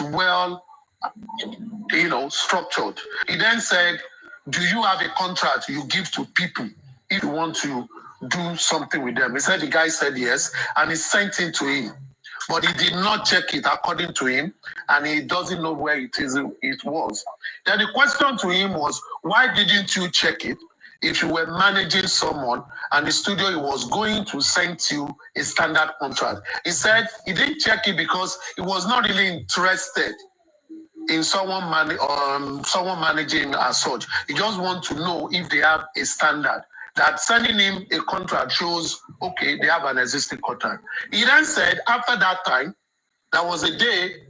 well, structured. He then said, do you have a contract you give to people if you want to do something with them? He said the guy said yes, and he sent it to him. But he did not check it according to him, and he doesn't know where it was. Then the question to him was, why didn't you check it? If you were managing someone and the studio was going to send you a standard contract. He said he didn't check it because he was not really interested in someone managing as such. He just wants to know if they have a standard. That sending him a contract shows, okay, they have an existing contract. He then said, after that time, there was a day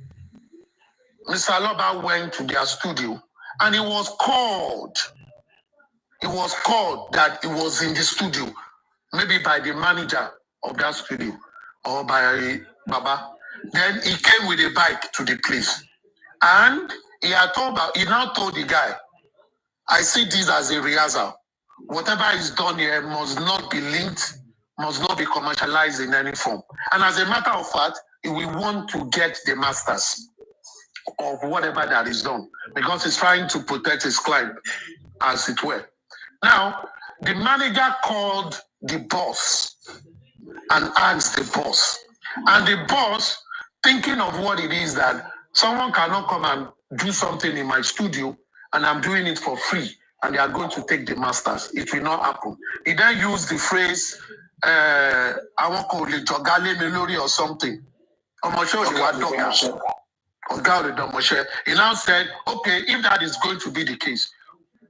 Mr. Aloba went to their studio and he was called. It was called that he was in the studio, maybe by the manager of that studio or by Baba. Then he came with a bike to the place. And he now told the guy, I see this as a rehearsal. Whatever is done here must not be linked, must not be commercialized in any form. And as a matter of fact, we want to get the masters of whatever that is done because he's trying to protect his client, as it were. Now, the manager called the boss and asked the boss. And the boss, thinking of what it is that someone cannot come and do something in my studio and I'm doing it for free and they are going to take the masters. It will not happen. He then used the phrase, I won't call it Jogale Melori or something. He now said, okay, if that is going to be the case,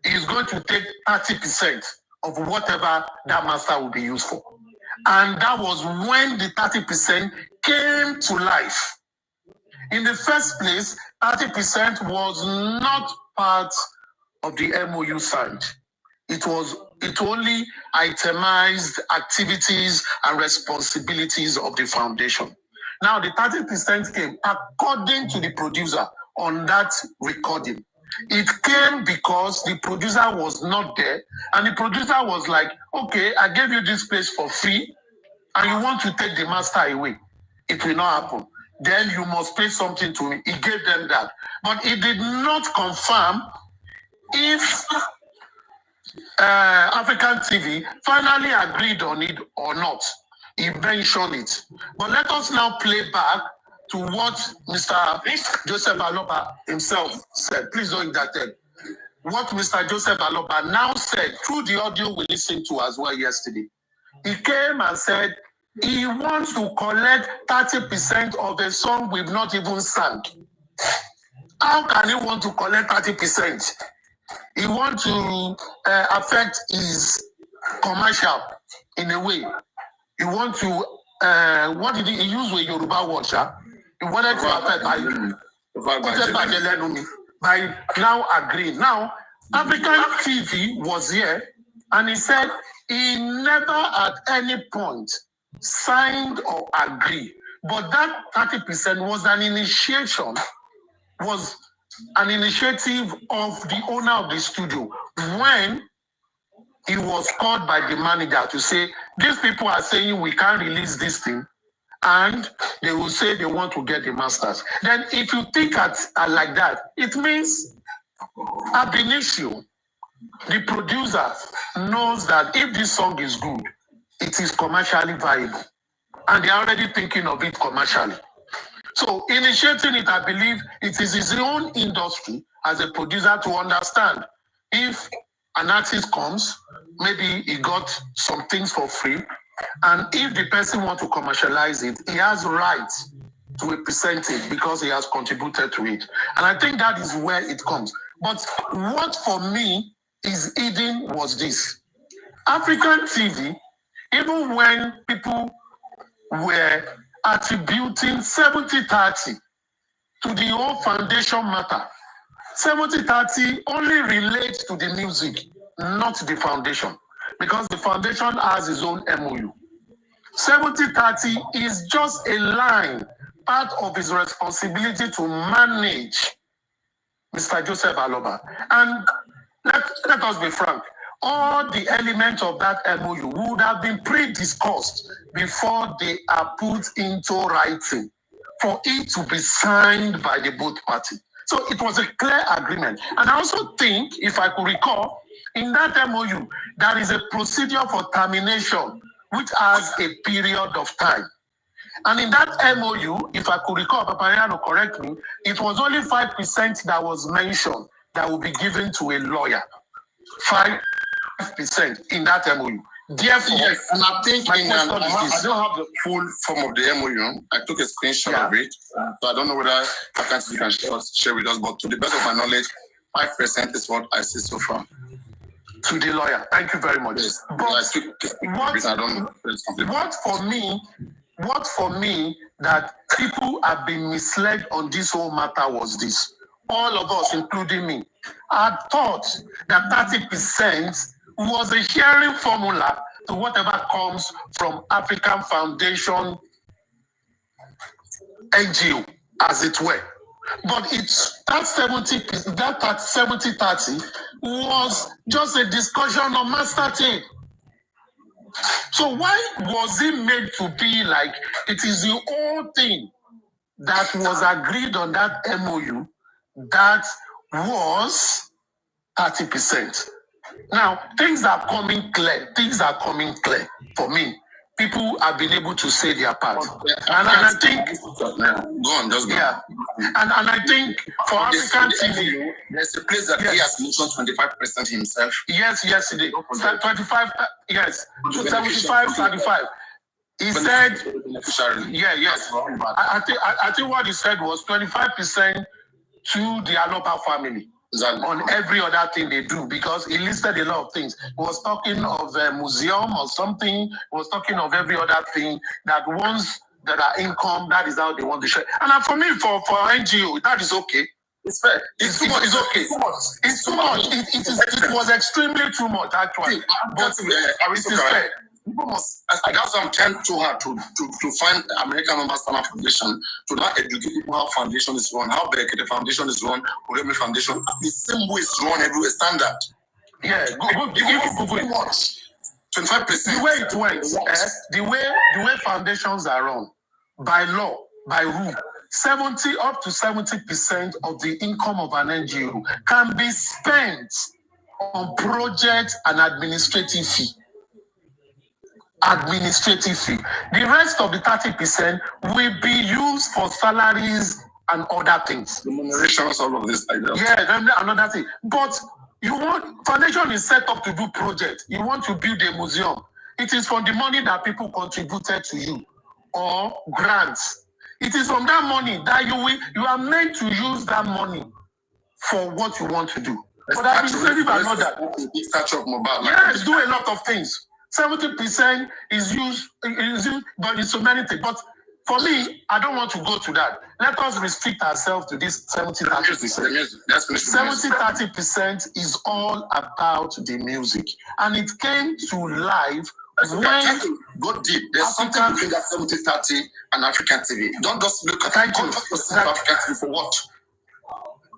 he is going to take 30% of whatever that master will be used for. And that was when the 30% came to life. In the first place, 30% was not part of the MOU signed. It only itemized activities and responsibilities of the foundation. Now, the 30% came according to the producer on that recording. It came because the producer was not there, and the producer was like, okay, I gave you this place for free, and you want to take the master away. It will not happen. Then you must pay something to me. He gave them that. But he did not confirm if African TV finally agreed on it or not. He mentioned it. But let us now play back to what Mr. Joseph Aloba himself said. Please don't interrupt. What Mr. Joseph Aloba now said through the audio we listened to as well yesterday. He came and said he wants to collect 30% of a song we've not even sung. How can he want to collect 30%? He wants to affect his commercial in a way. He wants to, what did he use with Yoruba word, sir? He wanted to affect by now agreeing. Now, African TV was here and he said he never at any point signed or agreed. But that 30% was an initiative of the owner of the studio when he was called by the manager to say, these people are saying we can't release this thing, and they will say they want to get the masters. Then if you think like that, it means ab initio, the producer knows that if this song is good, it is commercially viable. And they're already thinking of it commercially. So initiating it, I believe it is his own industry as a producer to understand if an artist comes, maybe he got some things for free, and if the person wants to commercialize it, he has rights to represent it because he has contributed to it. And I think that is where it comes. But what for me is hidden was this. African TV, even when people were attributing 70-30 to the whole foundation matter, 70-30 only relates to the music, not the foundation, because the foundation has its own MOU. 70-30 is just a line, part of his responsibility to manage Mr. Joseph Aloba. And let us be frank, all the elements of that MOU would have been pre-discussed before they are put into writing for it to be signed by the both parties. So it was a clear agreement. And I also think, if I could recall, in that MOU, there is a procedure for termination, which has a period of time. And in that MOU, if I could recall, Papariano, correct me, it was only 5% that was mentioned that will be given to a lawyer. 5% in that MOU. Therefore, yes, and I think I don't have the full form of the MOU. I took a screenshot of it, so I don't know whether I can share with us. But to the best of my knowledge, 5% is what I see so far. To the lawyer, thank you very much. Yes. But what for me that people have been misled on this whole matter was this. All of us, including me, had thought that 30% was a sharing formula to whatever comes from African Foundation NGO, as it were. But it's that 70-30 was just a discussion on master tape. So why was it made to be like it is the whole thing that was agreed on that MOU that was 30%? Now, things are coming clear. Things are coming clear for me. People have been able to say their part. And I think... Go on, just go. Yeah. And I think for African TV... There's a place that he has mentioned 25% himself. Yes, he did. 25, yes. 75, 35. He said... Yes. I think what he said was 25% to the Alopa family. On every other thing they do, because he listed a lot of things. He was talking of a museum or something. He was talking of every other thing that once that are income, that is how they want to share. And for me, for NGO, that is okay. It's fair. It's too much. It's okay. It's too much. It was extremely too much, actually. But it is fair. That's why I'm trying too hard to find American Ambassador Foundation to not educate people how foundation is run, how big the foundation is run, Uremi Foundation. The same way it's run everywhere, standard. Yeah, Google 25%. The way it works, the way foundations are run, by law, by rule, 70 up to 70% of the income of an NGO can be spent on project and administrative fee. The rest of the 30% will be used for salaries and other things. Remunerations, all of this. Yeah, another thing. But foundation is set up to do project. You want to build a museum. It is from the money that people contributed to you or grants. It is from that money that you are meant to use that money for what you want to do. But administrative are not that. Big statue of Mohbad. Yes, do a lot of things. 70% is used, but it's so many things. But for me, I don't want to go to that. Let us restrict ourselves to this 70-30%. 70-30% is all about the music. And it came to life when... Go deep. There's something between that 70-30 and African TV. Don't just look at African TV for what?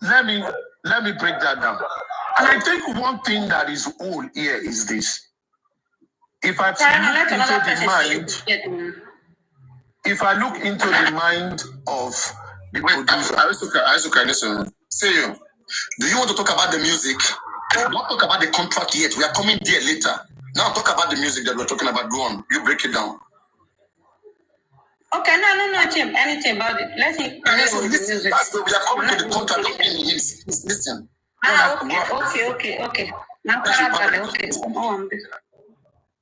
Let me break that down. And I think one thing that is all here is this. If I look into the mind of the producer. Listen. Say you. Do you want to talk about the music? Don't talk about the contract yet. We are coming there later. Now talk about the music that we're talking about. Go on. You break it down. Okay, no, Tim. Anything about it. Let's see. We are coming to the contract. Listen. Okay. Now, okay.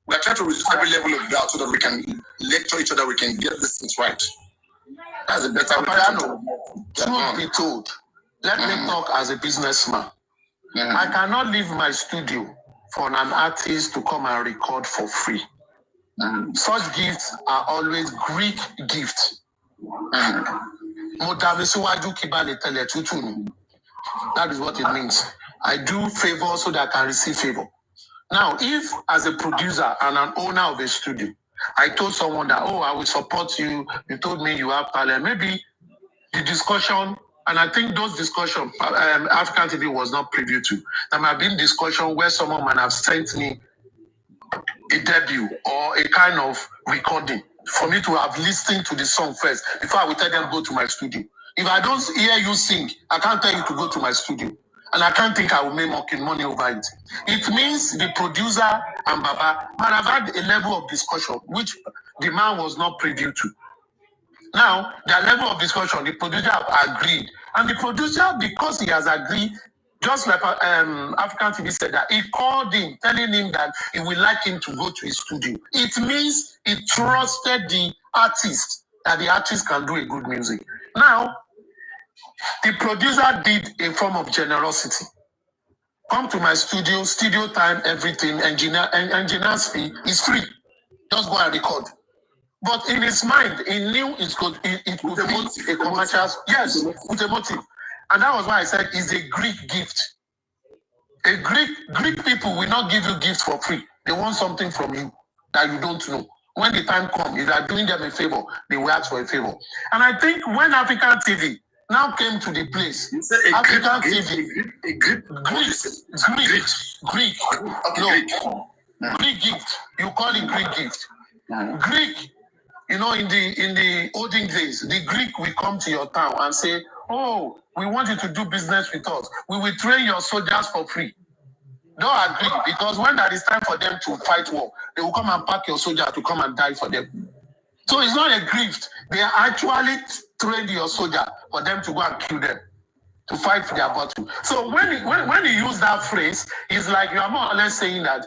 We are trying to reduce every level of doubt so that we can lecture each other, we can get these things right. That's a better way. Truth be told, let me talk as a businessman. I cannot leave my studio for an artist to come and record for free. Such gifts are always Greek gifts. That is what it means. I do favor so that I can receive favor. Now, if as a producer and an owner of a studio, I told someone that, I will support you, you told me you have talent, maybe the discussion, and I think those discussions, African TV was not privy to. There might have been discussion where someone might have sent me a debut or a kind of recording for me to have listened to the song first before I will tell them go to my studio. If I don't hear you sing, I can't tell you to go to my studio. And I can't think I will make money over it. It means the producer and Baba might have had a level of discussion which the man was not privy to. Now, the level of discussion, the producer have agreed. And the producer, because he has agreed, just like African TV said that, he called him, telling him that he would like him to go to his studio. It means he trusted the artist, that the artist can do a good music. Now, the producer did a form of generosity. Come to my studio, studio time, everything, engineer's fee is free. Just go and record. But in his mind, he knew it could be a commercial. Yes, with a motive. And that was why I said it's a Greek gift. A Greek people will not give you gifts for free. They want something from you that you don't know. When the time comes, if you are doing them a favor, they will ask for a favor. And I think when African TV now came to the place, African TV, Greek gift. You call it Greek gift. Greek. You know, in the olden days, the Greek will come to your town and say, oh, we want you to do business with us. We will train your soldiers for free. Don't agree, because when there is time for them to fight war, they will come and pack your soldier to come and die for them. So it's not a gift. They are actually trained your soldier for them to go and kill them, to fight for their battle. So when you use that phrase, it's like you are more or less saying that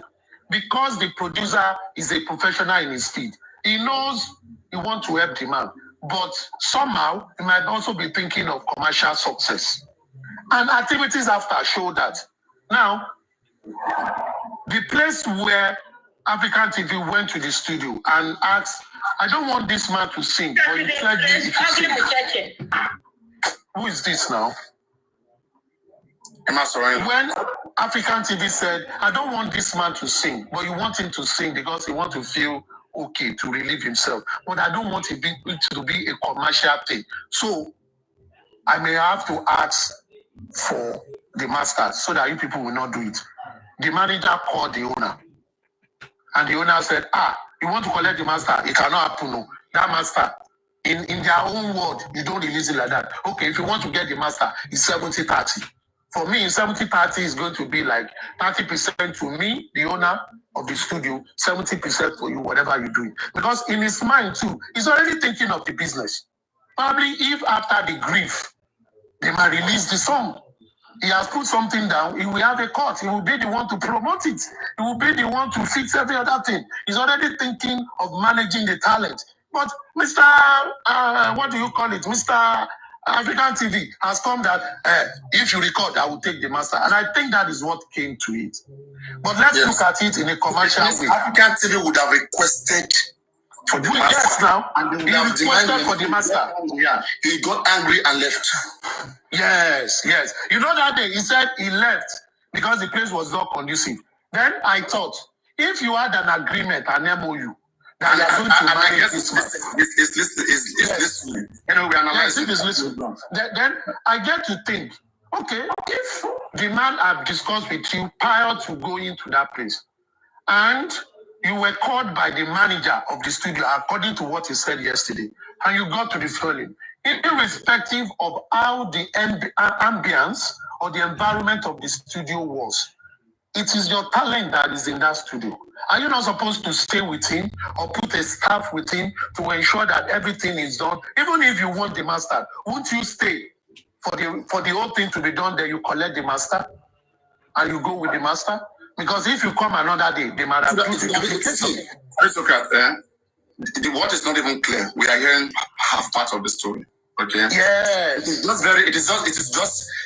because the producer is a professional in his field, he knows he wants to help the man, but somehow he might also be thinking of commercial success. And activities after show that. Now, the place where African TV went to the studio and asked, I don't want this man to sing, but you said you to sing. Who is this now? When African TV said, I don't want this man to sing, but you want him to sing because he wants to feel okay, to relieve himself. But I don't want it to be a commercial thing. So I may have to ask for the master so that you people will not do it. The manager called the owner. And the owner said, you want to collect the master? It cannot happen. No. That master, in their own word, you don't release it like that. Okay, if you want to get the master, it's 70-30. For me, 70-30 is going to be like 30% to me, the owner of the studio, 70% for you, whatever you do. Because in his mind too, he's already thinking of the business. Probably if after the grief, they might release the song. He has put something down, he will have a cut. He will be the one to promote it. He will be the one to fix every other thing. He's already thinking of managing the talent. But Mr. What do you call it? Mr. African TV has come that if you record, I will take the master. And I think that is what came to it. But let's look at it in a commercial way. African TV would have requested for the master. Yes, now. And he requested for the master. Yeah, he got angry and left. Yes. You know that day, he said he left because the place was not conducive. Then I thought, if you had an agreement, an MOU, that you are going to manage this man. It's listening. You know, we analyze it. Yes, listening. Then I get to think, okay, if the man I've discussed with you prior to going to that place, and you were called by the manager of the studio, according to what he said yesterday, and you got to the filming, irrespective of how the ambience or the environment of the studio was, it is your talent that is in that studio. Are you not supposed to stay with him or put a staff with him to ensure that everything is done? Even if you want the master, won't you stay for the whole thing to be done? Then you collect the master and you go with the master? Because if you come another day, they might have to the word is not even clear. We are hearing half part of the story. Okay. Yes.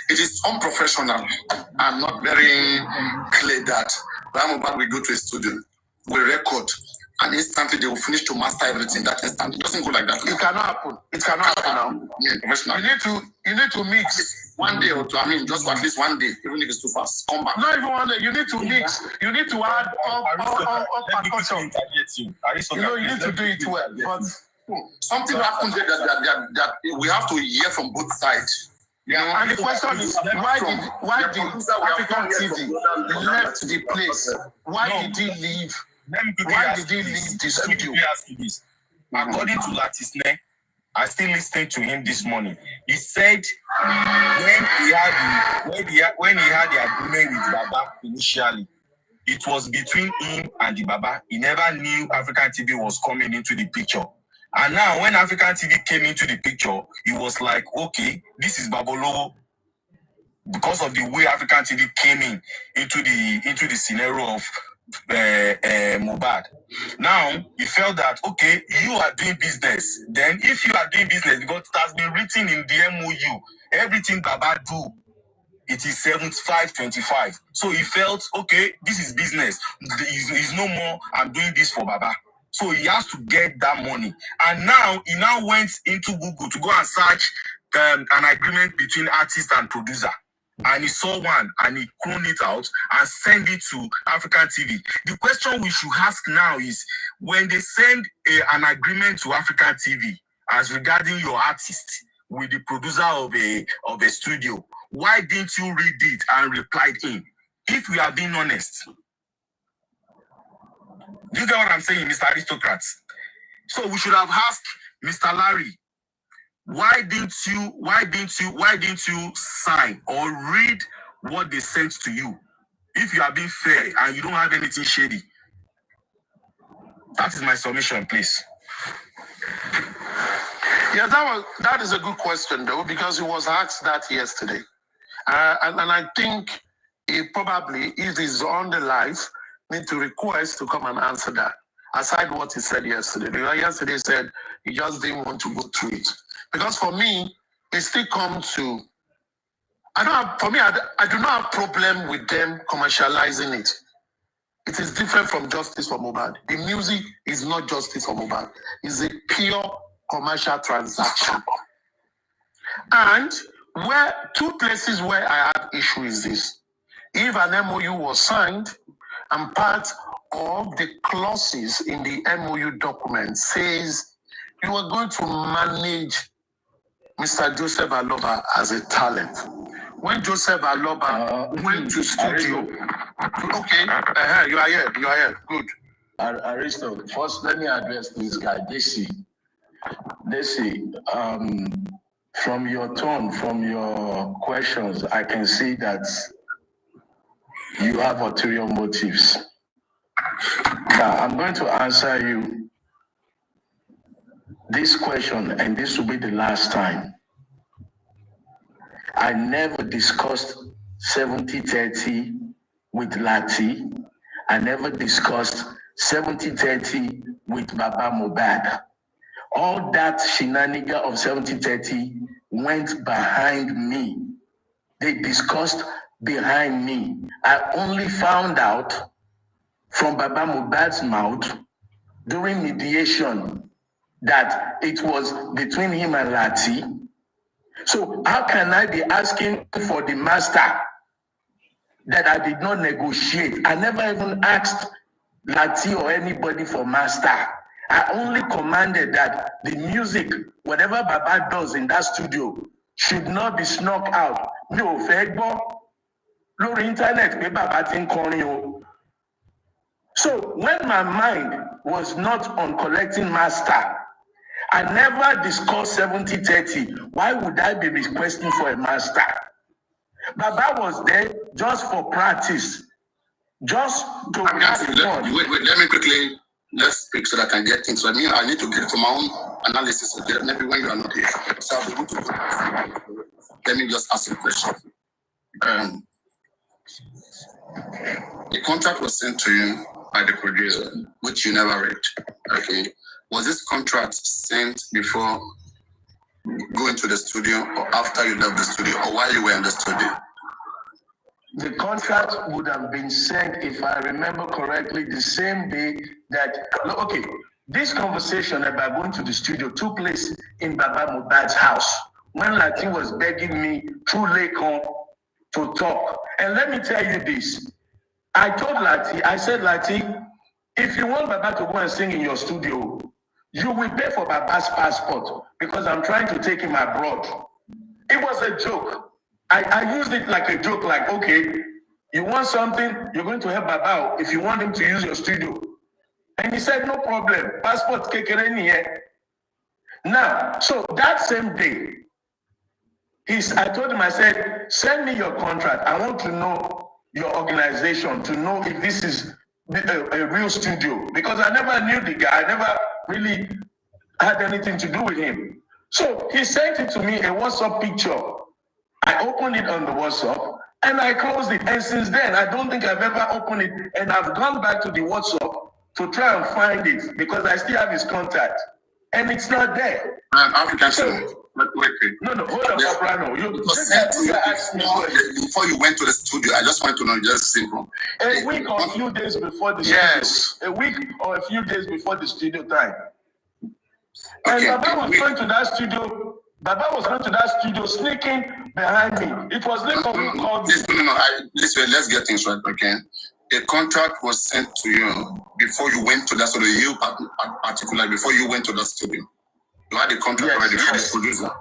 It is unprofessional and not very clear that Mohbad will go to a studio, will record, and instantly they will finish to master everything. That instant. It doesn't go like that. It cannot happen. It cannot happen now. Yeah, professional. You need to mix. One day or two. I mean, just at least one day, even if it's too fast. Come back. Not even one day. You need to mix. You need to add up percussion. You know, you need to do it well. But something happens there that we have to hear from both sides. Yeah, and the question is, why did African TV left the place? Why did he leave? Why did he leave the studio? Let me ask you this. According to Latisne, I still listening to him this morning. He said when he had the agreement with Baba initially, it was between him and the Baba. He never knew African TV was coming into the picture. And now when African TV came into the picture, he was like, okay, this is Babolo, because of the way African TV came into the scenario of Mohbad. Now he felt that, okay, you are doing business. Then if you are doing business, because it has been written in the MOU, everything Baba do, it is 75-25. So he felt, okay, this is business. It's no more, I'm doing this for Baba. So he has to get that money. And now he went into Google to go and search an agreement between artist and producer. And he saw one and he cloned it out and sent it to African TV. The question we should ask now is, when they send an agreement to African TV as regarding your artist with the producer of a studio, why didn't you read it and replied in? If we are being honest. Do you get what I'm saying, Mr. Aristocrats? So we should have asked Mr. Larry, why didn't you sign or read what they sent to you? If you are being fair and you don't have anything shady. That is my submission, please. Yeah, that is a good question though, because he was asked that yesterday. And I think he probably, if he's on the live, need to request to come and answer that. Aside what he said yesterday. Because yesterday he said he just didn't want to go through it. Because for me, it still comes to, I do not have problem with them commercializing it. It is different from justice for Mohbad. The music is not justice for Mohbad. It's a pure commercial transaction. And two places where I have issue is this. If an MOU was signed and part of the clauses in the MOU document says you are going to manage Mr. Joseph Aloba as a talent. When Joseph Aloba went to studio, okay, you are here, good. Aristo, first let me address this guy, Desi, from your tone, from your questions, I can see that you have ulterior motives. Now, I'm going to answer you this question, and this will be the last time. I never discussed 70-30 with Lati. I never discussed 70-30 with Baba Mohbad. All that shenanigan of 70-30 went behind me. They discussed behind me. I only found out from Baba Mohbad's mouth during mediation that it was between him and Lati. So how can I be asking for the master that I did not negotiate? I never even asked Lati or anybody for master. I only commanded that the music, whatever Baba does in that studio, should not be snuck out. No, Facebook, no internet, Baba tin kọrin o. So when my mind was not on collecting master, I never discussed 70-30. Why would I be requesting for a master? Baba was there just for practice. Just to wait, let me quickly, let's speak so that I can get things. So I need to get to my own analysis of it. Maybe when you are not here. So I'll be able to let me just ask you a question. The contract was sent to you by the producer, which you never read. Okay. Was this contract sent before going to the studio or after you left the studio or while you were in the studio? The contract would have been sent, if I remember correctly, the same day that, okay, this conversation about going to the studio took place in Baba Mohbad's house when Lati was begging me through Lekon to talk. And let me tell you this. I told Lati, I said, Lati, if you want Baba to go and sing in your studio, you will pay for Baba's passport because I'm trying to take him abroad. It was a joke. I used it like a joke, like, okay, you want something, you're going to help Baba if you want him to use your studio. And he said, no problem, passport kekere niye. Now, so that same day, I told him, I said, send me your contract. I want to know your organization, to know if this is a real studio. Because I never knew the guy. I never really had anything to do with him. So he sent it to me, a WhatsApp picture. I opened it on the WhatsApp and I closed it. And since then, I don't think I've ever opened it. And I've gone back to the WhatsApp to try and find it because I still have his contact. And it's not there. African wait. No, hold on, Soprano. Before you went to the studio, I just want to know, just simple. A week or a few days before the studio. A week or a few days before the studio time. And Baba was going to that studio. Baba was going to that studio, sneaking behind me. It was Lincoln who called me. Let's get things right, okay? A contract was sent to you before you went to that studio. You particularly before you went to the studio. You had a contract already from the producer.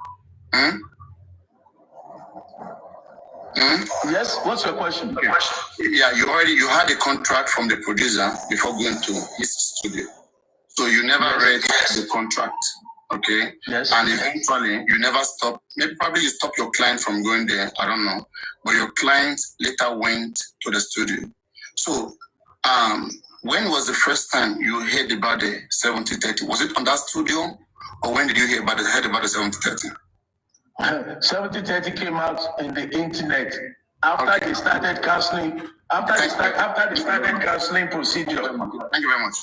Yes. What's your question? Okay. Yeah, you had a contract from the producer before going to his studio. So you never read the contract, okay? Yes. And eventually you never stopped. Maybe probably you stopped your client from going there. I don't know. But your client later went to the studio. So, when was the first time you heard about the 70-30? Was it on that studio, or when did you heard about the 70-30? 70-30 came out in the internet after they started counseling. After they started counseling procedure. Thank you very much.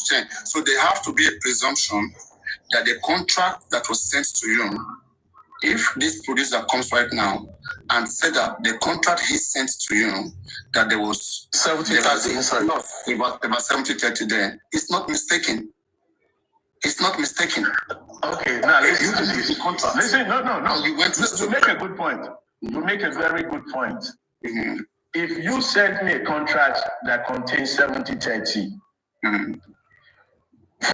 So there have to be a presumption that the contract that was sent to you, if this producer comes right now and said that the contract he sent to you, that there was 70-30 inside. About 70-30 there, it's not mistaken. It's not mistaken. Okay, now listen to this. Contract. Listen, no. You went to you make a good point. You make a very good point. Mm-hmm. If you send me a contract that contains 70-30,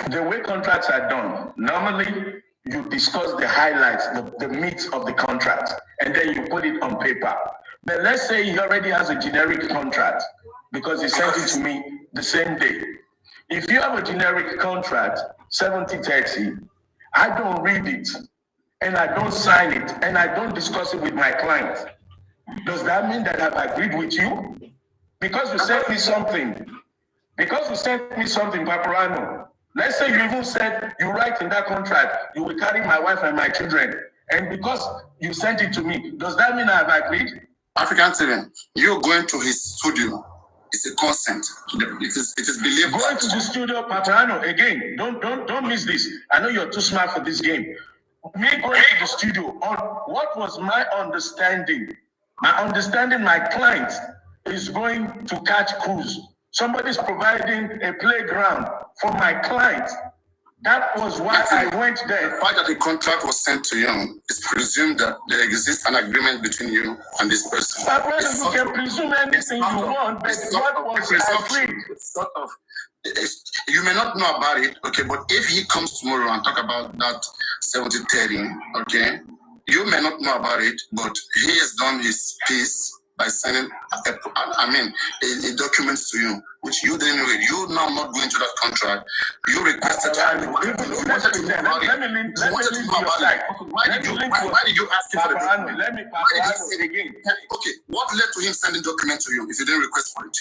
the way contracts are done, normally you discuss the highlights, the meat of the contract, and then you put it on paper. But let's say he already has a generic contract because he sent it to me the same day. If you have a generic contract, 70-30, I don't read it, and I don't sign it, and I don't discuss it with my client. Does that mean that I've agreed with you? Because you sent me something. Paparano. Let's say you even said you write in that contract, you will carry my wife and my children. And because you sent it to me, does that mean I've agreed? African Steven, you're going to his studio. It's a consent. It is believed. Going to the studio, Paparano, again, don't miss this. I know you're too smart for this game. Me going to the studio, on what was my understanding? My client is going to catch cruise. Somebody's providing a playground for my client. That was why I went there. The fact that the contract was sent to you, it's presumed that there exists an agreement between you and this person. My brother, you can presume anything you want, but what was agreed? You may not know about it, okay, but if he comes tomorrow and talk about that 70-30, okay, you may not know about it, but he has done his piece by sending a document to you, which you didn't read. You now not going to that contract. You requested Why did you ask him for the document? Let me say it again. Okay, what led to him sending document to you if you didn't request for it?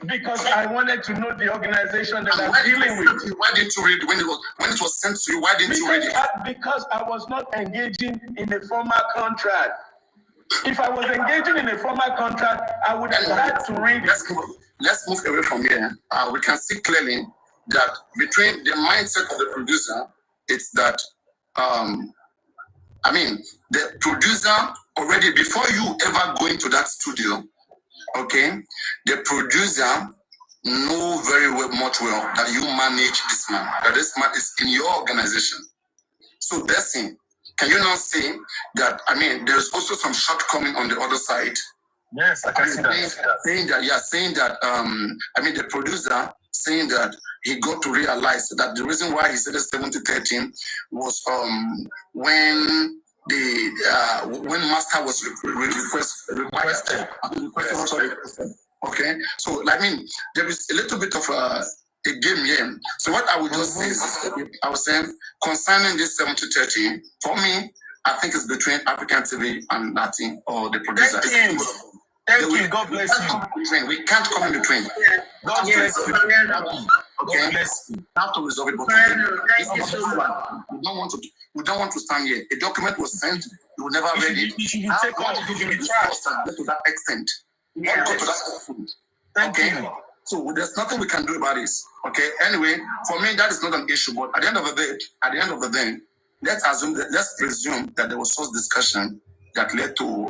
Because I wanted to know the organization that I'm dealing with. Why didn't you read when it was sent to you? Why didn't you read it? Because I was not engaging in a formal contract. If I was engaging in a formal contract, I would have had to read it. Let's move away from here. We can see clearly that between the mindset of the producer, it's that the producer already before you ever go into that studio. Okay, the producer know very much well that you manage this man, that this man is in your organization. So that's it. Can you now say that, there's also some shortcoming on the other side? Yes, I can see that. Saying that, the producer saying that he got to realize that the reason why he said the 70-30 was when Master was requested. Okay, so there is a little bit of it gave me him. So what I would just say is, I was saying, concerning this 70-30, for me, I think it's between African TV and Latin or the producer. Thank you. God bless you. We can't come in between. God bless you. Okay. God bless you. We have to resolve it. But we don't want to stand here. A document was sent. You will never read it. You should How take want off to give the it trash. to that extent? Not go to that extent. Thank you. So there's nothing we can do about this. Okay. Anyway, for me that is not an issue. But at the end of the day, let's presume that there was such discussion that led to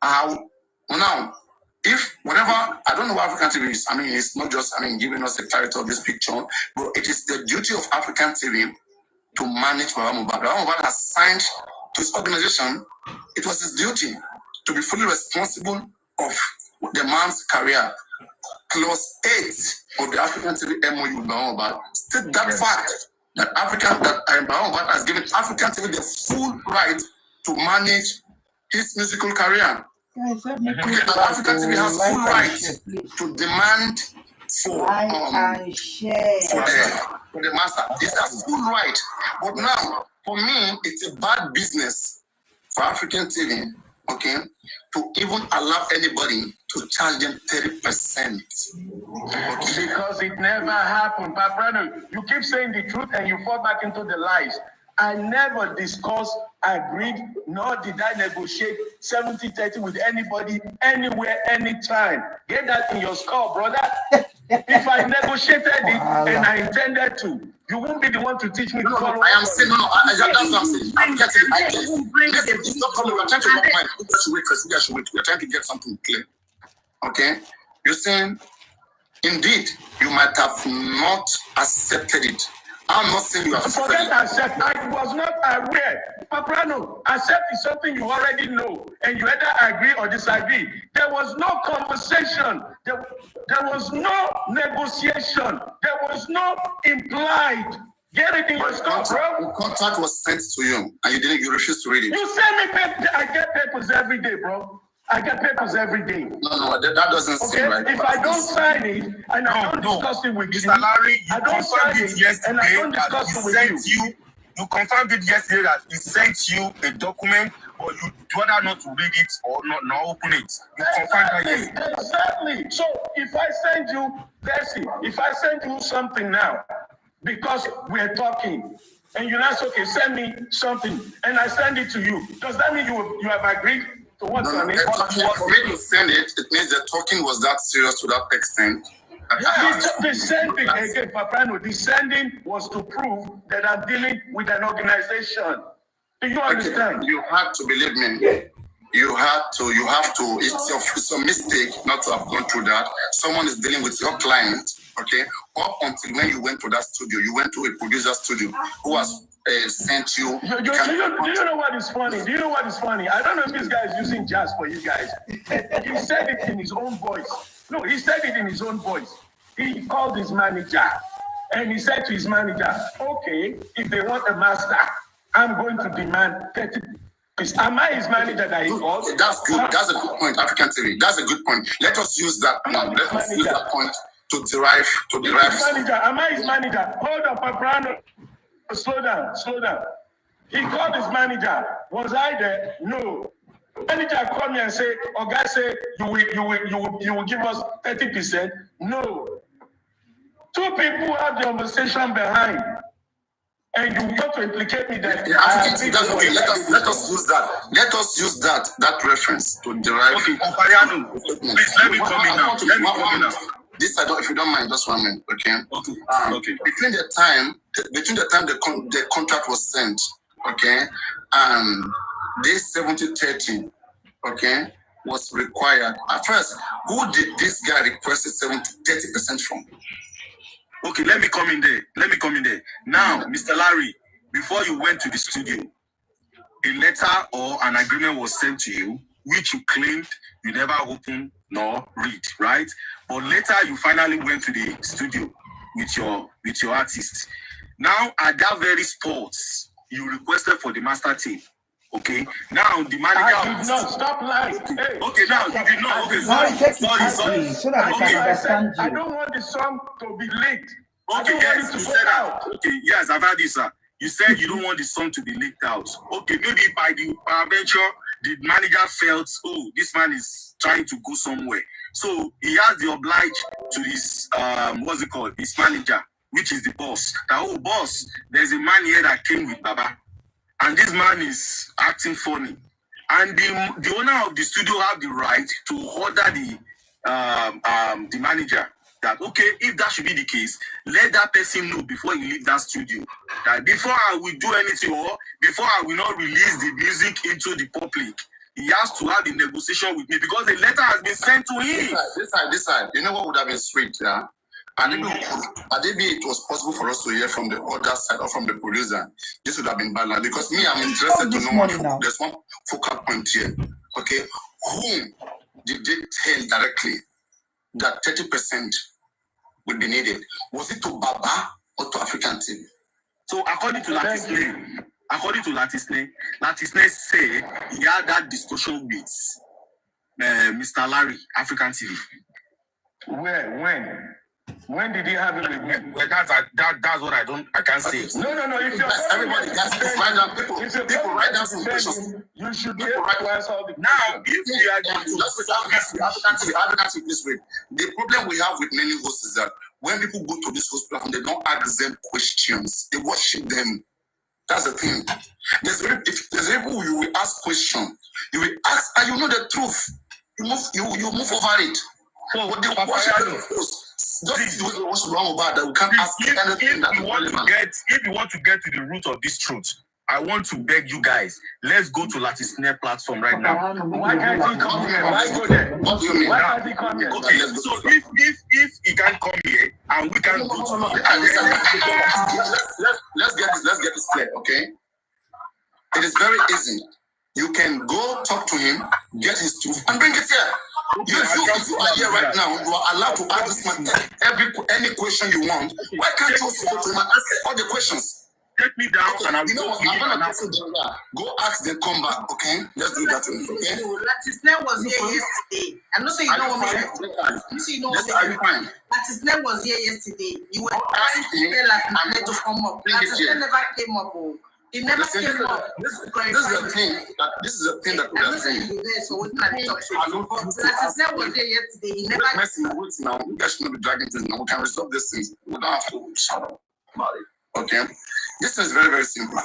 how now. If whenever, I don't know what African TV is, I mean, it's not just, giving us a clarity of this picture, but it is the duty of African TV to manage Baba Mohbad. Baba Mohbad has signed to his organization. It was his duty to be fully responsible of the man's career. Clause 8 of the African TV MOU with Baba Mohbad state that fact that Baba Mohbad has given African TV the full right to manage his musical career. African TV has full right to demand for the master. It's a full right. But now, for me, it's a bad business for African TV, to even allow anybody to charge them 30%. Because it never happened. Paprano, you keep saying the truth and you fall back into the lies. I never discussed, agreed, nor did I negotiate 70-30 with anybody, anywhere, anytime. Get that in your skull, brother. If I negotiated it and I intended to, you won't be the one to teach me to follow. I am saying, that's what I'm saying. I'm getting it. It's not coming. We're trying to work mine. You guys should wait. We're trying to get something clear. Okay? You're saying, indeed, you might have not accepted it. I'm not saying you have accepted it. Forget accept. I was not aware. Paprano, accept is something you already know, and you either agree or disagree. There was no conversation. There was no negotiation. There was no implied. Get it in your stuff, bro. The contract was sent to you, and you refused to read it. You send me papers. I get papers every day, bro. I get papers every day. No, that doesn't seem right. If I don't sign it and I don't discuss it with you, Mr. Larry, I don't sign it and I don't discuss it with you. You confirmed it yesterday that he sent you a document, but you rather not to read it or not open it. You confirmed that yesterday. Exactly. So if I send you, Bessie, if I send you something now, because we're talking, and you now say, okay, send me something, and I send it to you, does that mean you have agreed to what's on it? For me to send it, it means the talking was that serious to that extent. The sending, again, Paprano, the sending was to prove that I'm dealing with an organization. Do you understand? You had to believe me. You have to. It's a mistake not to have gone through that. Someone is dealing with your client, up until when you went to that studio. You went to a producer studio who has sent you. Do you know what is funny? I don't know if this guy is using jazz for you guys. He said it in his own voice. No, he said it in his own voice. He called his manager and he said to his manager, okay, if they want a master, I'm going to demand 30%. Am I his manager that he called? That's good. That's a good point, African TV. That's a good point. Let us use that point to derive. Am I his manager? Hold up, Paprano. Slow down. He called his manager. Was I there? No. Manager called me and say, guy say you will give us 30%. No. Two people have the conversation behind, and you want to implicate me that. That's okay. Let us use that. Let us use that reference to derive. Okay, please let me come in now. This I don't. If you don't mind, just 1 minute, okay? Okay. Between the time the contract was sent, and this 70-30, was required. At first, who did this guy request 30% from? Okay, let me come in there. Now, Mr. Larry, before you went to the studio, a letter or an agreement was sent to you, which you claimed you never opened nor read, right? But later you finally went to the studio with your artist. Now, at that very spot, you requested for the master tape. Okay. Now the manager. I did not stop lying. Okay. Now you did not. Okay. Sorry. So that I can understand you. I don't want the song to be leaked. Okay, yes, you said that. Okay, yes, I've heard this, sir. You said you don't want the song to be leaked out. Okay, maybe by the venture, the manager felt, oh, this man is trying to go somewhere. So he has the oblige to his, what's it called? His manager, which is the boss. That, oh, boss, there's a man here that came with Baba. And this man is acting funny. And the owner of the studio have the right to order the manager that, okay, if that should be the case, let that person know before you leave that studio that before I will do anything or before I will not release the music into the public, he has to have the negotiation with me because the letter has been sent to him. This side. You know what would have been sweet, yeah? And maybe it was possible for us to hear from the other side or from the producer. This would have been bad because me, I'm interested to know there's one focal point here. Okay, whom did they tell directly that 30% would be needed? Was it to Baba or to African TV? So according to Latisne said he had that discussion with Mr. Larry, African TV. When did he have it with me? Well, that's what I can't say. No. If you're everybody, write down people write down some questions. You should be able to answer all the questions. Now, if we are going to African TV this way, the problem we have with many hosts is that when people go to this host platform, they don't ask them questions. They worship them. That's the thing. There's people you will ask questions. You will ask, and you know the truth. You move over it. So, but they worship the host. Just what's wrong about that? We can't ask anything that if you want to get to the root of this truth, I want to beg you guys, let's go to Latisne platform right now. Why can't he come here? Why go there? What do you mean? Why can't he come here? Okay, so if he can come here and we can go to let's get this clear, okay? It is very easy. You can go talk to him, get his truth, and bring it here. If you are here right now, you are allowed to ask this man any question you want. Why can't you go to him and ask all the questions? Take me down and I'll go ask them, come back, okay? Let's do that. Okay? Latisne was here yesterday. I'm not saying you know what you say you know what Latisne was here yesterday. You were trying to tell Latisne to come up. Latisne never came up. He never came up. This is the thing that we are saying. Latisne was here yesterday. He never wait now. You guys should not be dragging things now. We can resolve these things. We don't have to shout up about it. Okay? This is very, very simple.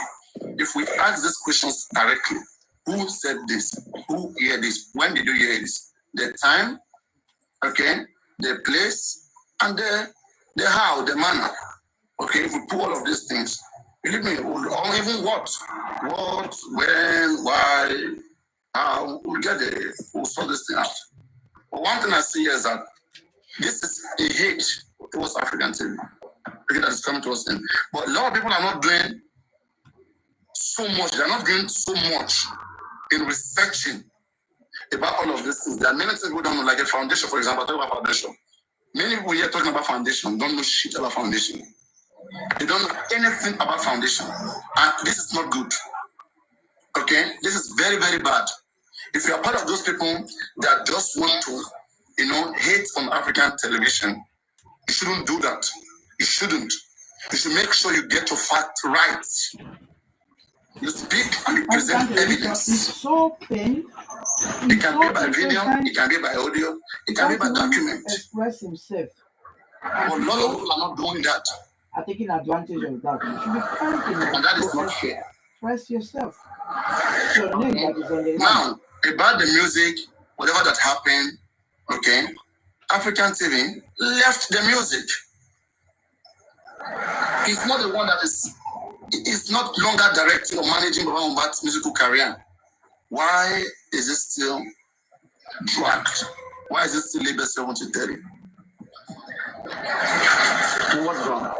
If we ask these questions directly, who said this? Who heard this? When did you hear this? The time, okay, the place, and the how, the manner. Okay, if we put all of these things, believe me, or even what, when, why, how, we'll sort this thing out. But one thing I see is that this is a hate towards African TV. That is coming to us in. But a lot of people are not doing so much. They're not doing so much in researching about all of these things. There are many things we don't know, like a foundation, for example. Talk about foundation. Many people here talking about foundation don't know shit about foundation. They don't know anything about foundation. And this is not good. Okay? This is very, very bad. If you are part of those people that just want to, hate on African television, you shouldn't do that. You shouldn't. You should make sure you get your facts right. You speak and you present evidence. It's so pain. It can be by video, it can be by audio, it can be by document. Express himself. But a lot of people are not doing that. Are taking advantage of that. You should be fighting. And that is not fair. Express yourself. Your name that is on the now, about the music, whatever that happened, okay, African TV left the music. He's not the one that is not longer directing or managing Mohbad's musical career. Why is it still dragged? Why is it still labeled 70-30? What's wrong?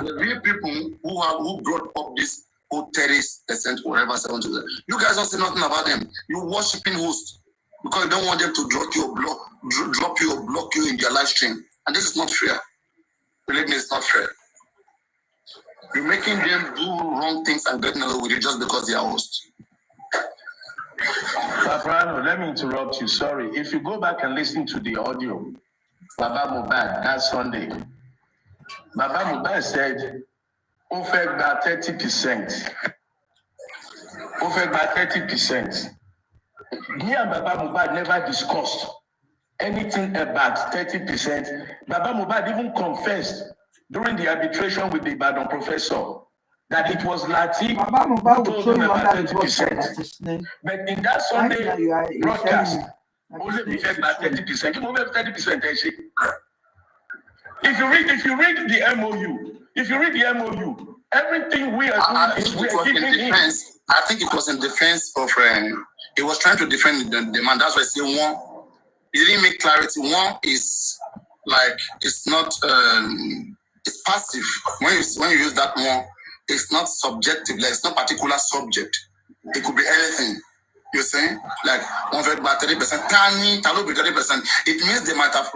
The real people who brought up this whole 30% whatever 70%, you guys don't say nothing about them. You worshiping hosts because you don't want them to drop you or block you in their live stream. And this is not fair. Believe me, it's not fair. You're making them do wrong things and getting away with it just because they are hosts. Paprano, let me interrupt you. Sorry. If you go back and listen to the audio, Baba Mohbad that Sunday. Baba Mohbad said, "Offer about 30%. Offer about 30%." Me and Baba Mohbad never discussed anything about 30%. Baba Mohbad even confessed during the arbitration with the Ibadan professor that it was Lati who told him about 30%. But in that Sunday broadcast, only we fed about 30%. You move 30%, If you read the MOU, everything we are doing is we are giving him. I think it was in defense of he was trying to defend the man. That's why I say one. He didn't make clarity. One is like it's not it's passive. When you use that one, it's not subjective. Like it's not particular subject. It could be anything. You're saying like 30%. Tiny, 30%. It means they might have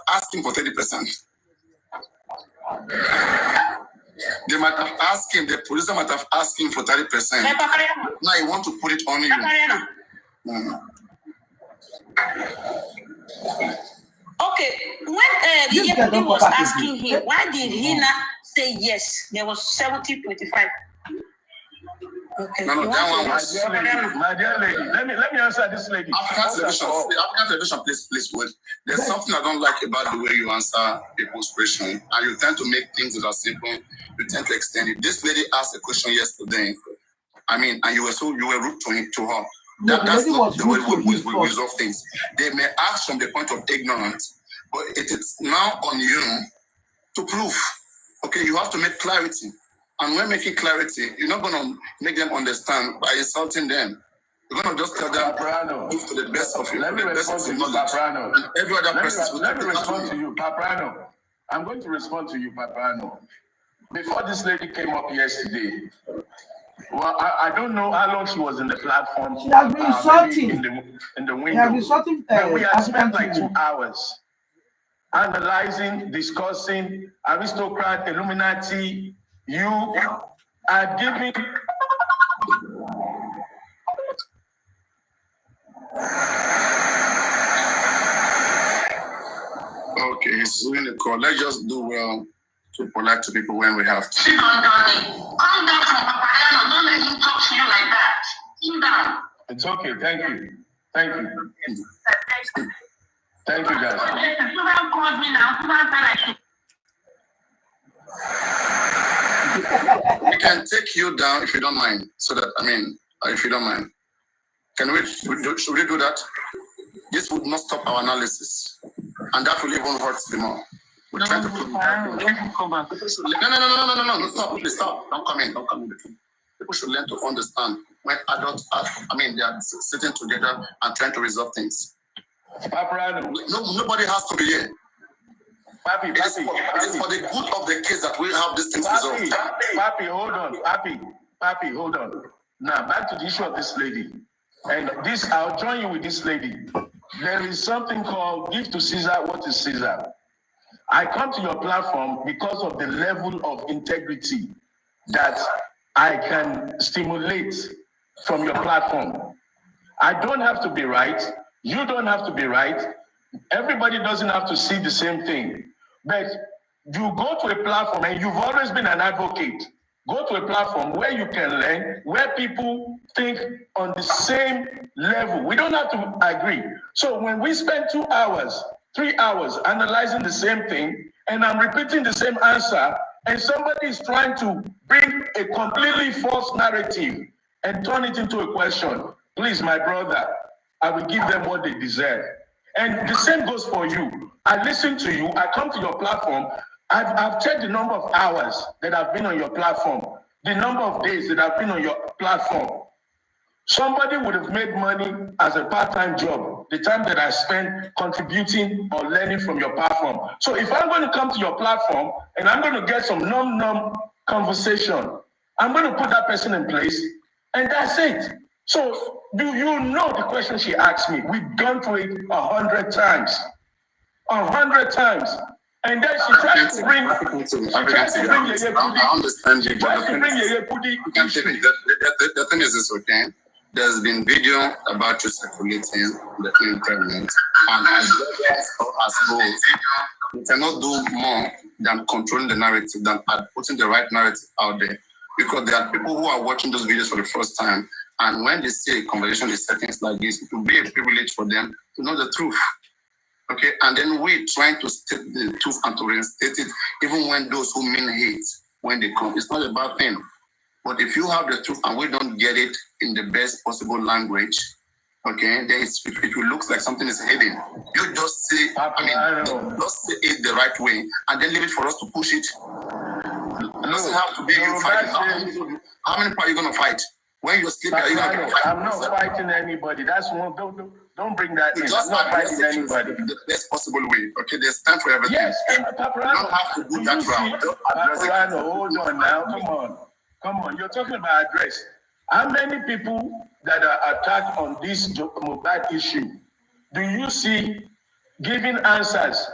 asked him for 30%. They might have asked him, the producer might have asked him for 30%. Now you want to put it on you. Okay, when the was asking him, why did he not say yes? There was 70-25. Okay. No, that one was my dear lady. Let me answer this lady. African television, please wait. There's something I don't like about the way you answer people's question, and you tend to make things that are simple. You tend to extend it. This lady asked a question yesterday. And you were rude to her. That's not the way we resolve things. They may ask from the point of ignorance, but it is now on you to prove. Okay, you have to make clarity. And when making clarity, you're not going to make them understand by insulting them. You're going to just tell them move to the best of you. Let me respond to you, Paprano. And every other person Let me respond to you, Paprano. I'm going to respond to you, Paprano. Before this lady came up yesterday, well, I don't know how long she was in the platform. She has been insulting. In the window. She has been insulting. We have spent like 2 hours analyzing, discussing, aristocrat, Illuminati. You are giving. Okay, he's doing the call. Let's just do well to polite to people when we have to. Sit down, darling. Calm down from Papayano. Don't let him talk to you like that. Sit down. It's okay. Thank you. Thank you, guys. Someone called me now. Someone said I should. We can take you down if you don't mind. So that if you don't mind, should we do that? This would not stop our analysis, and that will even hurt the more. We're trying to put. No. Stop! Please stop! Don't come in. People should learn to understand when adults they are sitting together and trying to resolve things. Nobody has to be here. It is for the good of the kids that we have these things resolved. Papi, hold on. Now, back to the issue of this lady. And I'll join you with this lady. There is something called give to Caesar what is Caesar. I come to your platform because of the level of integrity that I can stimulate from your platform. I don't have to be right. You don't have to be right. Everybody doesn't have to see the same thing. But you go to a platform, and you've always been an advocate. Go to a platform where you can learn, where people think on the same level. We don't have to agree. So when we spend 2 hours, 3 hours analyzing the same thing, and I'm repeating the same answer, and somebody is trying to bring a completely false narrative and turn it into a question, please, my brother, I will give them what they deserve. And the same goes for you. I listen to you. I come to your platform. I've checked the number of hours that I've been on your platform, the number of days that I've been on your platform. Somebody would have made money as a part-time job, the time that I spent contributing or learning from your platform. So if I'm going to come to your platform and I'm going to get some numb conversation, I'm going to put that person in place, and that's it. So do you know the question she asked me? We've gone through it 100 times. 100 times. And then she tries to bring I understand you, but the thing is this, okay? there's been video about you circulating the internet, and as both, you cannot do more than controlling the narrative, than putting the right narrative out there. Because there are people who are watching those videos for the first time, and when they see a conversation in settings like this, it will be a privilege for them to know the truth. Okay, and then we're trying to state the truth and to reinstate it, even when those who mean hate, when they come, it's not a bad thing. But if you have the truth and we don't get it in the best possible language, okay, then it will look like something is hidden. You just say, just say it the right way, and then leave it for us to push it. It doesn't have to be you fighting. How many people are you going to fight? When you're sleeping, are you going to fight? I'm not fighting anybody. That's one. Don't bring that in. I'm not fighting anybody. The best possible way. Okay, there's time for everything. Yes, you don't have to do that route. Paparano, hold on now. Come on. You're talking about address. How many people that are attacked on this Mohbad issue do you see giving answers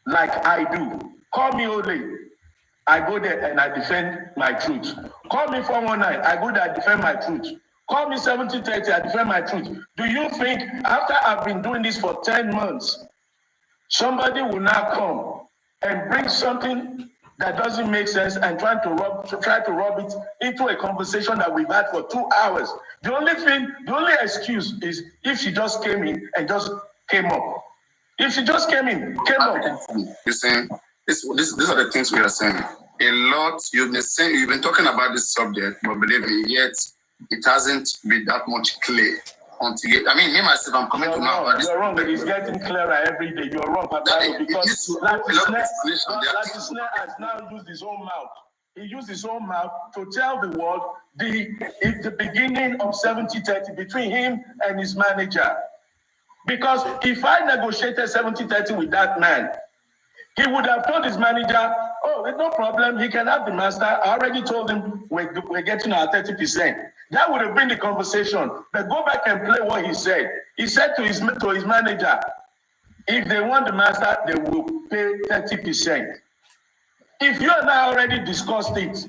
like I do? Call me Ole. I go there and I defend my truth. Call me 419. I go there and defend my truth. Call me 7030. I defend my truth. Do you think after I've been doing this for 10 months, somebody will now come and bring something that doesn't make sense and try to rub it into a conversation that we've had for 2 hours? The only excuse is if she just came in and just came up. If she just came up. You're saying, these are the things we are saying. A lot, you've been talking about this subject, but believe me, yet it hasn't been that much clear until me myself, I'm coming to know about this. You're wrong. It's getting clearer every day. You're wrong, Papa, because Latisne has now used his own mouth. He used his own mouth to tell the world the beginning of 70-30 between him and his manager. Because if I negotiated 70-30 with that man, he would have told his manager, oh, no problem, he can have the master. I already told him we're getting our 30%. That would have been the conversation. But go back and play what he said. He said to his manager, if they want the master, they will pay 30%. If you and I already discussed it,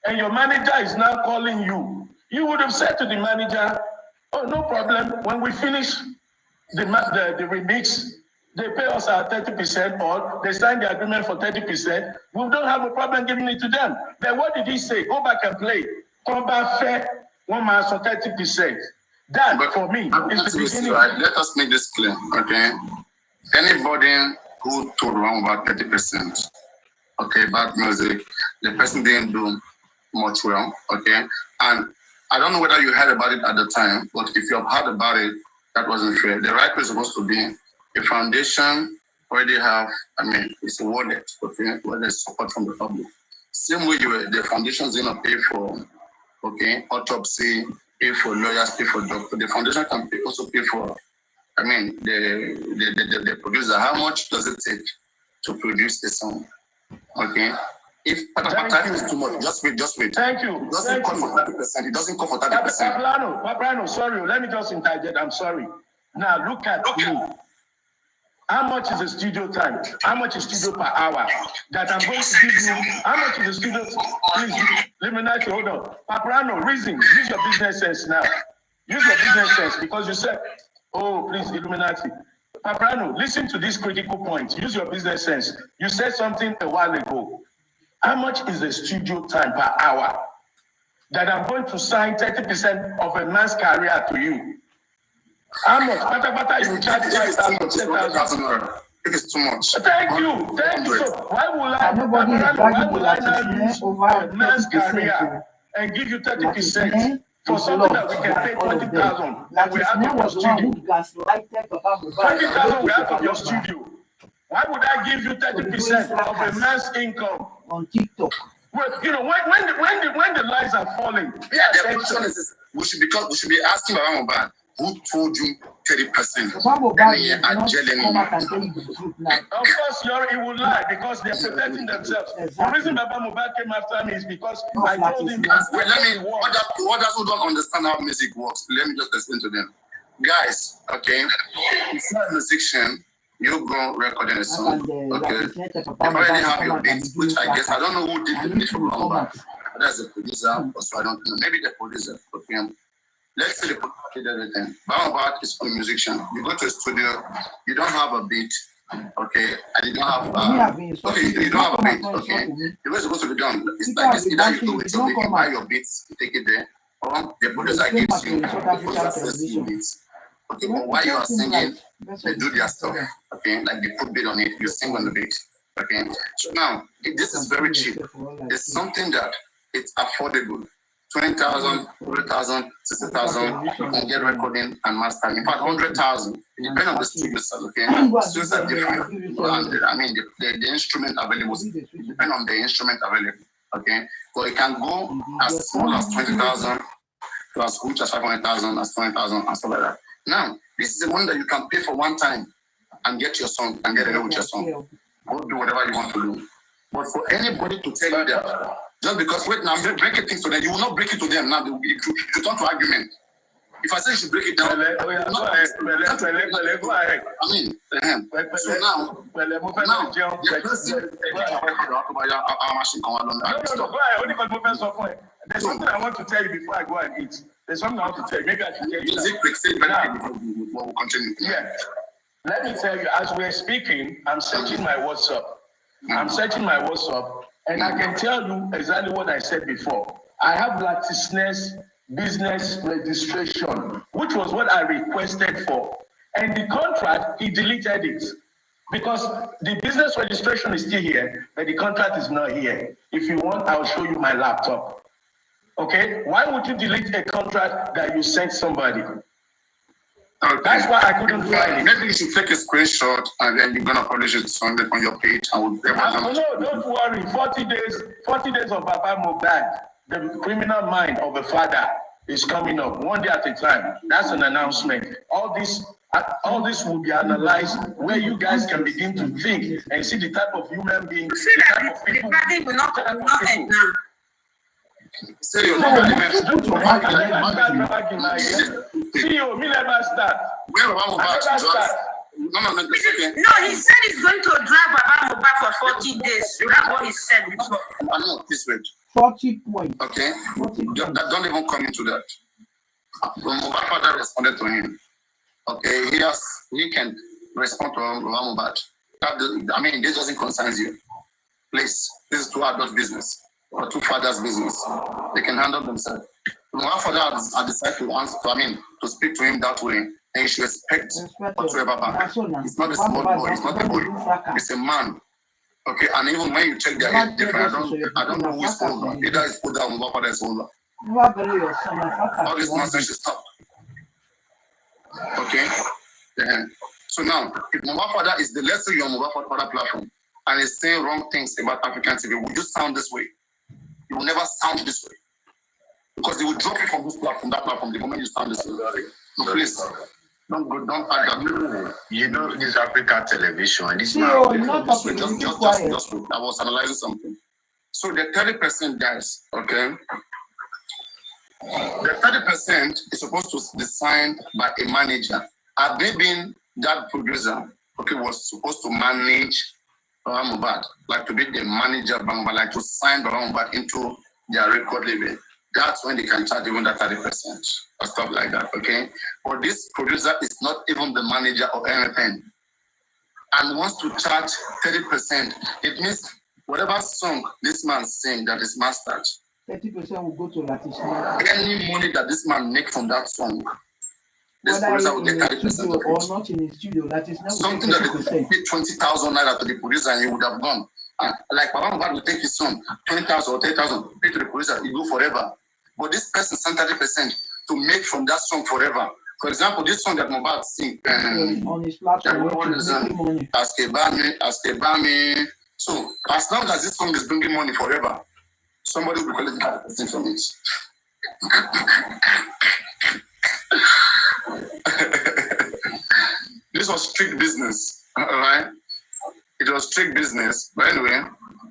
and your manager is now calling you, you would have said to the manager, oh, no problem, when we finish the remix, they pay us our 30% or they sign the agreement for 30%. We don't have a problem giving it to them. Then what did he say? Go back and play. Come back fair, one man for 30%. That, for me, is the beginning. Right. Let us make this clear, okay? Anybody who told wrong about 30%, okay, bad music, the person didn't do much well, okay? And I don't know whether you heard about it at the time, but if you have heard about it, that wasn't fair. The right way is supposed to be a foundation already have, it's a wallet, okay, where there's support from the public. Same way the foundation is going to pay for, okay, autopsy, pay for lawyers, pay for doctors. The foundation can also pay for, the producer. How much does it take to produce a song? Okay. If time is too much, just wait. Thank you. It doesn't call for 30%. It doesn't call for 30%. Paparano, sorry, let me just interject. I'm sorry. Now look at me. How much is the studio time? How much is studio per hour? That I'm going to give you. How much is the studio? Please, Illuminati, hold on. Paparano, reason. Use your business sense now. Use your business sense because you said, oh, please, Illuminati. Paparano, listen to this critical point. Use your business sense. You said something a while ago. How much is the studio time per hour? That I'm going to sign 30% of a man's career to you. How much? You charge 5,000. If it's too much. Thank you. So why will I now use a man's career and give you 30% for something that we can pay 20,000 and we're out of your studio? 20,000 we're out of your studio. Why would I give you 30% of a man's income on TikTok? Well, you know, when the lights are falling, the question is this, we should be asking Mohbad, who told you 30%? Of course, he will lie because they're protecting themselves. The reason Mohbad came after me is because I told him. Others who don't understand how music works, let me just explain to them. Guys, okay, if you're a musician, you go recording a song, okay? You already have your beats, which I guess, I don't know who did the beat for Mohbad. That's the producer, or so I don't know. Maybe the producer, okay? let's say the producer did everything. Mohbad is a musician. You go to a studio, you don't have a beat, okay, and you don't have okay, you don't have a beat, okay. The way it's supposed to be done, it's like this: either you go with your beat, you buy your beats, you take it there, or the producer gives you, the producer says you beats. Okay, but while you are singing, they do their stuff, okay, like they put beat on it, you sing on the beat, okay. So now, this is very cheap. It's something that it's affordable. 20,000, 100,000, 60,000, you can get recording and mastering. In fact, 100,000. It depends on the studios, okay? Studios are different. And I mean, the instrument available, it depends on the instrument available, okay? But it can go as small as 20,000 to as much as 500,000, as 20,000, and stuff like that. Now, this is the one that you can pay for one time and get your song and get away with your song. Go do whatever you want to do. But for anybody to tell you that, just because, wait, now I'm breaking things to them, you will not break it to them now, it will turn to argument. If I say you should break it down, go ahead. I mean, so now, the person, there's something I want to tell you before I go and eat. There's something I want to tell you. Maybe I should tell you. We'll continue. Yeah. Let me tell you, as we're speaking, I'm searching my WhatsApp. And I can tell you exactly what I said before. I have Latisness business registration, which was what I requested for. And the contract, he deleted it. Because the business registration is still here, but the contract is not here. If you want, I'll show you my laptop. Okay? Why would you delete a contract that you sent somebody? Okay. That's why I couldn't find it. Maybe you should take a screenshot and then you're gonna publish it on your page. No, don't worry. 40 days of Baba Mohbad, the criminal mind of a father, is coming up one day at a time. That's an announcement. All this will be analyzed where you guys can begin to think and see the type of human being, the type of people. The will not end now. CEO, me never start. No, he said he's going to drag Baba Mohbad for 40 days. That's what he said before. I know this way. 40 points. Okay, don't even come into that. Mohbad father responded to him. Okay, he can respond to Mohbad. I mean, this doesn't concern you. Please, this is two adults' business or two fathers' business. They can handle themselves. Mohbad father has decided to answer. To speak to him that way, and you should expect whatsoever back. It's not a small boy. It's not a boy. It's a man. Okay, and even when you check their age different, I don't know who's older. Either is older or Mohbad father is older. All this nonsense should stop. Okay? Yeah. So now, if Mohbad father is the lesser your Mohbad father platform and is saying wrong things about African TV, will you sound this way? You will never sound this way. Because they will drop you from this platform, that platform, the moment you sound this way. So please, don't add that. You know, this Africa television, and this I was analyzing something. So the 30% guys, okay? The 30% is supposed to be signed by a manager. Had they been that producer, okay, was supposed to manage Mohbad, like to be the manager of Mohbad, like to sign Mohbad into their record label. That's when they can charge even that 30% or stuff like that, okay? But this producer is not even the manager of anything and wants to charge 30%. It means whatever song this man sings that is mastered, 30% will go to Latisness. any money that this man make from that song, this producer will get 30% of it. Or not in the studio, Latisness. Something that they paid 20,000 naira to the producer and he would have gone. Like Baba Mohbad will take his song, 20,000 or 30,000, pay to the producer, he go forever. But this person sent 30% to make from that song forever. For example, this song that Mohbad sing, on his platform, Askebami. So as long as this song is bringing money forever, somebody will be collecting 30% from it. This was strict business, all right? It was strict business, but anyway,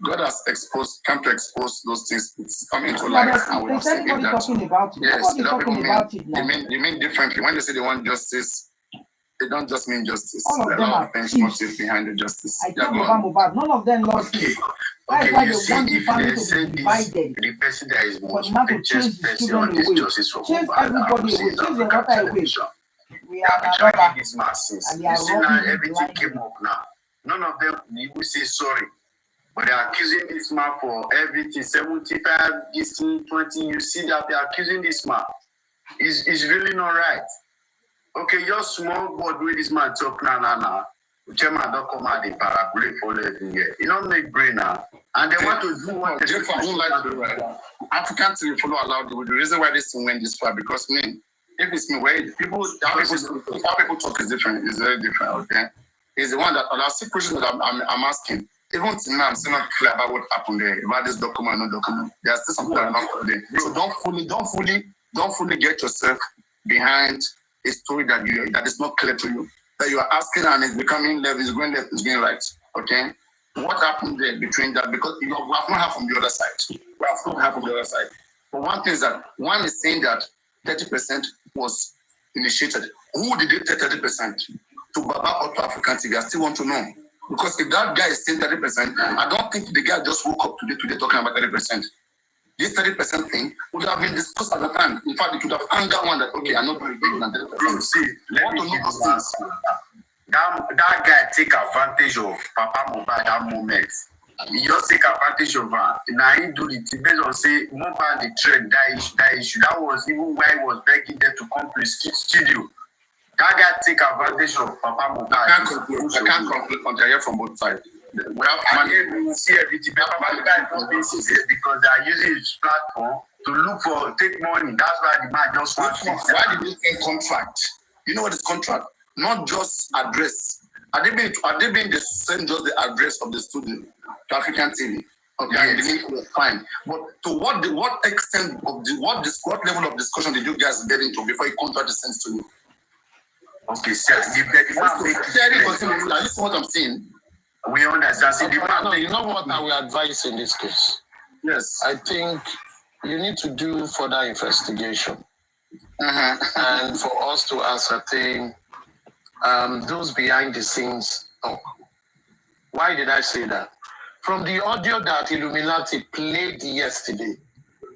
God has come to expose those things. It's coming to light, and we have seen it. Yes, a lot of people mean differently. When they say they want justice, they don't just mean justice. All of There are them a lot are of things thieves. motive behind the justice. I told Mohbad, none of them lost it. That's Okay, why you they see, want the if family they to say be this, divided. the person that is For most the man to richest chase the person children on this away, justice for chase Mohbad, I everybody will say away, in chase your African daughter away. television. We They have are been the dragging rubber, these masses. and they You are see now robbing everything blindly. came up now. None of them even say sorry. But they are accusing this man for everything. 75, this thing, 20. You see that they are accusing this man. It's really not right. Okay, just small word with this man talk now. Chairman don't come out the parabolic for every year. You don't make brain now. And they want to do what they do. I don't like to do right. African TV follow allowed the reason why this thing went this far because if it's me, where how people talk is different, it's very different, okay? It's the one that I'll see questions that I'm asking. Even now, I'm still not clear about what happened there, about this document, no document. There's still something that are not clear there. So don't fully get yourself behind a story that is not clear to you. That you are asking and it's becoming left, it's going right. Okay? What happened there between that? Because we have not heard from the other side. We have not heard from the other side. But one thing is that one is saying that 30% was initiated. Who did it take 30%? To Baba or to African TV? I still want to know. Because if that guy is saying 30%, I don't think the guy just woke up today talking about 30%. This 30% thing would have been discussed at the time. In fact, it would have angered one that, okay, I'm not going to give than 30%. See, let me know those things. That guy take advantage of Papa Mohbad that moment. He just take advantage of her. Now he do it based on say Mohbad the trend that issue. That was even why he was begging them to come to his studio. That guy take advantage of Papa Mohbad. I can't conclude until I hear from both sides. We have to see everything. Papa Mohbad is not being sincere because they are using his platform to look for take money. That's why the man just wants. Why did they say contract? You know what is contract? Not just address. Are they being the same just the address of the student to African TV? Okay, yes. Fine. But to what extent of what level of discussion did you guys get into before you contract the sense to you? Okay, sir. You see what I'm saying? We understand. You know what I will advise in this case? Yes. I think you need to do further investigation. And for us to ascertain those behind the scenes talk. Why did I say that? From the audio that Illuminati played yesterday,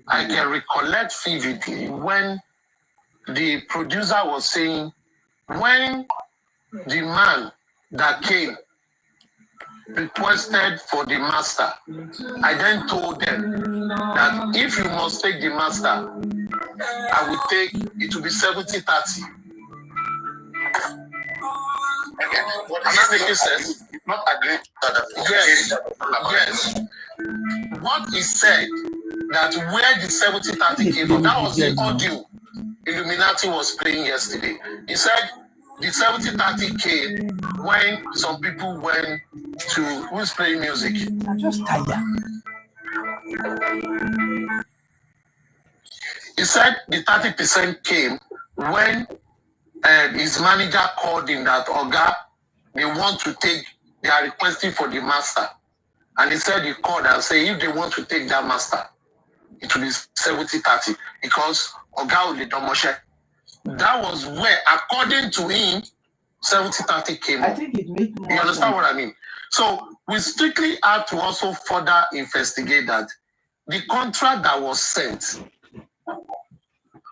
I can recollect vividly when the producer was saying, when the man that came requested for the master, I then told them that if you must take the master, I will take, it will be 70-30. Okay. Am I making sense? Not agreeing to that. Yes. What he said, that where the 70-30 came from, that was the audio Illuminati was playing yesterday. He said the 70-30 came when some people went to, who's playing music? I'm just tired. He said the 30% came when his manager called him that Oga, they want to take, they are requesting for the master. And he said he called and said if they want to take that master, it will be 70-30 because Oga will Domoshe. That was where, according to him, 70-30 came up. I think it makes more You understand sense. what I mean? So we strictly had to also further investigate that the contract that was sent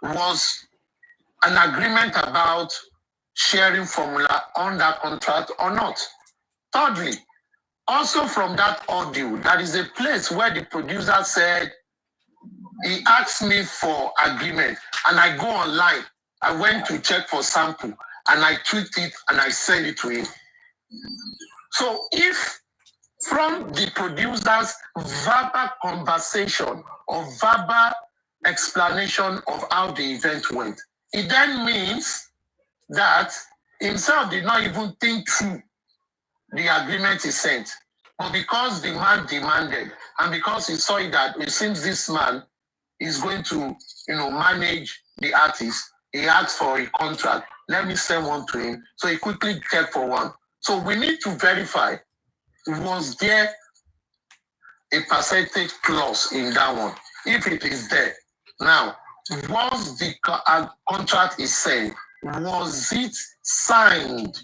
was an agreement about sharing formula on that contract or not. Thirdly, also from that audio, there is a place where the producer said, he asked me for agreement and I go online. I went to check for sample and I tweaked it and I sent it to him. So if from the producer's verbal conversation or verbal explanation of how the event went, it then means that himself did not even think through the agreement he sent. But because the man demanded, and because he saw that it seems this man is going to, manage the artist, he asked for a contract. Let me send one to him. So he quickly checked for one. So we need to verify, was there a percentage clause in that one? If it is there, now, once the contract is sent, Was it signed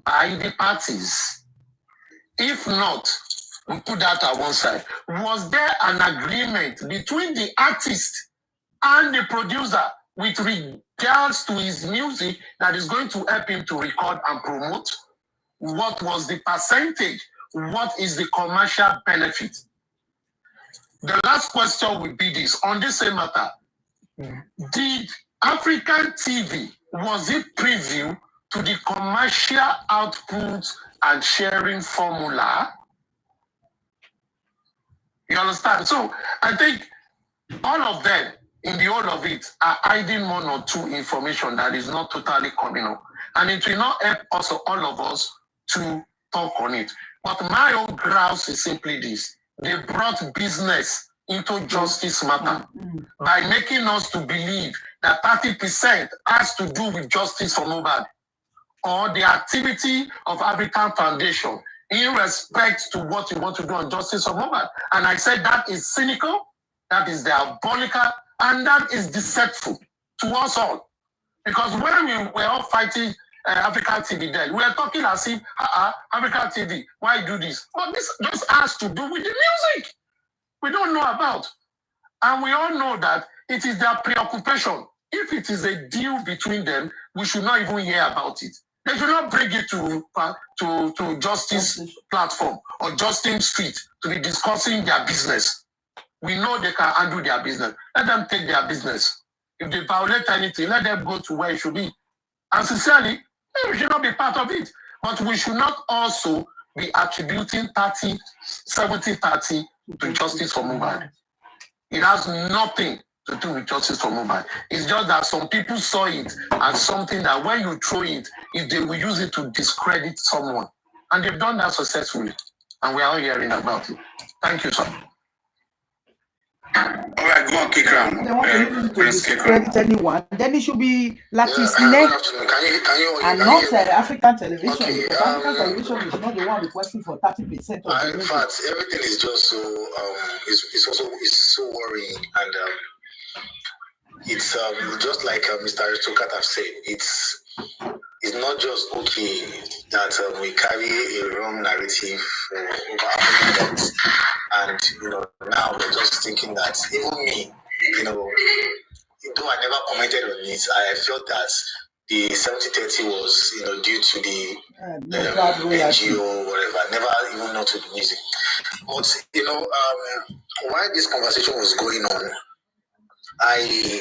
by the parties? If not, we put that at one side. Was there an agreement between the artist and the producer with regards to his music that is going to help him to record and promote? What was the percentage? What is the commercial benefit? The last question will be this. On the same matter, did African TV, was it preview to the commercial output and sharing formula? You understand? So I think all of them, in the whole of it, are hiding one or two information that is not totally coming up. And it will not help also all of us to talk on it. But my own grouse is simply this. They brought business into justice matter by making us to believe that 30% has to do with justice for Mohbad or the activity of African Foundation in respect to what you want to do on justice for Mohbad. And I said that is cynical, that is diabolical, and that is deceitful to us all. Because when we were all fighting African TV then, we were talking as if, African TV, why do this? Well, this just has to do with the music we don't know about. And we all know that it is their preoccupation. If it is a deal between them, we should not even hear about it. They should not bring it to justice platform or justice street to be discussing their business. We know they can handle their business. Let them take their business. If they violate anything, let them go to where it should be. And sincerely, we should not be part of it. But we should not also be attributing 70-30 to justice for Mohbad. It has nothing to do with justice for Mohbad. It's just that some people saw it as something that when you throw it, if they will use it to discredit someone. And they've done that successfully. And we are all hearing about it. Thank you, sir. All right, go on, kick round. They want to discredit anyone. Then it should be Latin's neck and not African television. Okay, because African television is not the one requesting for 30% of the in fact, everything is just so it's so worrying, and it's just like Mr. Aristocat have said. It's not just okay that we carry a wrong narrative over Africans, and now we're just thinking that even me, though I never commented on it, I felt that the 70-30 was due to the NGO or whatever. I never even know to the music. But while this conversation was going on, I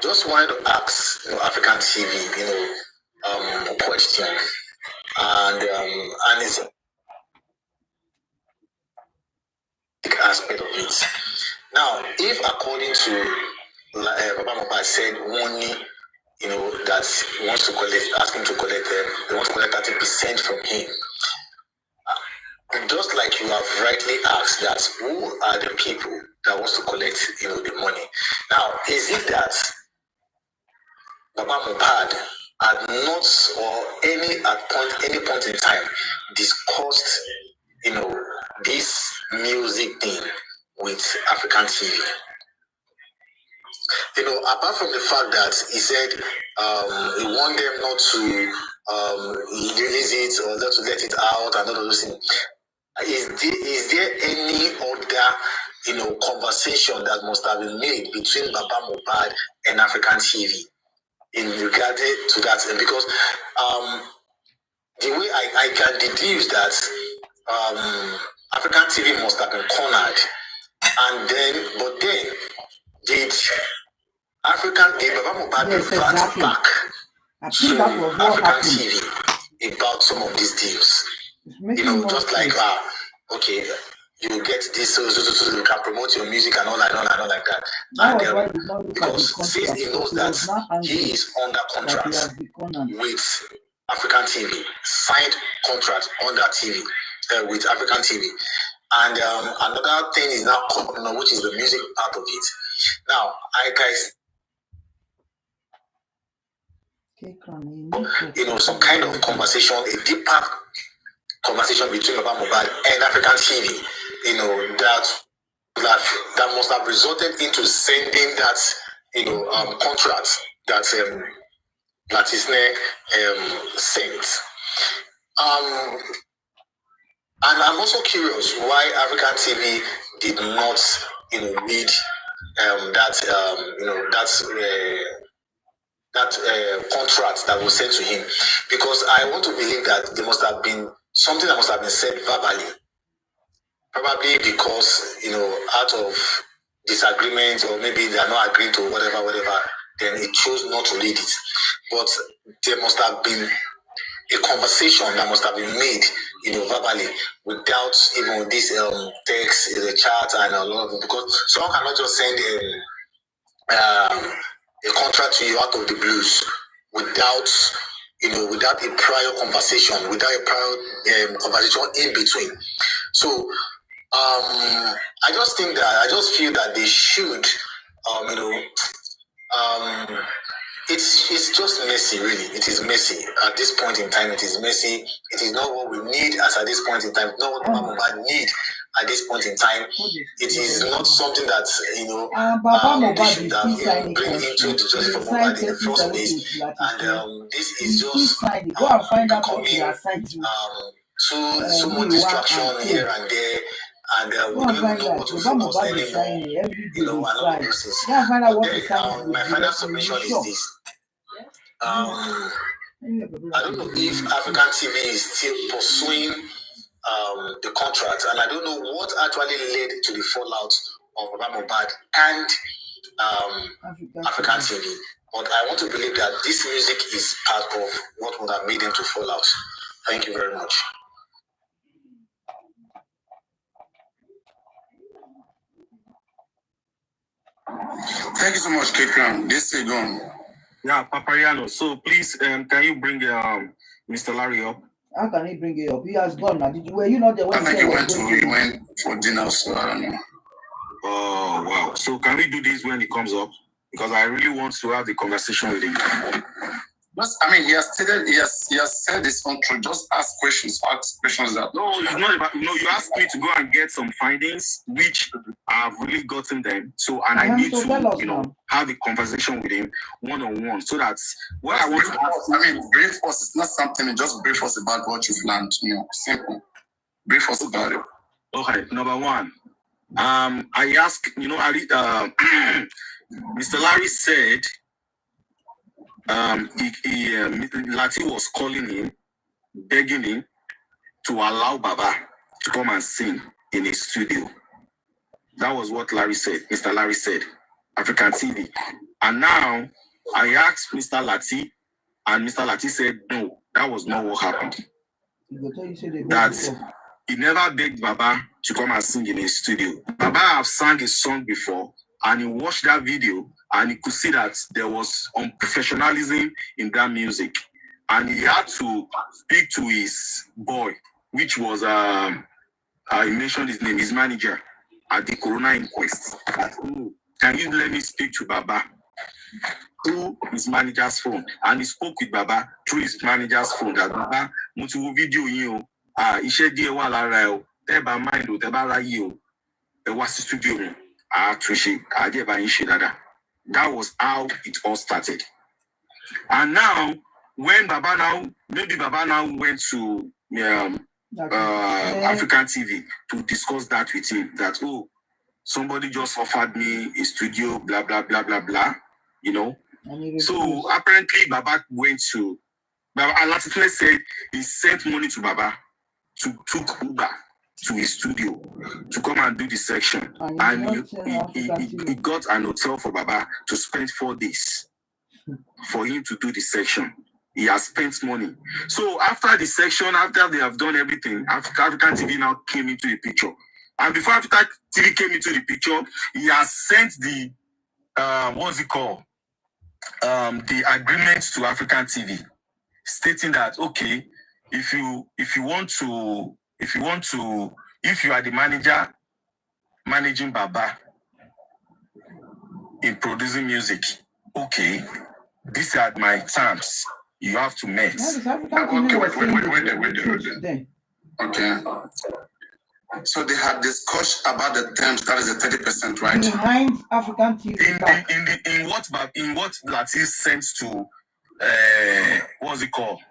just wanted to ask African TV a question, and it's a aspect of it. Now, if according to Baba Mohbad said only that he wants to ask him to collect they want to collect 30% from him. Just like you have rightly asked, that who are the people that wants to collect the money? Now, is it that Baba Mohbad had not or any point in time discussed this music thing with African TV? Apart from the fact that he said he want them not to release it or not to let it out and all of those things, is there any other conversation that must have been made between Baba Mohbad and African TV in regard to that? Because the way I can deduce that African TV must have been cornered, and then did Baba Mohbad revert back to African TV about some of these deals? Just like okay, you get this so you can promote your music and all like that. And because since he knows that he is under contract with African TV, signed contract under TV with African TV, and another thing is now coming on, which is the music part of it. Now, some kind of conversation, a deeper conversation between Baba Mohbad and African TV, that must have resulted into sending that, contract that Latisne sent. And I'm also curious why African TV did not, read that contract that was sent to him, because I want to believe that there must have been something that must have been said verbally, probably because out of disagreement, or maybe they are not agreeing to whatever, then it chose not to read it. But there must have been a conversation that must have been made, verbally, without even this text, the chat, and a lot of it, because someone cannot just send a contract to you out of the blues without a prior conversation, without a prior conversation in between. So I just feel that they should, it's just messy, really. It is messy. At this point in time, it is messy. It is not what we need at this point in time. It's not what Mohbad need at this point in time. It is not something that, they should have bring into the justice for Mohbad in the first place. And this is just becoming so much distraction here and there. And we don't even know what to focus anymore, and all of those things. But then, my final submission is this. I don't know if African TV is still pursuing the contract, and I don't know what actually led to the fallout of Mohbad and African TV. But I want to believe that this music is part of what would have made them to fall out. Thank you very much. Thank you so much, Kekran. This is going. Yeah, Papariano. So please, can you bring Mr. Larry up? How can he bring it up? He has gone now. Were you not the one? I think he went for dinner, so I don't know. Oh wow! So can we do this when he comes up? Because I really want to have the conversation with him. He has stated, he has said this on truth. Just ask questions that. No, it's not about. You asked me to go and get some findings, which I've really gotten them. So, and I need to, have a conversation with him one-on-one, so that's what I want to ask. Brief us. It's not something. Just brief us about what you've learned. Simple. Brief us about it. Okay. Number one, I asked. Mr. Larry said. Lati was calling him, begging him to allow Baba to come and sing in his studio. That was what Larry said. Mr. Larry said, African TV. And now I asked Mr. Lati, and Mr. Lati said, no, that was not what happened. That he never begged Baba to come and sing in his studio. Baba have sang a song before, and he watched that video, and he could see that there was unprofessionalism in that music. And he had to speak to his boy, which was, he mentioned his name, his manager at the Corona inquest. Can you let me speak to Baba through his manager's phone? And he spoke with Baba through his manager's phone. That Baba, mutu video you, ishe die wa lara o, teba mind o, teba ra you, was studio That was how it all started. And now, when maybe Baba now went to African TV to discuss that with him, that, somebody just offered me a studio, blah, blah, blah, blah, blah, So apparently Baba went to, Alatifle said he sent money to Baba to took Uber to his studio to come and do the section. And he got an hotel for Baba to spend 4 days for him to do the section. He has spent money. So after the section, after they have done everything, African TV now came into the picture. And before African TV came into the picture, he has sent the, the agreement to African TV, stating that, okay, if you are the manager managing Baba in producing music, okay, these are my terms. You have to meet. Okay, wait. Okay. So they had discussed about the terms. That is the 30%, right? Behind African TV. In what Lati sent to what's it called?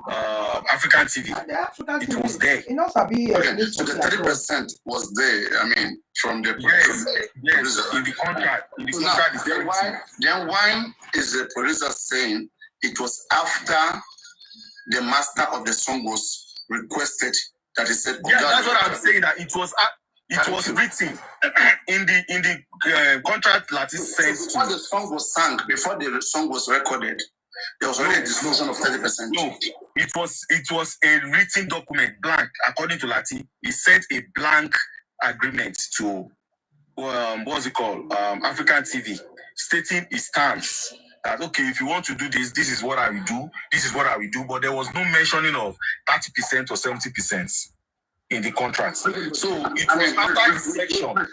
African TV. African it TV. was there. It not be Okay, so the 30% was there. I mean, from the yes, in the contract. In the contract, then why is the producer saying it was after the master of the song was requested that he said? Yeah, that's what I'm saying. That it was written in the contract that is sent. Before the song was sung, before the song was recorded, there was already a discussion of 30%. No, it was a written document, blank. According to Lati, he sent a blank agreement to what's it called? African TV, stating his stance that okay, if you want to do this, this is what I will do, this is what I will do. But there was no mentioning of 30% or 70% in the contract. So it was after the section. Wait.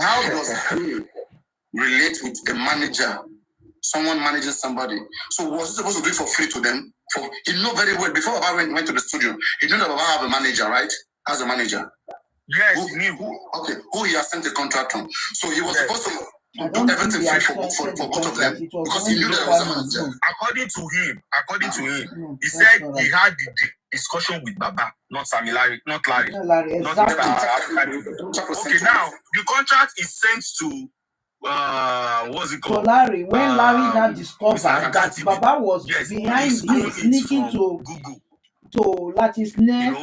How does he relate with a manager? Someone manages somebody. So was he supposed to do it for free to them? He knew very well before Baba went to the studio. He knew that Baba have a manager, right? As a manager. Yes, he knew. Who he has sent the contract on. So he was supposed to do everything free for both of them because he knew that there was a manager. According to him, he said he had the discussion with Baba, not Larry. Exactly. Okay, now the contract is sent to what's it called? So Larry, when Larry now discovered that Baba was behind him sneaking to Google. To Lati's name,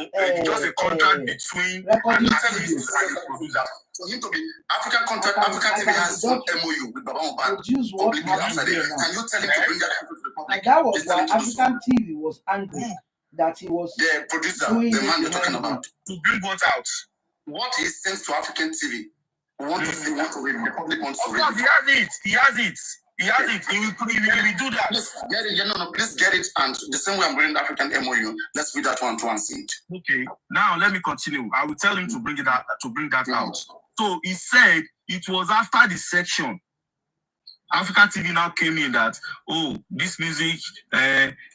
just a contract between recording artists and the producer. For him to be African contract, African TV has some MOU with Baba Mohbad. Produce what happened there now. Can you tell him to bring that to the public? And that was why African TV was angry that he was the producer, the man you're talking about. To bring what out? What he sends to African TV. We want to see, want to read. The public wants to read. Of course, he has it. He will do that. Please get it. Please get it. And the same way I'm reading the African MOU, let's read that one to and see it. Okay. Now let me continue. I will tell him to bring that out. So he said it was after the section. African TV now came in that, oh, this music,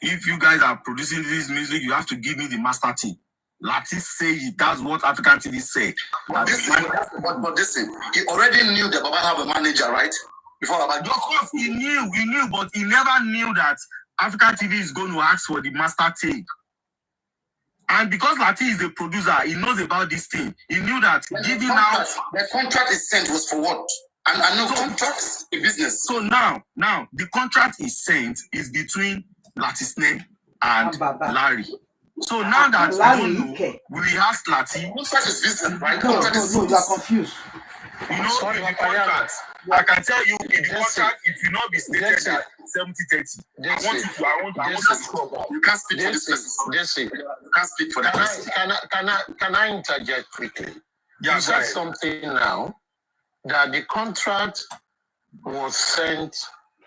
if you guys are producing this music, you have to give me the master team. Lati say that's what African TV said. But listen, he already knew that Baba have a manager, right? Before Baba. Of course, he knew, but he never knew that African TV is going to ask for the master tape. And because Lati is the producer, he knows about this thing. He knew that giving out the contract is sent was for what? And I know contracts a business. So now the contract is sent is between Latisne and Larry. So now that Larry, we don't know, we ask Lati. Contract is business, right? No, you are confused. You know, in the contract, I can tell you in the contract, it will not be stated that 70-30. I want to stop. You can't speak for this person. You can't speak for that person. Can I interject quickly? Yeah, you said something now that the contract was sent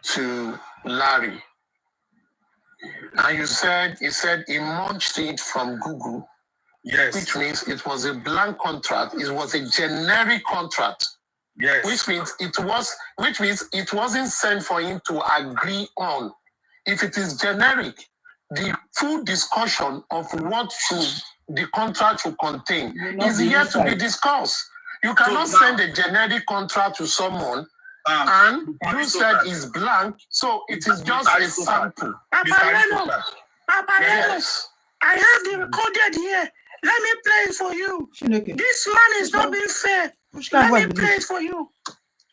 to Larry. And he said he munched it from Google. Yes. Which means it was a blank contract. It was a generic contract. Yes. Which means it wasn't sent for him to agree on. If it is generic, the full discussion of what the contract should contain is yet to be discussed. You cannot send a generic contract to someone and you said it's blank, so it is just a sample. Yes. I have the recorded here. Let me play it for you. Chineke. This man is not being fair. Let me play it for you.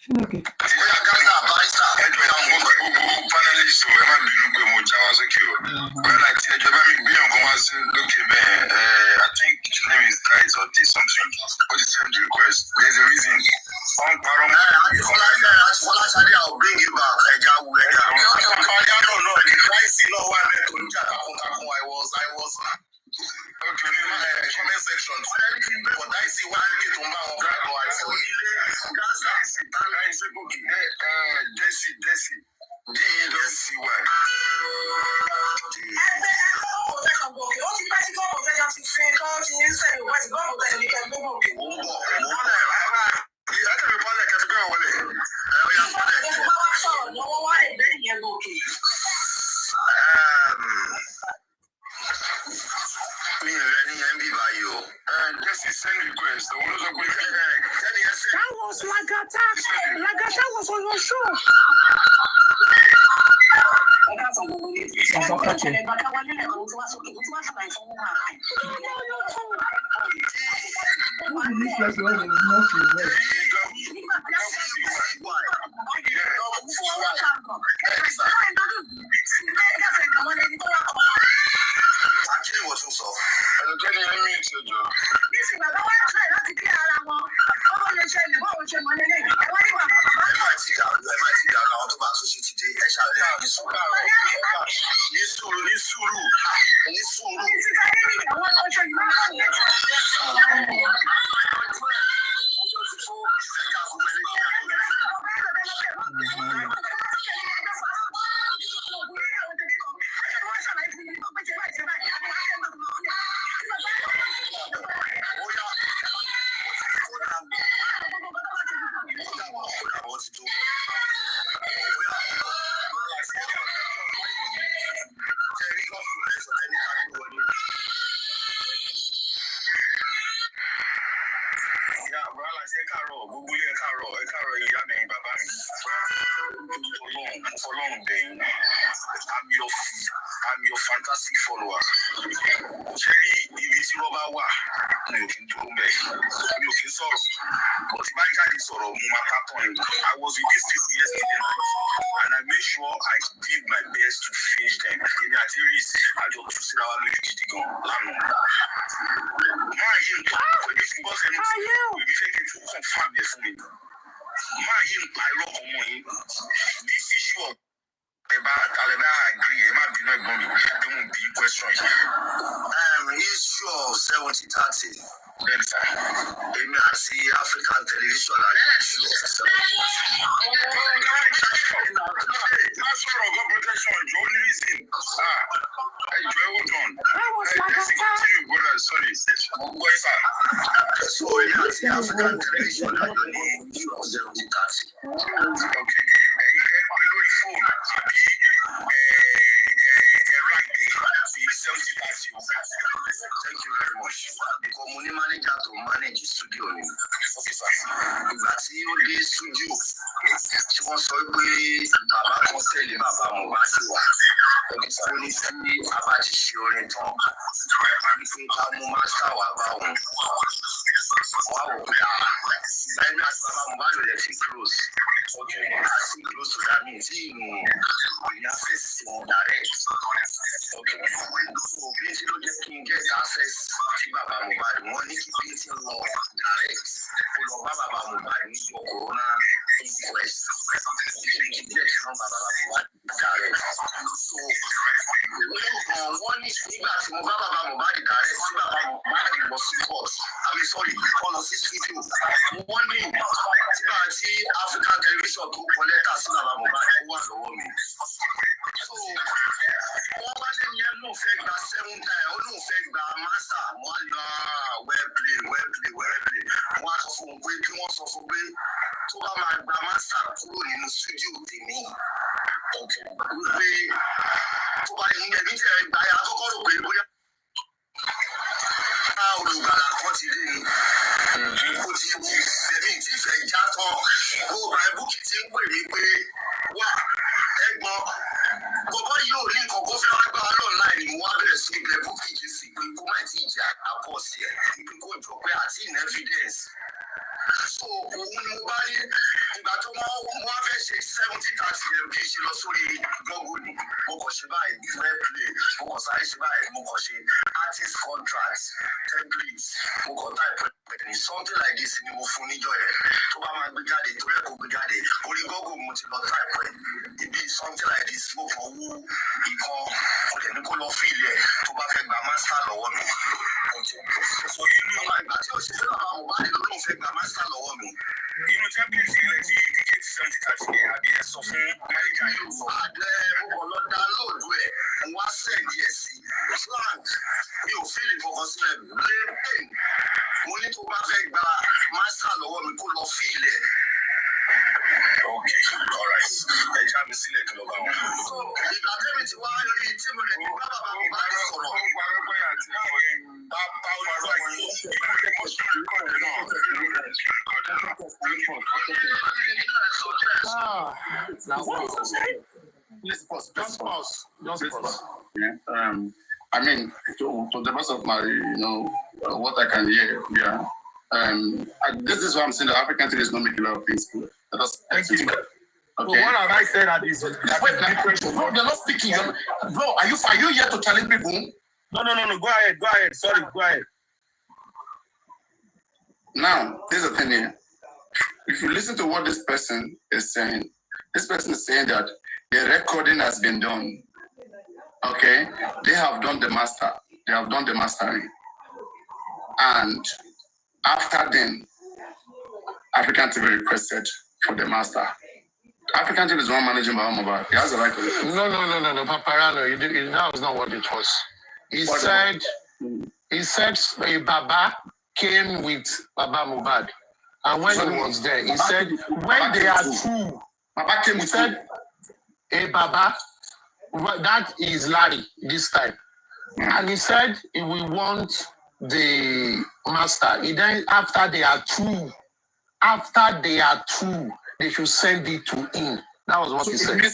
Chineke. I think his name is Guys or something. But he sent the request. There's a reason. I'll bring you back. I was comment section. But I see why I need to That was Lagata. Lagata was on your show. Actually, what's also? I'm telling you, this is my one try not to clear around. Oh, you share the ball with your money. I want you to go to back to city today. I shall have this one. I'm your fantastic follower. Jerry, if it's rubber, you can do me. You can solve. But my dad is sort of I was with these people yesterday night, and I made sure I did my best to finish them. In that series, I just to sit down and make it go. This issue of issue of 70-30. I see African television African television Thank you very much. The community manager to manage the studio. Okay, sir. That's the studio. She wants to be Baba Consel, Baba Mohbad. Okay, sir. We need to be about to show it on. We think I'm master about one. Wow. I'm not Baba Mohbad will get close. Okay. Close to that means we access direct. Okay. So basically you get access to Baba Mohbad. Money to get direct. For Baba Mohbad need your corona inquest. You get from Baba Mohbad direct. So one is that Baba Mohbad direct. Baba Mohbad was court. I mean sorry, on a video. One is African television to collect us Baba Mohbad was the woman. So no fake that 7 times, no fake that master. One well play. One of them to my master crew in the studio with me. Okay. We to buy in the meeting by a couple of how you got a quantity. Put you the meeting and chat on. Go by book it in with what? Bàbá yóò ní kọ̀kọ́ fẹ́ wá gbá online ni wọ́n á bẹ̀rẹ̀ sí ibẹ̀ fún kìjì sí pé kó má ti jà àbọ̀ sí ẹ̀ ibi kó jọ pé àti in evidence. So òun ni mo bá rí ìgbà tó wọ́n á fẹ́ ṣe 70-30 ẹ̀ bí ṣe lọ sórí Google ni mo kàn ṣe báyìí fair play mo kàn sáré ṣe báyìí mo kàn ṣe artist contracts templates mo kàn type ní something like this ni mo fún níjọ́ yẹn tó bá máa gbé jáde tó yẹ kó gbé jáde orí Google mo ti lọ type ẹ̀ ibi something like this mo kàn wú ìkan mo dẹ̀ ní kó lọ fíìlì ẹ̀ tó bá fẹ́ gba master lọ́wọ́ mi. So inú ìgbà tí òṣìṣẹ́ bàbá Mohbad ló lóun fẹ́ gba master lọ́wọ́ mi. Inú template ilẹ̀ tí ìdíje ti 70-30 yẹn àbí ẹ sọ fún Amẹ́ríkà yóò sọ. Àdẹ mo kàn lọ download ẹ̀ wá send ẹ̀ sí slang mi ò fíìlì fọkàn sílẹ̀ lé mo ní tó bá fẹ́ gba master lọ́wọ́ mi kó lọ fíìlì ẹ̀. Okay, all right. Ẹ já mi sílẹ̀ kí ló bá wọn. So ìgbà tẹ́mi ti wá lórí tí mo lè ní bá bàbá mi bá sọ̀rọ̀. Bàbá olùkọ́ yìí Just pause. Yeah. I mean, to the best of my, what I can hear, yeah. This is why I'm saying the African TV is not making a lot of things good. Thank you. Okay. So what have I said at this? Wait, bro, they're not speaking. Bro, are you here to challenge people? No. Go ahead. Sorry, go ahead. Now, here's the thing here. If you listen to what this person is saying that the recording has been done. Okay, they have done the master. They have done the mastering, and after then, African TV requested for the master. African TV is one managing by Mohbad. He has the right to do it. No, Paparano, that was not what it was. He said Baba came with Baba Mohbad. And when he was there, he said, when they are through, Baba came with said, Baba, that is Larry this time. And he said, he will want the master. Then after they are through, they should send it to him. That was what he said. I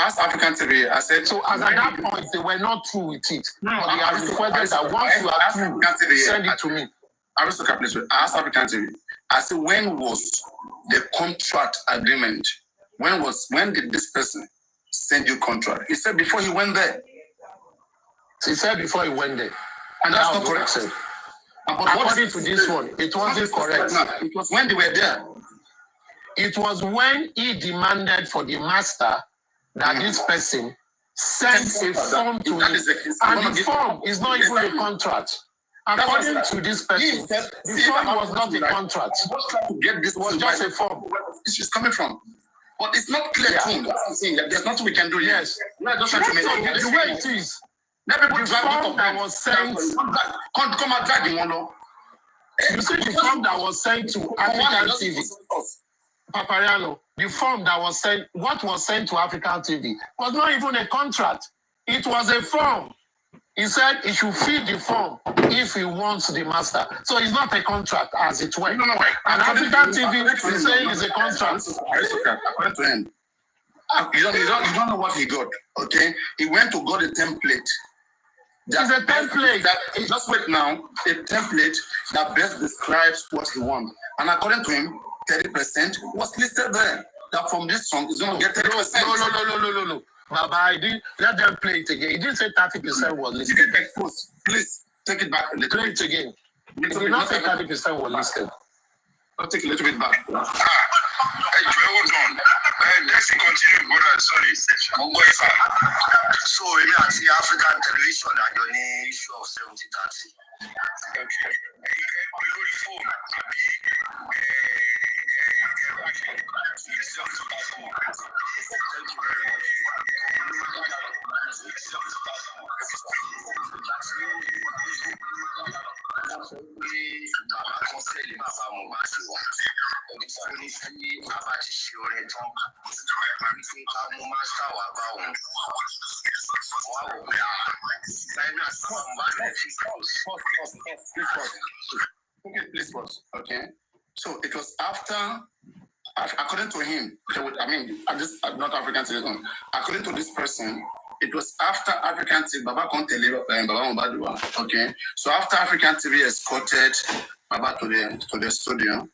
asked African TV, I said... So as at that point, they were not through with it. But they have requested that once you are through, send it to me. I asked African TV, I said, when was the contract agreement? When did this person send you contract? He said before he went there. He said before he went there. And that's not correct. According to this one, it wasn't correct. It was when they were there. It was when he demanded for the master that this person sent a form to him. And the form is not even a contract. According to this person, the form was not a contract. It was just a form. This is coming from. But it's not clear to him. That's what I'm saying. There's nothing we can do. Yes. We're just trying to make it. The way it is. The form that was sent. Come and drag him on. You see the form that was sent to African TV. Papariano, the form that was sent, what was sent to African TV was not even a contract. It was a form. He said he should fill the form if he wants the master. So it's not a contract as it went. No. And African TV is saying it's a contract. According to him, you don't know what he got, okay? He went to get a template. It's a template. Just wait now. A template that best describes what he wants. And according to him, 30% was listed there. That from this song is going to get 30%. No. Baba, I didn't let them play it again. He didn't say 30% was listed. Please take it back a little. Play it again. He did not say 30% was listed. I'll take a little bit back. Hold on. Let's continue, brother. Sorry. So, the African television are the issue of 70-30. Okay. Below the phone, thank you very much. Please pause. Okay. So it was after, according to him, not African citizen. According to this person, it was after African TV, Baba can't deliver Baba Mohbad. Okay. So after African TV escorted Baba to the studio,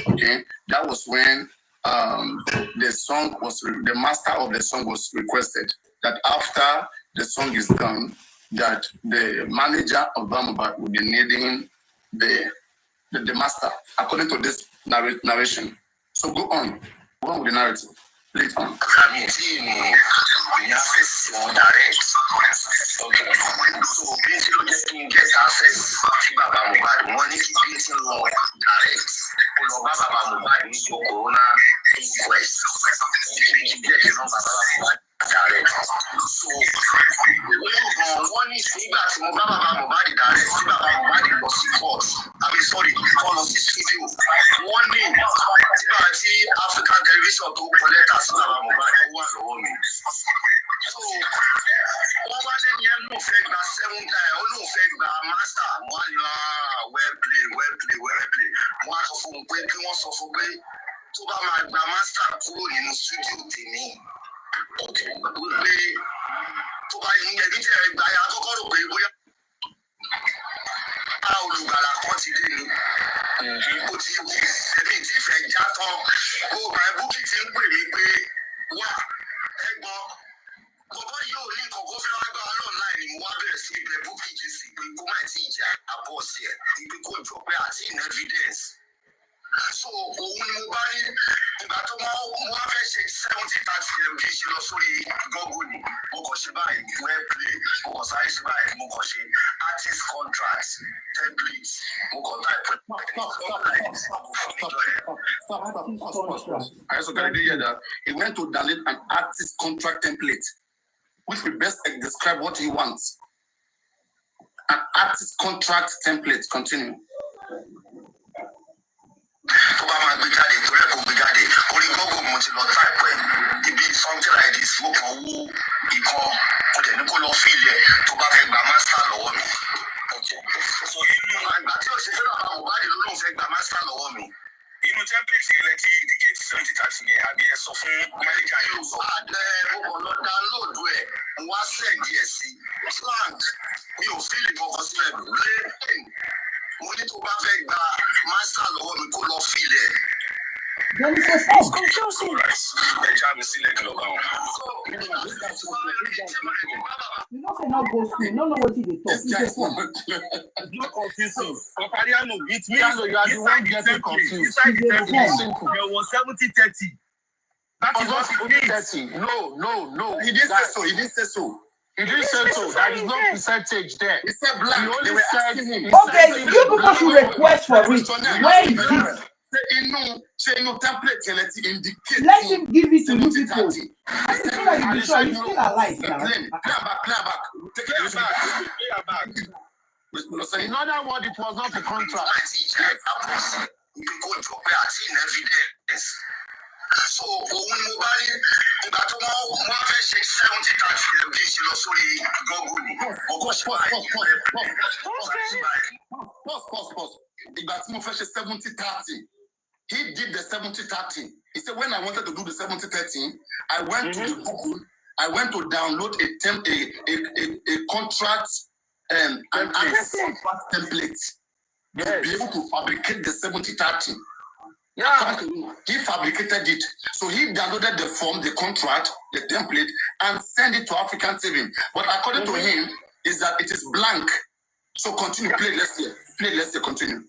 okay, that was when the master of the song was requested that after the song is done, that the manager of Mohbad will be needing the master, according to this narration. So go on with the narrative. Please on. Okay. So basically get access to Baba Mohbad. Money to beating law direct. Baba Mohbad needs your corona inquest. You get it from Baba Mohbad direct. So one is that Baba Mohbad direct. Baba Mohbad was in court. Call us this video. One name. African television to collect us Baba Mohbad. One name. So wọ́n wá lẹ́yìn ẹ̀ ló fẹ́ gba 7 ó ló fẹ́ gba master wọ́n á ní well play wọ́n á sọ fún un pé kí wọ́n sọ fún pé tó bá máa gba master kúrò nínú studio tèmi wípé tó bá yín ẹbí tí ẹ gbà yà àkọ́kọ́ rò pé bóyá olùgbàlà kan ti dé ni. Ó ti èmi tí ìfẹ́ já tán ó máa búkì ti ń pè mí pé wà ẹ̀gbọ́n bọ̀bọ́ yóò ní kọ̀ọ̀kan fẹ́ wá gbà wá lọ́nà ni mo wá bẹ̀rẹ̀ sí ibẹ̀ búkì jì sí pé kó má ti ìjà àbọ̀ sí ẹ̀ ibi kò jọ pé àti in evidence. So òun ni mo bá ní ìgbà tó wá fẹ́ ṣe 70-30 MB ṣe lọ sórí Google ni mo kàn ṣe báyìí web play mo kàn sáré ṣe báyìí mo kàn ṣe artist contracts templates mo kàn type I also got to hear that he went to download an artist contract template, which will best describe what he wants. An artist contract template. Continue. tó bá máa gbé jáde torí ẹ̀ kò gbé jáde orí Google mo ti lọ type ẹ̀ ibi something like this mo kàn wú ikọ̀ mo dẹ̀ ní kó lọ fíìlì ẹ̀ tó bá fẹ́ gba master lọ́wọ́ mi. So inú àgbà tí ó ṣe fẹ́ bàbá Mohbad ló lóun fẹ́ gba master lọ́wọ́ mi. Inú template yẹn lẹ́tí indicate 70-30 yẹn àbí ẹ sọ fún manager yóò sọ. Àdẹ mo kàn lọ download ẹ̀ mo wá send ẹ̀ sí slang mi ò fíìlì kankan sílẹ̀ lẹ́yìn. Mo ní tó bá fẹ́ gba master lọ́wọ́ mi kó lọ fíìlì ẹ̀. Then he says, oh, Ẹja mi sílẹ̀ kí lọ bá wọn. you know, say not go school, no know what they talk. This guy is not It's not confusing. Papariano, it means You are the one getting confused. inside the template, Simple. there was 70-30. That is what it means. No. He didn't say so. He didn't say so. He didn't say so. There is no percentage there. He said He blank. They only were said asking him. Okay, you people should request for it. Where is it? Say no template. Let it indicate. Let him give it to you 70-30. people. I feel like you be sure he's still alive now. Clear back. Take it back. In other words, it was not a contract. So òun ni mo bá rí ìgbà tó wọ́n fẹ́ ṣe 70-30 MB ṣe lọ sórí Google ni ọkọ̀ ṣe Pause. Ìgbà tí mo fẹ́ ṣe 70-30. He did the 70-30. He said when I wanted to do the 70-30, I went to the Google. I went to download a contract an artist contract template to be able to fabricate the 70-30. Yeah. He fabricated it. So he downloaded the form, the contract, the template, and sent it to African Saving. But according to him, is that it is blank. So continue, play, let's see, continue.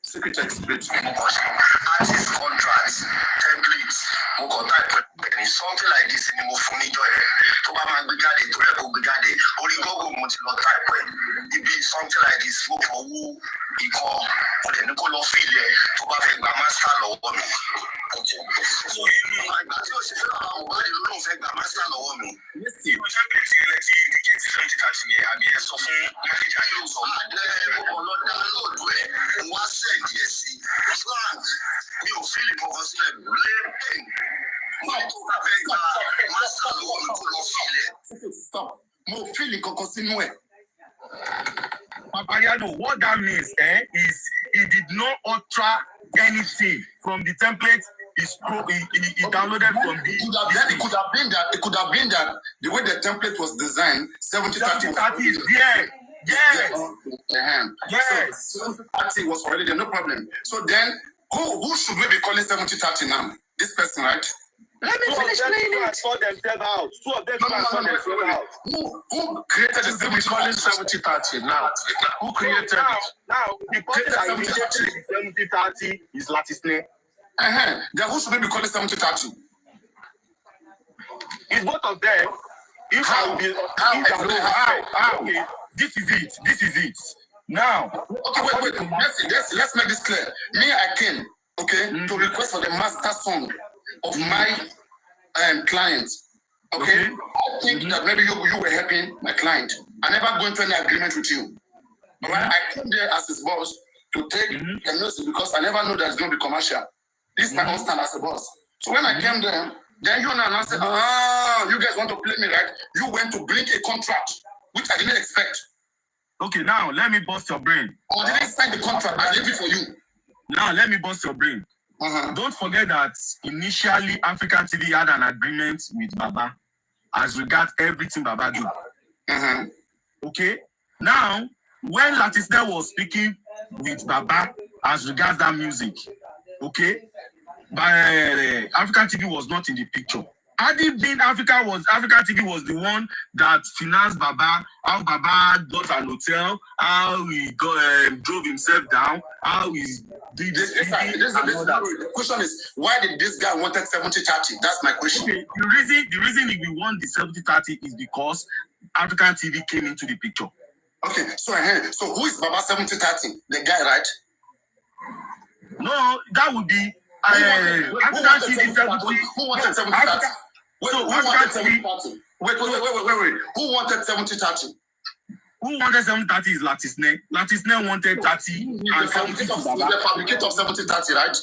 Secretary, please. Artist contracts, templates, mo kàn type ẹ̀ something like this ni mo fún níjọ́ ẹ̀ tó bá máa gbé jáde torí ẹ̀ kò gbé jáde orí Google mo ti lọ type ẹ̀ ibi something like this mo kàn wú ikọ̀ mo dẹ̀ ní kó lọ fíìlì ẹ̀ tó bá fẹ́ gba master lọ́wọ́ mi. So inú àgbà tí ó ṣe fẹ́ bàbá Mohbad ló lóun fẹ́ gba master lọ́wọ́ mi. Inú template yẹn lẹ́tí indicate 70-30 yẹn àbí ẹ sọ fún manager yóò sọ. Àdẹ mo kàn lọ download ẹ̀ mo wá send ẹ̀ sí slang mi ò fíìlì kankan sílẹ̀ lẹ́yìn. Stop. Mo feeling kankan sínú ẹ̀. Papariano, what that means is he did not alter anything from the template he downloaded from the. It could have been that the way the template was designed, 70-30 is there. Yes. Yes. So 70-30 was already there, no problem. So then, who should we be calling 70-30 now? This person, right? Let me finish playing it. Sort themselves out. Two of them sort themselves out. Who created the 70-30 now? Who created it? Now, the person that initiated the 70-30 is Latisne. Then who should we be calling 70-30? It's both of them. How? Okay, this is it. Now. Okay, wait. Let's make this clear. Me, I came, to request for the master song of my client. Okay? I think that maybe you were helping my client. I never go into any agreement with you. But I came there as his boss to take the music because I never know that it's going to be commercial. This is my own stand as a boss. So when I came there, then you and I said, you guys want to play me, right? You went to bring a contract, which I didn't expect. Okay, now let me bust your brain. I didn't sign the contract. I did it for you. Now let me bust your brain. Don't forget that initially African TV had an agreement with Baba as regards everything Baba did. Okay. Now, when Latisne was speaking with Baba as regards that music, okay, but African TV was not in the picture. Had it been African TV was the one that financed Baba, how Baba got an hotel, how he drove himself down, how he did this. The question is, why did this guy wanted 70-30? That's my question. Okay, the reason if we want the 70-30 is because African TV came into the picture. Okay, so who is Baba 70-30? The guy, right? No, that would be African TV 70. Who wanted 70-30? Wait. Who wanted 70-30? Who wanted 70-30 is Latisne. Latisne wanted 30 and 70 to Baba. The fabricator of 70-30, right?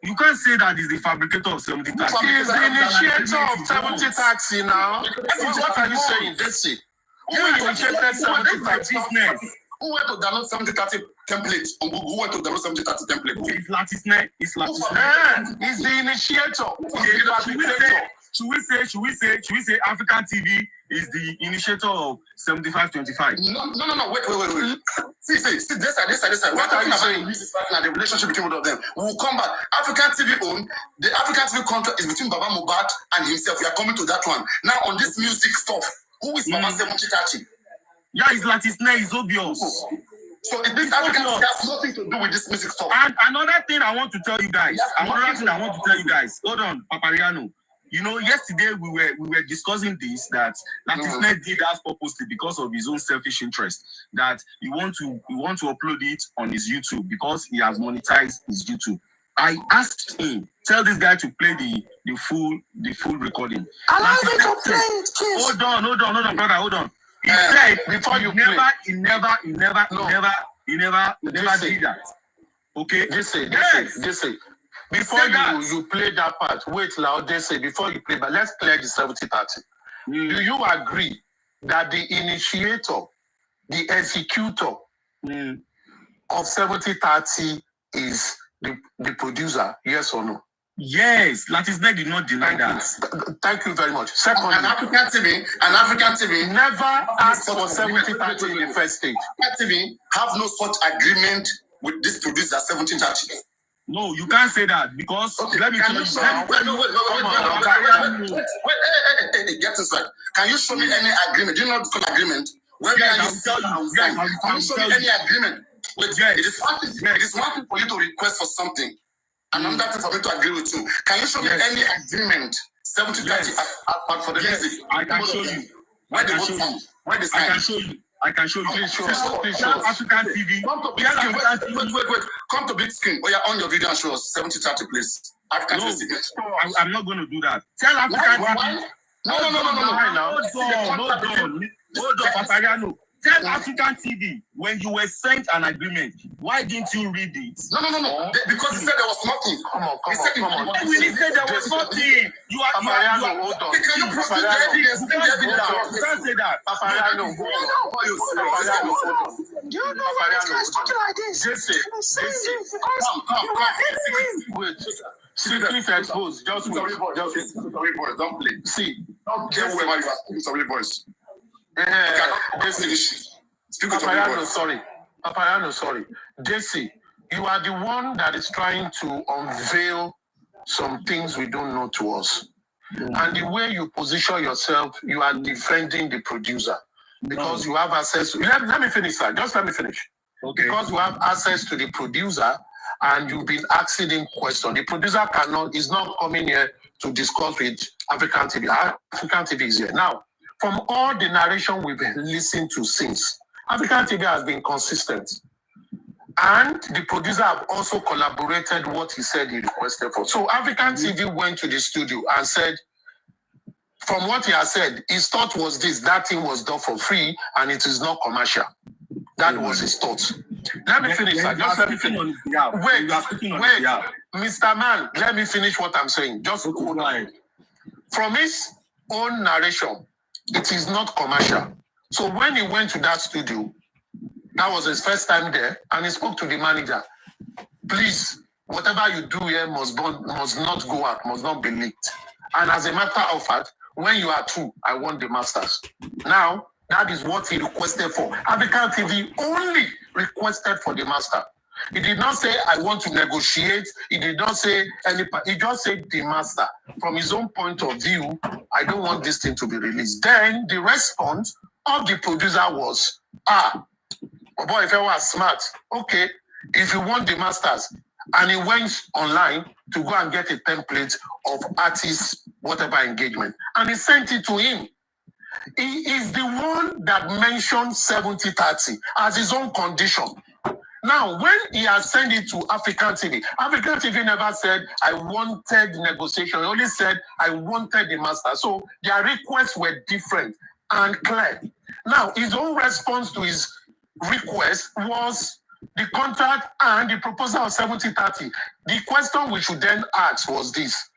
You can't say that is the fabricator of 70-30. He is the initiator of 70-30 now. What are you saying? That's it. Who initiated 70-30? Who went to download 70-30 template on Google? Who went to download 70-30 template? It's Latisne. It's Latisne. He's the initiator. Okay, should we say African TV is the initiator of 75-25? No. Wait. See. This side. We're talking about the music partner, the relationship between both of them. We will come back. African TV the African TV contract is between Baba Mohbad and himself. We are coming to that one. Now on this music stuff, who is Baba 70-30? Yeah, it's Latisne. It's obvious. So this African has nothing to do with this music stuff. And another thing I want to tell you guys. Hold on, Papariano. You know, yesterday we were discussing this, that Latisne did that purposely because of his own selfish interest. That he want to upload it on his YouTube because he has monetized his YouTube. I asked him, tell this guy to play the full recording. Allow me to play it, please. Hold on, brother, hold on. He said before you he never did that. Okay? This before you play that part, wait loud, before you play, but let's play the 70-30. Do you agree that the initiator, the executor of 70-30 is the producer? Yes or no? Yes, Latisne did not deny that. Thank you very much. Secondly, an African TV never asked for 70-30 in the first stage. African TV have no such agreement with this producer 70-30. No, you can't say that because let me tell you. Wait, get this right. Can you show me any agreement? Do you know the agreement? Can you show me any agreement? Wait, it is one thing for you to request for something. Another thing for me to agree with you. Can you show me any agreement 70-30 for the music? I can show you. Where they vote from? Where they sign? I can show you. Please show. African TV. Come to big screen. Wait. Come to big screen. Oh, yeah, on your video and show us 70-30, please. African TV. I'm not going to do that. Tell African TV. No. Hold on, Papariano. Tell African TV when you were sent an agreement. Why didn't you read it? No. Because he said there was nothing. Come on. When he said there was nothing, you are. Hold on. Can you prove the evidence? You can't say that. Papariano, You know why this guy's talking like this? Come. wait. Strictly exposed. Just wait. Sorry, boys. Don't play. See. Don't care whoever you are. Sorry, boys. Papariano, sorry. Jesse, you are the one that is trying to unveil some things we don't know to us. And the way you position yourself, you are defending the producer. Because you have access to... Let me finish, sir. Just let me finish. Okay. Because you have access to the producer and you've been asking him questions. The producer is not coming here to discuss with African TV. African TV is here. Now, from all the narration we've been listening to since, African TV has been consistent. And the producer have also collaborated what he said he requested for. So African TV went to the studio and said, from what he has said, his thought was this, that thing was done for free and it is not commercial. That was his thought. Let me finish, sir. Just let me finish. Wait, Mr. Man, let me finish what I'm saying. Just hold on. From his own narration, it is not commercial. So when he went to that studio, that was his first time there, and he spoke to the manager. Please, whatever you do here must not go out, must not be leaked. And as a matter of fact, when you are two, I want the masters. Now, that is what he requested for. African TV only requested for the master. He did not say, I want to negotiate. He did not say any. He just said the master. From his own point of view, I don't want this thing to be released. Then the response of the producer was, boy, if I was smart, okay, if you want the masters, and he went online to go and get a template of artists, whatever engagement, and he sent it to him. He is the one that mentioned 70-30 as his own condition. Now, when he has sent it to African TV never said, I wanted negotiation. He only said, I wanted the master. So their requests were different and clear. Now, his own response to his request was the contract and the proposal of 70-30. The question we should then ask was this: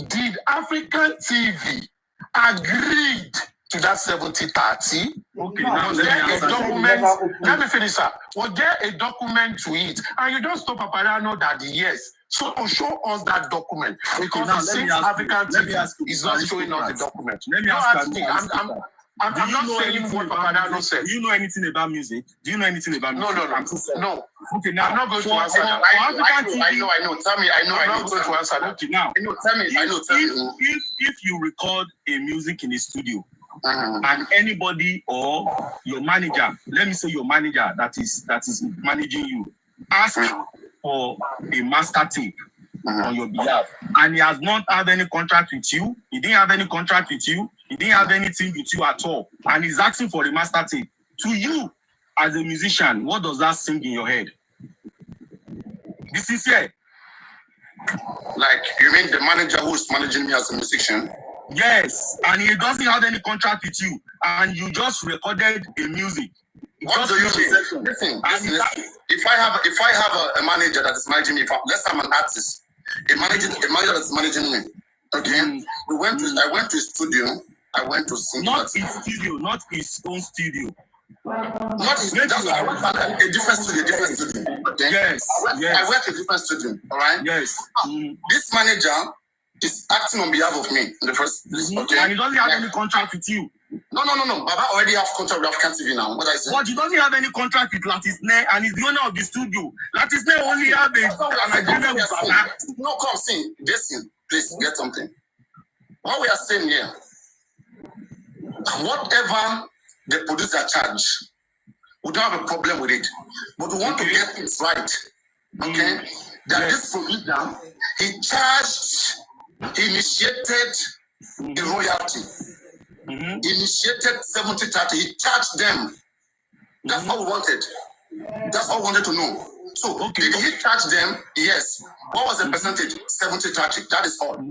did African TV agree to that 70-30? Okay, was there a document? Let me finish, sir. Was there a document to it? And you don't stop Paparano that yes. So show us that document, because it seems African TV is not showing us the document. Let me ask you. I'm not saying what Paparano said. Do you know anything about music? Do you know anything about music? No. Okay, now I'm not going to answer that. I know. Tell me, I know. I'm not going to answer that. Okay, now. Tell me. If you record a music in a studio, and anybody or your manager, let me say your manager that is managing you, ask for a master tape on your behalf, and he has not had any contract with you, he didn't have any contract with you, he didn't have anything with you at all, and he's asking for a master tape, to you as a musician, what does that sing in your head? This is here. Like, you mean the manager who's managing me as a musician? Yes, and he doesn't have any contract with you, and you just recorded the music. What do you mean? Listen. If I have a manager that is managing me, let's say I'm an artist, a manager that is managing me. Okay, I went to a studio. I went to sing. Not his studio, not his own studio. Not his. That's a different studio. Okay. Yes. I went to a different studio. All right. Yes. This manager is acting on behalf of me in the first place. Okay. And he doesn't have any contract with you. No. Baba already have contract with African TV now. What I say? But he doesn't have any contract with Latisne, and he's the owner of the studio. Latisne only have an agreement with Baba. No, come sing. Listen, please get something. What we are saying here, whatever the producer charge, we don't have a problem with it. But we want to get things right. Okay? That this producer, he initiated the royalty. Initiated 70-30. He charged them. That's all we wanted. That's all we wanted to know. So, did he charge them? Yes. What was the percentage? 70-30. That is all.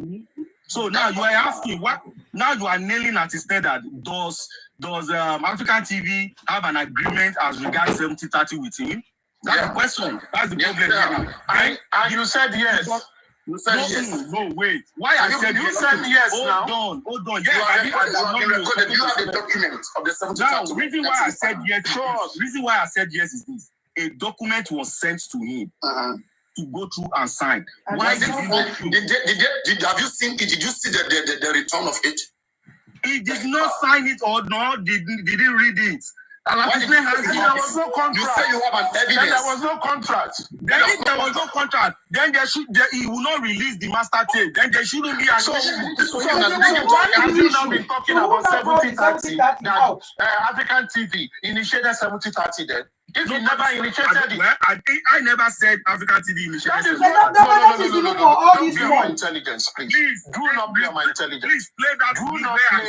So now you are asking what? Now you are nailing at his head that does African TV have an agreement as regards 70-30 with him? That's the question. That's the problem. And you said yes. You said yes. No, wait. Why I said yes? You said yes now. Hold on. Yes, you have the document of the 70-30. Now, reason why I said yes is this: a document was sent to him to go through and sign. Why did he go through? Have you seen it? Did you see the return of it? He did not sign it or didn't read it. There was no contract. You say you have an evidence. There was no contract. Then if there was no contract, then he will not release the master tape. Then there shouldn't be an So have you now been talking about 70-30 that African TV initiated 70-30 then? If you never initiated it. I never said African TV initiated 70-30. No. Don't be on my intelligence, please. Do not be on my intelligence. Please play that. Do not play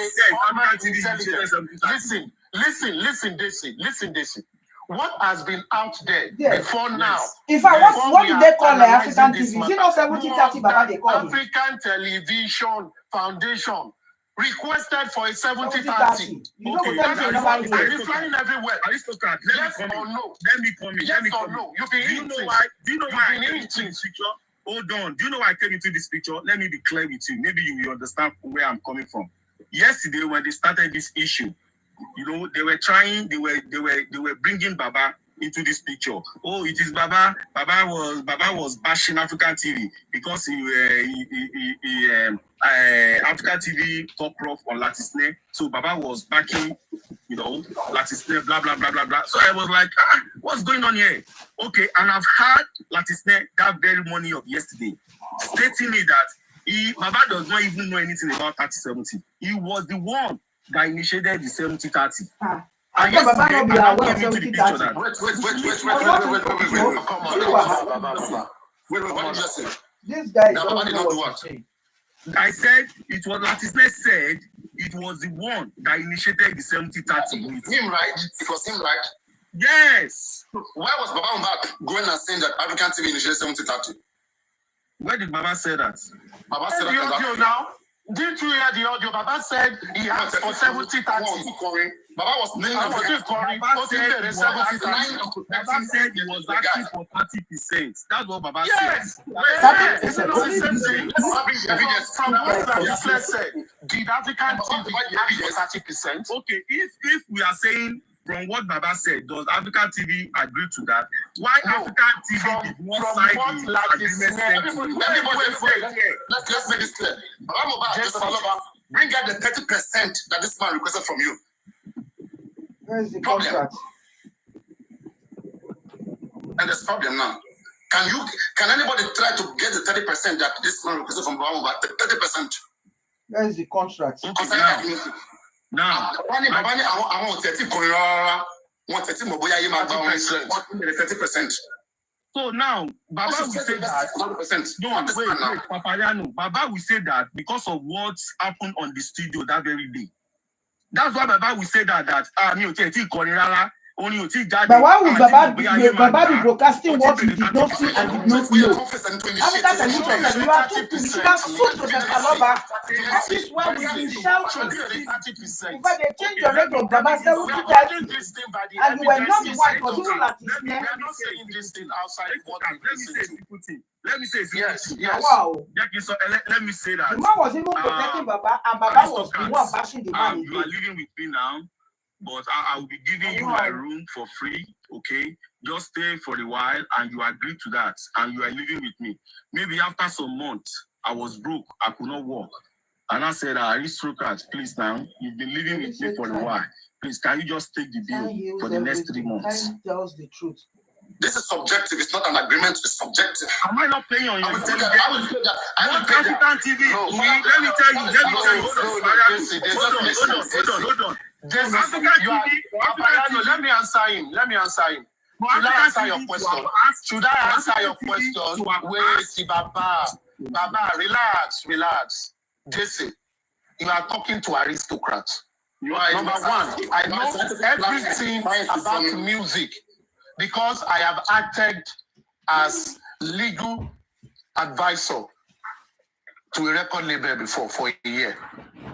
African TV initiated 70-30. Listen, Desi. What has been out there before now? In fact, what did they call African TV? Is it not 70-30, but they call African Television Foundation requested for a 70-30. Okay, are you flying everywhere? Aristocrat, Yes or no? Let me come in. Yes or no? Do you know why I came into this picture? Hold on. Do you know why I came into this picture? Let me be clear with you. Maybe you will understand where I'm coming from. Yesterday, when they started this issue, you know, they were bringing Baba into this picture. Oh, it is Baba. Baba was bashing African TV because African TV top prof on Latisne. So Baba was backing, Latisne, blah blah blah blah blah. So I was like, what's going on here? Okay, and I've had Latisne that very morning of yesterday stating me that Baba does not even know anything about 30-70. He was the one that initiated the 70-30. I And Baba yesterday, not be I aware of came into the picture that Wait. Come on. Wait. What did you just say? This guy Now, Baba did not do what? I said it was Latisne said it was the one that initiated the 70-30. Him, right? It was him, right? Yes. Why was Baba Mohbad going and saying that African TV initiated 70-30? Where did Baba say that? Baba said The that. audio now. Didn't you hear the audio? Baba said he asked for 70-30. Baba was saying Baba said he was asking for 30%. That's what Baba said. Yes. It's not the same thing. From what Latisne said, did African TV ask for 30%? Okay, if we are saying from what Baba said, does African TV agree to that? Why African TV did not sign the agreement? Let's make this clear. Baba Mohbad, bring out the 30% that this man requested from you. Where's the contract? And there's problem now. Can anybody try to get the 30% that this man requested from Baba Mohbad? 30%. Where's the contract? Now, Babani, I want 30%. So now, Baba will say that. Wait, Papayano. Baba will say that because of what happened on the studio that very day. That's why Baba will say that only but why would Baba be broadcasting what he did not see and did not know? After the meeting, you are talking, you should have sued to the Kaloba. That is why we've been shouting. But they changed your name from Baba 70-30, and you were not the one for doing that. Let me say yes. Wow. Let me say that. The man was even protecting Baba, and Baba was the one bashing the man. You are living with me now. But I will be giving you my room for free, okay? Just stay for a while, and you agree to that, and you are living with me. Maybe after some months, I was broke, I could not work. And I said, aristocrat, please now, you've been living with me for a while. Please, can you just take the bill for the next 3 months? Time tells the truth. This is subjective. It's not an agreement. It's subjective. Am I not playing on your African TV. No, let me tell you. Hold on. Let me answer him. Should I answer your question? Wait, Baba, relax. Jesse, you are talking to aristocrats. Number one, I know everything about music because I have acted as legal advisor to a record label before for a year.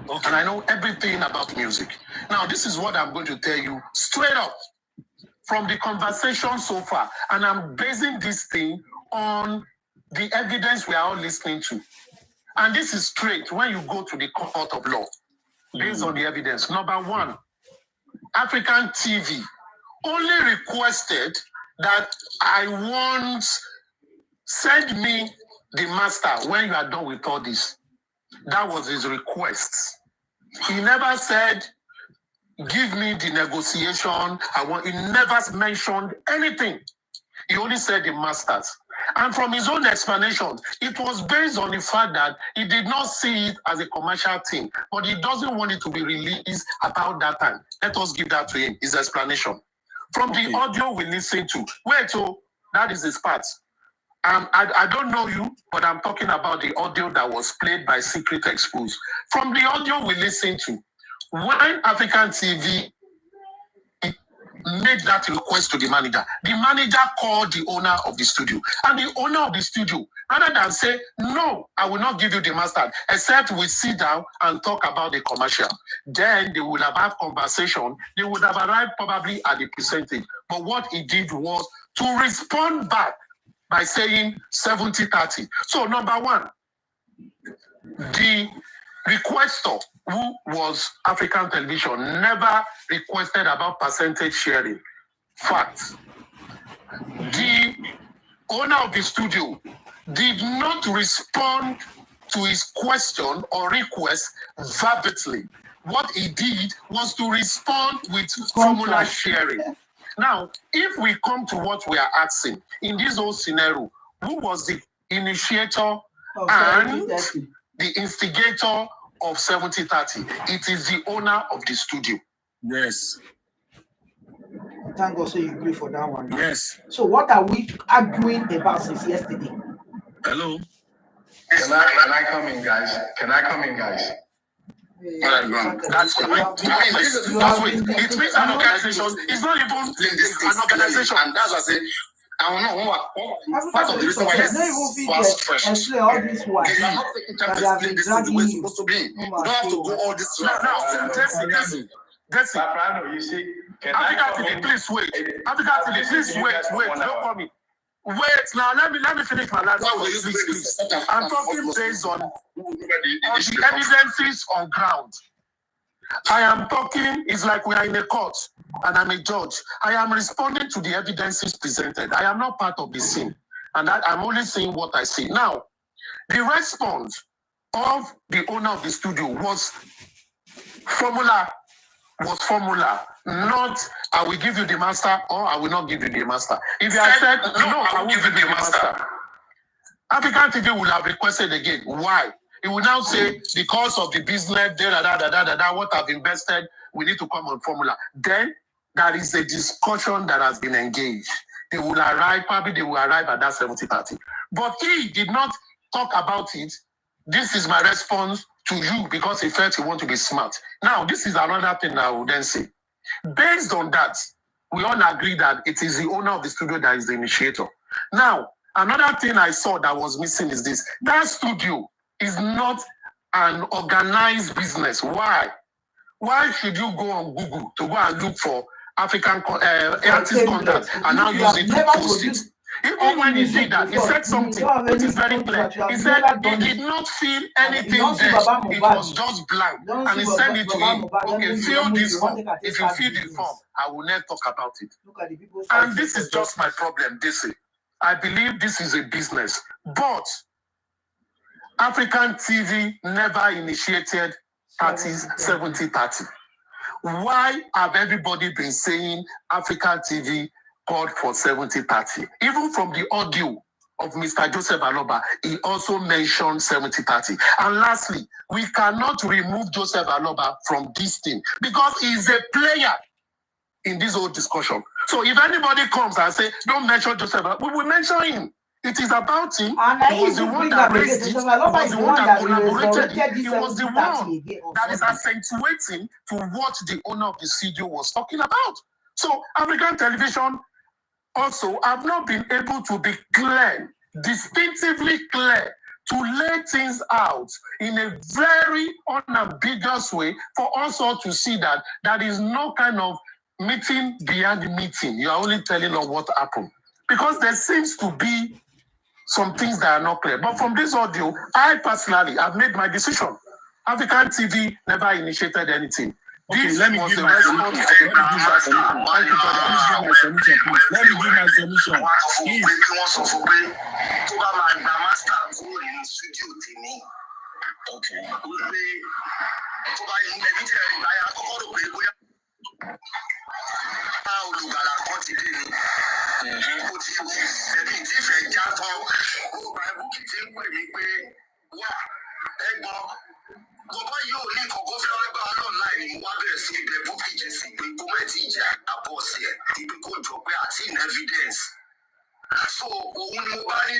Okay. And I know everything about music. Now, this is what I'm going to tell you straight up from the conversation so far. And I'm basing this thing on the evidence we are all listening to. And this is straight when you go to the court of law, based on the evidence. Number one, African TV only requested that I want send me the master when you are done with all this. That was his request. He never said, give me the negotiation. He never mentioned anything. He only said the masters. And from his own explanation, it was based on the fact that he did not see it as a commercial thing, but he doesn't want it to be released about that time. Let us give that to him, his explanation. From the audio we listen to, that is his part. I don't know you, but I'm talking about the audio that was played by Secret Expose. From the audio we listen to, when African TV made that request to the manager called the owner of the studio. And the owner of the studio, rather than say, no, I will not give you the master, except we sit down and talk about the commercial. Then they would have had conversation. They would have arrived probably at the percentage. But what he did was to respond back by saying 70-30. So number one, the requester, who was African Television, never requested about percentage sharing. Fact. the owner of the studio did not respond to his question or request verbatim. What he did was to respond with formula sharing. Now, if we come to what we are asking, in this whole scenario, who was the initiator and the instigator of 70-30? It is the owner of the studio. Yes. Thank God, so you agree for that one. Yes. So what are we arguing about since yesterday? Hello. Can I come in, guys? That's it. It means an organization is not even an organization. And that's what I say. I don't know part of the reason why it's fast fresh. You are not taking time to explain this thing the way it's supposed to be. You don't have to go all this route. That's it. You see, Africa TV, please wait. Africa TV, please wait. Don't call me. Wait now. Let me finish my last one, please. I'm talking based on the evidences on ground. I am talking, it's like we are in a court and I'm a judge. I am responding to the evidences presented. I am not part of the scene. And I'm only saying what I see. Now, the response of the owner of the studio was formula, not I will give you the master or I will not give you the master. If you had said, no, I will give you the master, African TV will have requested again. Why? He will now say, because of the business, what I've invested, we need to come on formula. Then there is a discussion that has been engaged. They will arrive at that 70-30. But he did not talk about it. This is my response to you because he felt he wanted to be smart. Now, this is another thing I will then say. Based on that, we all agree that it is the owner of the studio that is the initiator. Now, another thing I saw that was missing is this. That studio is not an organized business. Why? Why should you go on Google to go and look for African artist contact and now use it to post it? Even when he did that, he said something which is very clear. He said he did not feel anything there. It was just blank. And he sent it to him. Okay, fill this form. If you fill the form, I will not talk about it. And this is just my problem, DC. I believe this is a business. But African TV never initiated 70-30. Why have everybody been saying African TV called for 70-30? Even from the audio of Mr. Joseph Aloba, he also mentioned 70-30. And lastly, we cannot remove Joseph Aloba from this thing because he's a player in this whole discussion. So if anybody comes and say, don't mention Joseph Aloba, we will mention him. It is about him. He was the one that raised it. He was the one that collaborated it. He was the one that is accentuating to what the owner of the studio was talking about. So African television also have not been able to be clear, distinctively clear, to lay things out in a very unambiguous way for us all to see that there is no kind of meeting beyond the meeting. You are only telling us what happened. Because there seems to be some things that are not clear. But from this audio, I personally have made my decision. African TV never initiated anything. Okay, this let me give my solution. Let me give my solution. So when nobody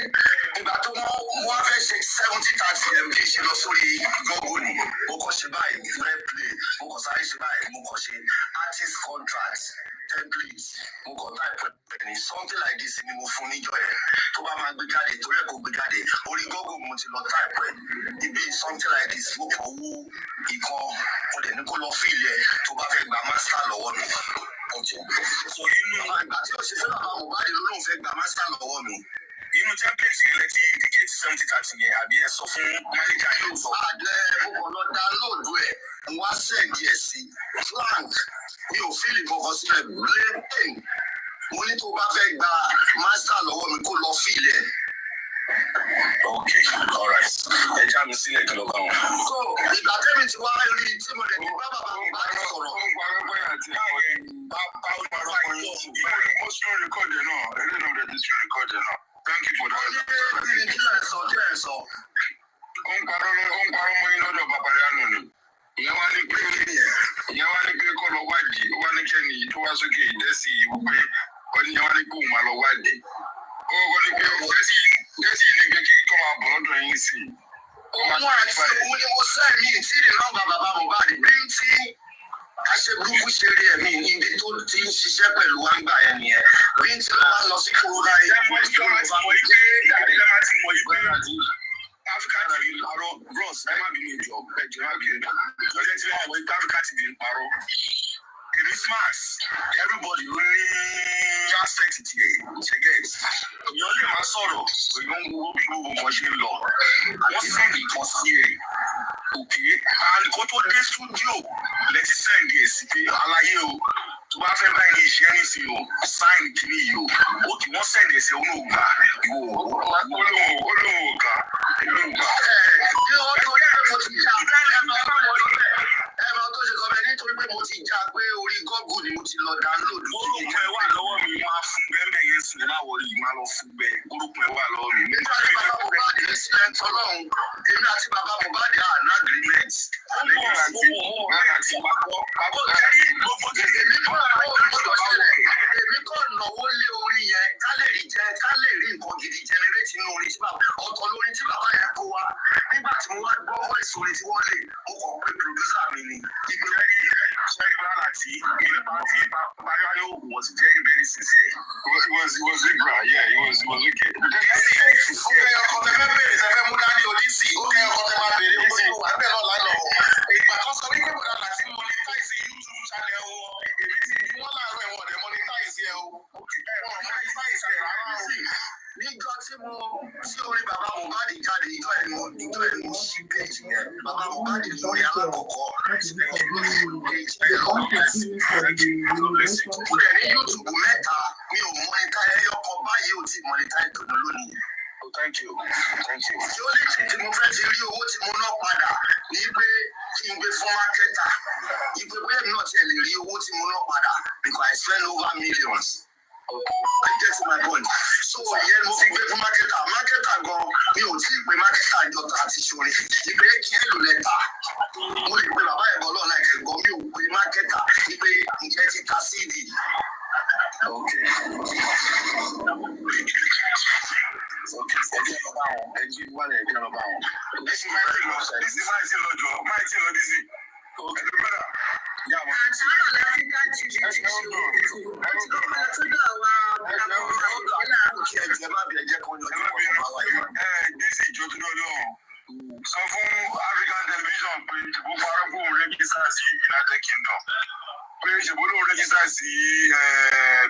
about to one verse 70-30 MPC no sorry Gogoni, Mokoshibai, play, Mokosai, Mokoshi, artist contracts, templates, Mokotai, something like this in the Mufuni Joy, Tobama Brigade, Toreko Brigade, Holy Gogo Mutilo type, it be something like this, who he call for the Nicolo Filia, Tobacco Master Law. So you know, I'm not sure about Mohbad alone fake the master law me. You know, templates indicate 70-30 here. I'll be a software manager. You so not download where one said yes, Frank, you feel it for us. mo ní tó bá fẹ́ gba master lọ́wọ́ mi kó lọ fílẹ̀. Okay, all right. Ẹ já mi sílẹ̀ kí ló bá wọn. So ìgbà tẹ́mi ti wá rí tí mo dẹ̀ ní bá bàbá mi bá sọ̀rọ̀. Thank you for that. Ìyẹn wá ní pé kọ́ lọ wádìí, ó wá ní kẹ́ni tó wá sókè ìdẹ́sí wípé ìyẹn wá ní pé òun máa lọ wádìí. Ó wọ́n ní pé ìdẹ́sí ní pé kí kọ́ máa bọ̀ lọ́dọ̀ yín sí i. Òun àti òun ni mo sẹ́ mi tí ìdè náà bàbá Mohbad bí tí aṣebúrúkú ṣe rí ẹ̀mí níbi tó ti ń ṣiṣẹ́ pẹ̀lú wa ń gbà ẹ̀ nìyẹn. Bí tí wọ́n máa lọ sí kúrúra yìí. Africa TV parọ́ Ross ẹ má bínú ìjọ ẹ̀jẹ̀ má bínú lọ́jọ́ tí wọ́n wọ Africa TV parọ́ èmi smart everybody ló ní aspect tiẹ̀ ṣẹ́gẹ̀t èèyàn lè má sọ̀rọ̀ èèyàn ń wo bí gbogbo nǹkan ṣe ń lọ wọ́n sẹ́ndì kan sí ẹ̀ òkè àlùkò tó dé studio lẹ́tí sẹ́ndì ẹ̀ sí pé aláyé o tó bá fẹ́ báyìí ní iṣẹ́ nísìnyí o sáìn kìíní yìí o ó kì wọ́n sẹ́ndì ẹ̀ sí òun ò gbà olóhùn ọ̀gá. Ẹ̀rọ tó ṣe kọ́bẹ̀ nítorí pé mo ti já pé orí Google ni mo ti lọ download. Orúkọ ẹ wà lọ́wọ́ mi máa fún bẹ́ẹ̀ yẹn sì máa wọlé yìí máa lọ fún bẹ́ẹ̀. Orúkọ ẹ wà lọ́wọ́ mi. Nígbà tí bàbá Mohbad ní sílẹ̀ ń tọ́lọ́hún, èmi àti bàbá Mohbad are an agreement. Èmi kọ́ náwó lé orin yẹn ká lè rí nǹkan gidi generate inú orin tí bàbá ọ̀tọ̀ lórin tí bàbá yẹn kó wa. Nígbà tí mo wá gbọ́ voice orin tí wọ́n lè, mo kàn pé producer mi ni. Ìgbìmọ̀ Party was very, very sincere. It was Libra, yeah, it was okay. Níjọ́ tí orí bàbá Mohbad jáde ìjọ ẹnu sí péjì yẹn bàbá Mohbad lórí alákọ̀ọ́kọ́ mo dẹ̀ ní YouTube mẹ́ta mi ò mọ́nítà ẹyọkọ báyìí ò tí mọ́nítà ìdùnnú lónìí. Thank you. Tí ó lè ṣe tí mo fẹ́ ti rí owó tí mo ná padà ní pé kí n gbé fún mákẹ́tà ìpè pé èmi náà tiẹ̀ lè rí owó tí mo ná padà because I spend over millions. I get to my point. So ìyẹn mo fi gbé fún mákẹ́tà gan mi ò tí ì pé mákẹ́tà ìjọta àti ṣorin ìpè kí èlò lẹ́tà mo lè pe bàbá ẹ̀gbọ́n náà láì kẹ́gbọ́n mi ò pé mákẹ́tà ìpè ǹjẹ́ ti ta CD. Sọ fún African television pé ìbò parapọ̀ rẹ́gísítà sí United Kingdom pé ìṣèbó ló rẹ́gísítà sí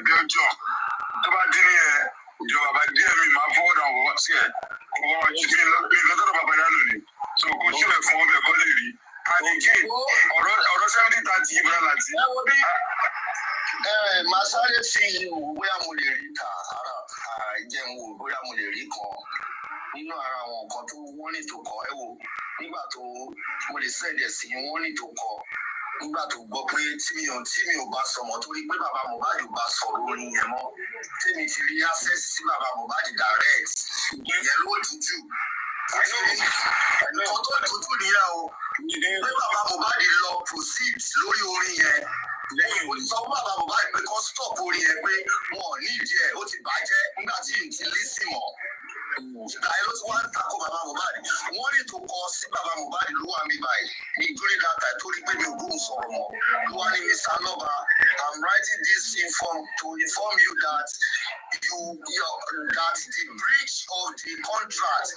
Belgium tó bá dín ní ìjọba bá dín mi máa fọwọ́ dà wọ́n sí ẹ̀ wọ́n ti fi lọ́tọ́rọ̀ bàbá dánù ni so kò tí ò ẹ̀ fún ọbẹ̀ kọ́ lè rí àdìgé ọ̀rọ̀ 70-30 yìí bọ́lá láti. Màá sáré fi bóyá mo lè rí ta ara ìjẹun wò bóyá mo lè rí kan nínú ara àwọn nǹkan tó wọ́n ní tó kọ ẹ wò nígbà tó mo lè sẹ́ẹ̀dẹ̀ sí wọ́n ní tó kọ nígbà tó gbọ́ pé tí mi ò bá sọmọ torí pé bàbá Mohbad bá sọ̀rọ̀ orin yẹn mọ́ tèmi ti rí access sí bàbá Mohbad direct ìyẹn ló dúdú nǹkan tó dúdú nìyẹn o pé bàbá Mohbad lọ proceed lórí orin yẹn lẹ́yìn òní sọ fún bàbá Mohbad pé kó stop orin yẹn pé wọn ò ní ìdí ẹ̀ ó ti bàjẹ́ nígbà tí n ti lé sí mọ́. Ìgbà yẹn ló ti wá ń takò bàbá Mohbad. Wọ́n ní tó kọ sí bàbá Mohbad ló wà mí báyìí ní during that time torí pé mi ò gbóhùn sọ̀rọ̀ mọ́. Ló wá ní Mr. Loba, I'm writing this to inform you that that the breach of the contract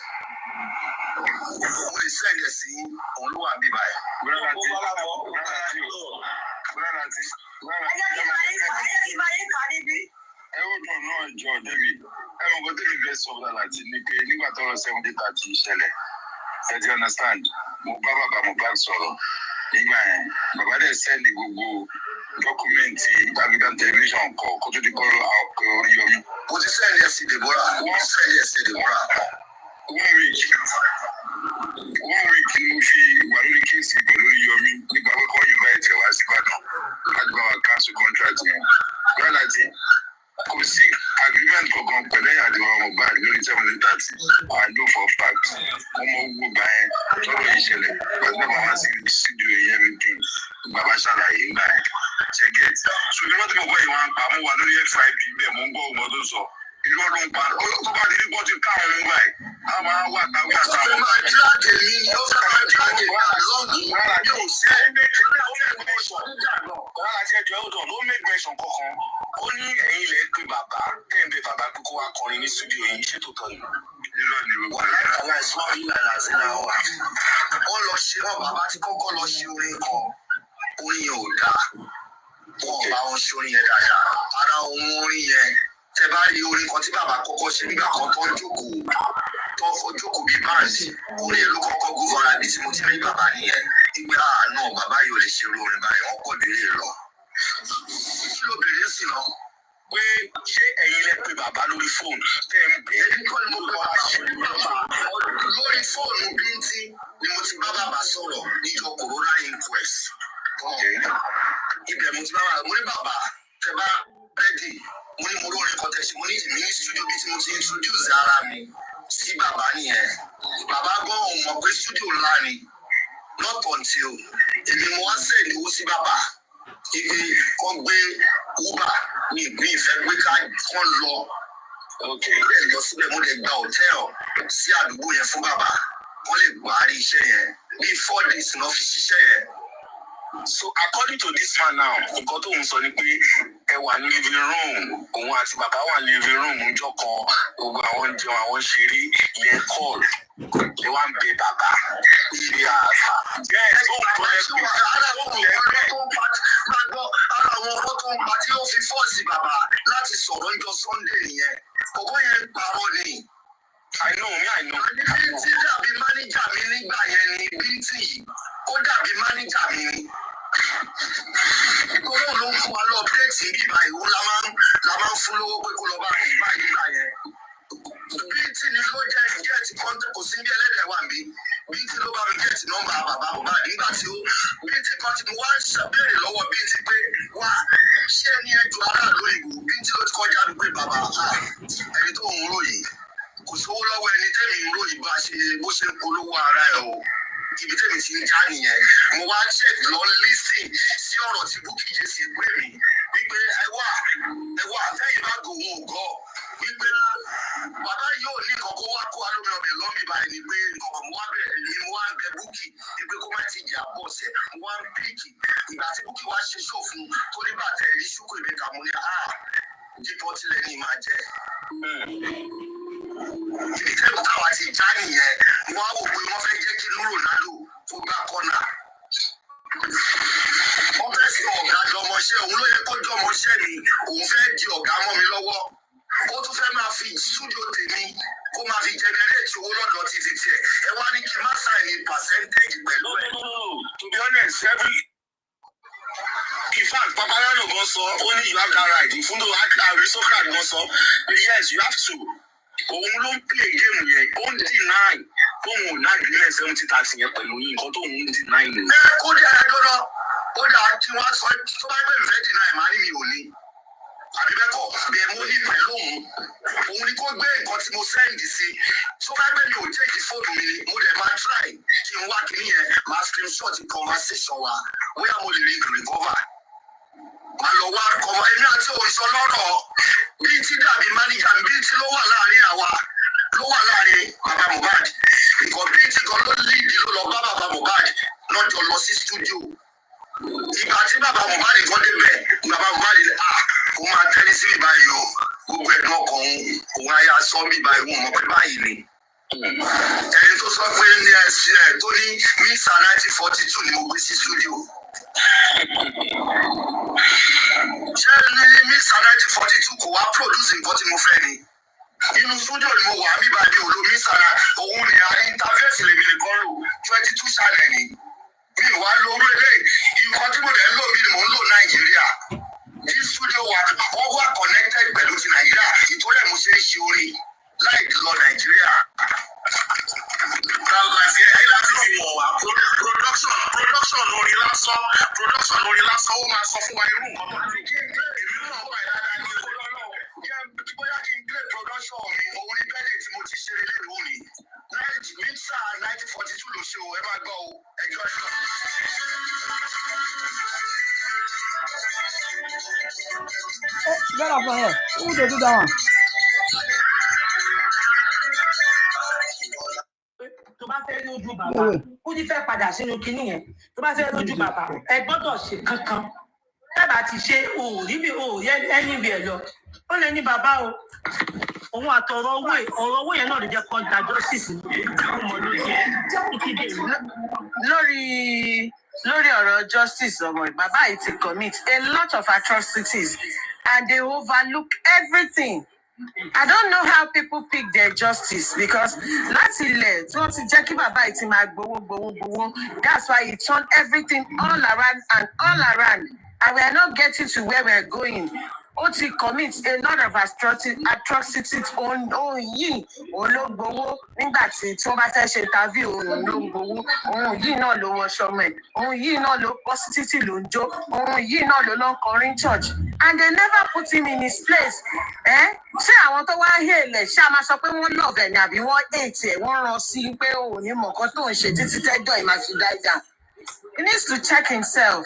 mo lè sẹ́ẹ̀dẹ̀ sí òun ló wà mí báyìí. Ẹ̀wọ̀n náà jọ débi ẹ̀wọ̀n kò tẹ̀lé bẹ́ẹ̀ sọ̀rọ̀ láti ní pé nígbà tó lọ 70-30 ìṣẹ̀lẹ̀ ẹ ti understand mo bá bàbá Mohbad sọ̀rọ̀ nígbà yẹn bàbá dẹ̀ sẹ́ẹ̀lì gbogbo dọ́kúmẹ̀ntì gbàgídá on television call, go to the call Yomi. What you said yesterday, Deborah? What you said yesterday, Deborah? 1 week. 1 week mo fi wà lórí kéèsì pẹ̀lú Yomi nípa pé kọ́ yorùbá ẹ̀jẹ̀ wá sí Ìbàdàn láti bá wa cancel contract yẹn. Bẹ́ẹ̀ láti kò sí agreement kankan pẹ̀lú ẹ̀yà àti àwọn Mohbad lórí 730. I know for fact wọ́n mọ owó gbà yẹn tọ́lọ̀ yìí ṣẹlẹ̀ pàtó náà wá sí studio yẹn nìkan bàbá ṣàlàyé ńgbà yẹn. Ṣé get? So ní wọ́n ti mọ̀ pé ìwà ń pa mo wà lórí FIP bẹ́ẹ̀ mo ń gbọ́ ọmọ tó sọ. Irọ́ ló ń pa tó bá di nígbà tí káwọn ń gbà yìí. A máa wà táwọn àtàwọn. Ó máa dírágè mi ni ó fẹ́ máa dírágè mi àlọ́ọ̀gì mi ò ṣe é. Wàhálà ti ẹjọ́ ẹ̀dọ̀ ló make mention kankan. Ó ní ẹ̀yin ilẹ̀ pé bàbá kẹ́hìndé bàbá kókó wa kọrin ní studio yìí ṣètò tán yìí. Irọ́ ni o. Wàhálà ìsúná yìí lànà sí náà wà. Wọ́n lọ ṣe ọ́ bàbá tí kọ́kọ́ lọ ṣe orin kan. Orin yẹn ò dáa. Wọ́n bá wọn ṣe orin yẹn dáadáa. Ara ohun orin yẹn tẹ bá rí orin kan tí bàbá kọ́kọ́ ṣe nígbà kan tó ń jókòó tó jókòó bíi báńsì orin yẹn ló kọ́kọ́ gúnfọ́ra bí tí mo ti rí bàbá nìyẹn ìgbà àánú bàbá yóò lè ṣe orin báyìí wọ́n pọ̀ jù lè lọ. Kí ló bèrè sí lọ? Pé ṣé ẹ̀yin lẹ pé bàbá lórí fóònù tẹ́ ń bẹ̀? Èmi kọ́ ni mo bá bàbá ṣe ní bàbá lórí fóònù bíntín ni mo ti bá bàbá sọ̀rọ̀ níjọ corona inquest. Ibẹ̀ mo ti bá bàbá mo ní bàbá tẹ bá rẹ́dì mo ní mo lórin kan tẹ̀sí mo ní ìmí ní studio bí tí mo ti introduce ara mi sí bàbá nìyẹn. Bàbá gan ò mọ̀ pé studio ńlá ni not until èmi mo wá send owó sí bàbá ibi kan gbé Uber ní ìpín ìfẹ́ pé ká kán lọ. Mo dẹ̀ lọ síbẹ̀ mo dẹ̀ gba hòtẹ́ẹ̀lì sí àdúgbò yẹn fún bàbá wọ́n lè parí iṣẹ́ yẹn bíi 4 days náà fi ṣiṣẹ́ yẹn. So according to this man now, nǹkan tó ń sọ ni pé ẹ wà ní living room, òun àti bàbá wà ní living room ńjọ́ kan, gbogbo àwọn jẹun àwọn ṣeré ilẹ̀ call lè wá ń bẹ bàbá ilé àfà. Bẹ́ẹ̀ tó ń tọ́ ẹ pé ara àwọn ọkọ̀ tó ń pa tí ó fi fọ́ọ̀sì bàbá láti sọ̀rọ̀ ńjọ́ Sunday yẹn ọkọ̀ yẹn ń parọ́ ni. I know. Bíntì dàbí máníjà mi nígbà yẹn ni Bíntì yìí ó dàbí máníjà mi ni. Ọlọ́run ló ń fún wa lọ pléètì bí báyìí òun la máa ń fún lówó pé kó lọ bá mi báyìí nígbà yẹn. Bíntì ni ló jẹ́ gẹ́ẹ̀tì kọ́ńtà kò sí bí ẹlẹ́dẹ̀ wà mí. Bíntì ló bá mi gẹ́ẹ̀tì nọ́mbà bàbá Mohbad nígbà tí ó Bíntì kan tí mo wá ń ṣàbẹ̀rẹ̀ lọ́wọ́ Bíntì pé wá ṣé ẹni ẹjọ́ aráàlú ìbò Bíntì ló ti kọjá lù pé bàbá ẹni tó ń ròyìn kò sówó lọ́wọ́ ẹni tẹ́mi ń ròyìn bá ṣe bó ṣe ń polówó ara ẹ̀ o. Ibi tẹ́mi ti ń já nìyẹn mo wá check lọ lísìn sí ọ̀rọ̀ tí Bukky Jesse pè mí wípé ẹ wà tẹ́yìn bá gòun ògọ́ wípé bàbá yóò ní kọ̀ọ̀kan wá kó alómi ọbẹ̀ lọ́mì báyìí ni pé kọ̀ọ̀kan mo wá bẹ̀rẹ̀ ni mo wá ń bẹ Bukky wípé kó má ti jà bọ̀ sẹ̀ mo wá ń píìkì ìgbà tí Bukky wá ṣe ṣòfin tó ní bàtẹ́ ẹ̀rí ṣúkú ìbẹ̀ka mo ní jípọ̀ tilẹ̀ ní máa jẹ́. Ibi tẹ́lẹ̀ táwa ti já nìyẹn wọ́n á wò pé wọ́n fẹ́ jẹ́ kí Ronaldo kó gbá kọ́nà. Wọ́n fẹ́ sí ọ̀gá jọmọṣẹ́ òun ló yẹ kó jọmọṣẹ́ ni òun fẹ́ di ọ̀gá mọ́ mi lọ́wọ́. Ó tún fẹ́ máa fi studio tèmi kó máa fi generate owó lọ́dọ̀ títí tiẹ̀. Ẹ wá ní kí n má sign ní percentage pẹ̀lú ẹ̀. To be honest, in fact, Paparazzo gan sọ ó ní you have that right. Ìfúndò aristocrat gan sọ yes you have to. Òun ló ń play game yẹn, ó ń deny fóun ò náà ìbílẹ̀ 70-30 yẹn pẹ̀lú yín nǹkan tóun ń deny ni. Kó jẹ́ ẹjọ́ ó dáa tí wọ́n sọ tó bá gbé ìfẹ́ deny màá ní mi ò ní. Àbí bẹ́ẹ̀ kọ́ bẹ́ẹ̀ mo ní pẹ̀lú òun ni kó gbé nǹkan tí mo sẹ́ǹdì sí. Tó bá gbé mi ò take fóònù mi ni mo dẹ̀ máa try kí n wá kíní yẹn máa screenshot conversation wa bóyá mo lè rí recover. Màá lọ wá ọmọ èmi àti òṣìṣọ́ lọ́rọ̀ Bíntì dàbí máníjà Bíntì ló wà láàrin àwa ló wà láàrin bàbá Mohbad. Ìkọ̀ Bíntì kan ló líìdì ló lọ bá bàbá Mohbad lọ́jọ́ lọ sí studio. Ìgbà tí bàbá Mohbad kan débẹ̀ bàbá Mohbad kò máa tẹ́lẹ̀ sí mi báyìí o gbogbo ẹ̀dùn ọkàn òun ayá sọ mi báyìí wọn mọ̀ pé báyìí ni. Ẹni tó sọ pé ní ẹsẹ̀ tó ní misa 1942 ni mo gbé sí studio. Ṣé ní misa 1942 kò wá produce nǹkan tí mo fẹ́ ni? Inú studio ni mo wà mí báyìí ò lo misa òun ni interface lèmi nìkan lò 22 channel ni. Mi wá lórí eléyìí nǹkan tí mo lè ń lò bí mo ń lò Nàìjíríà. This studio ṣe ṣe orí láì lọ Nàìjíríà. Production lórí lásán ó máa sọ fún wa irú nǹkan tó ti kí n gbé ìlú náà wà dáadáa ní ìfowópamọ́ bóyá kí n gbé production mi òun ní bẹ́ẹ̀dẹ̀ tí mo ti ṣe lé lónìí mixer 1942 ló ṣe o ẹ máa gbọ́ o ẹjọ́ ẹjọ́. Get up from here. Who dey do that one? Tó bá fẹ́ lójú bàbá ó ní fẹ́ padà sínú kinní yẹn tó bá fẹ́ lójú bàbá ẹ gbọ́dọ̀ ṣe kankan tábà ti ṣe òòrí bí òòrí ẹni bí ẹ lọ ó lè ní bàbá o òun àtọ̀rọ̀ owó yẹn náà lè jẹ́ kọjá justice lórí ọ̀rọ̀ justice ọmọ bàbá yìí ti commit a lot of atrocities and they overlook everything. I don't know how people pick their justice because láti ilẹ̀ tí wọ́n ti jẹ́ kí bàbá yìí ti máa gbowó. That's why he turned everything all around and we are not getting to where we are going. Ó ti commit a lot of atrocities òun yìí òun ló gbowó nígbà tí wọ́n bá fẹ́ ṣe interview òun ló gbowó òun yìí náà ló wọ ṣọmọ ẹ̀ òun yìí náà ló pọ́ sí títì ló ń jó òun yìí náà ló lọ ń kọrin church and they never put him in his place. Ṣé àwọn tó wá hèlẹ̀ ṣé a máa sọ pé wọ́n love ẹ̀ ni àbí wọ́n hate ẹ̀ wọ́n rán sí pé òun ní mọ̀ọ́kọ́ tó ń ṣe títí tẹ́jọ́ ẹ̀ máa fi die down. He needs to check himself.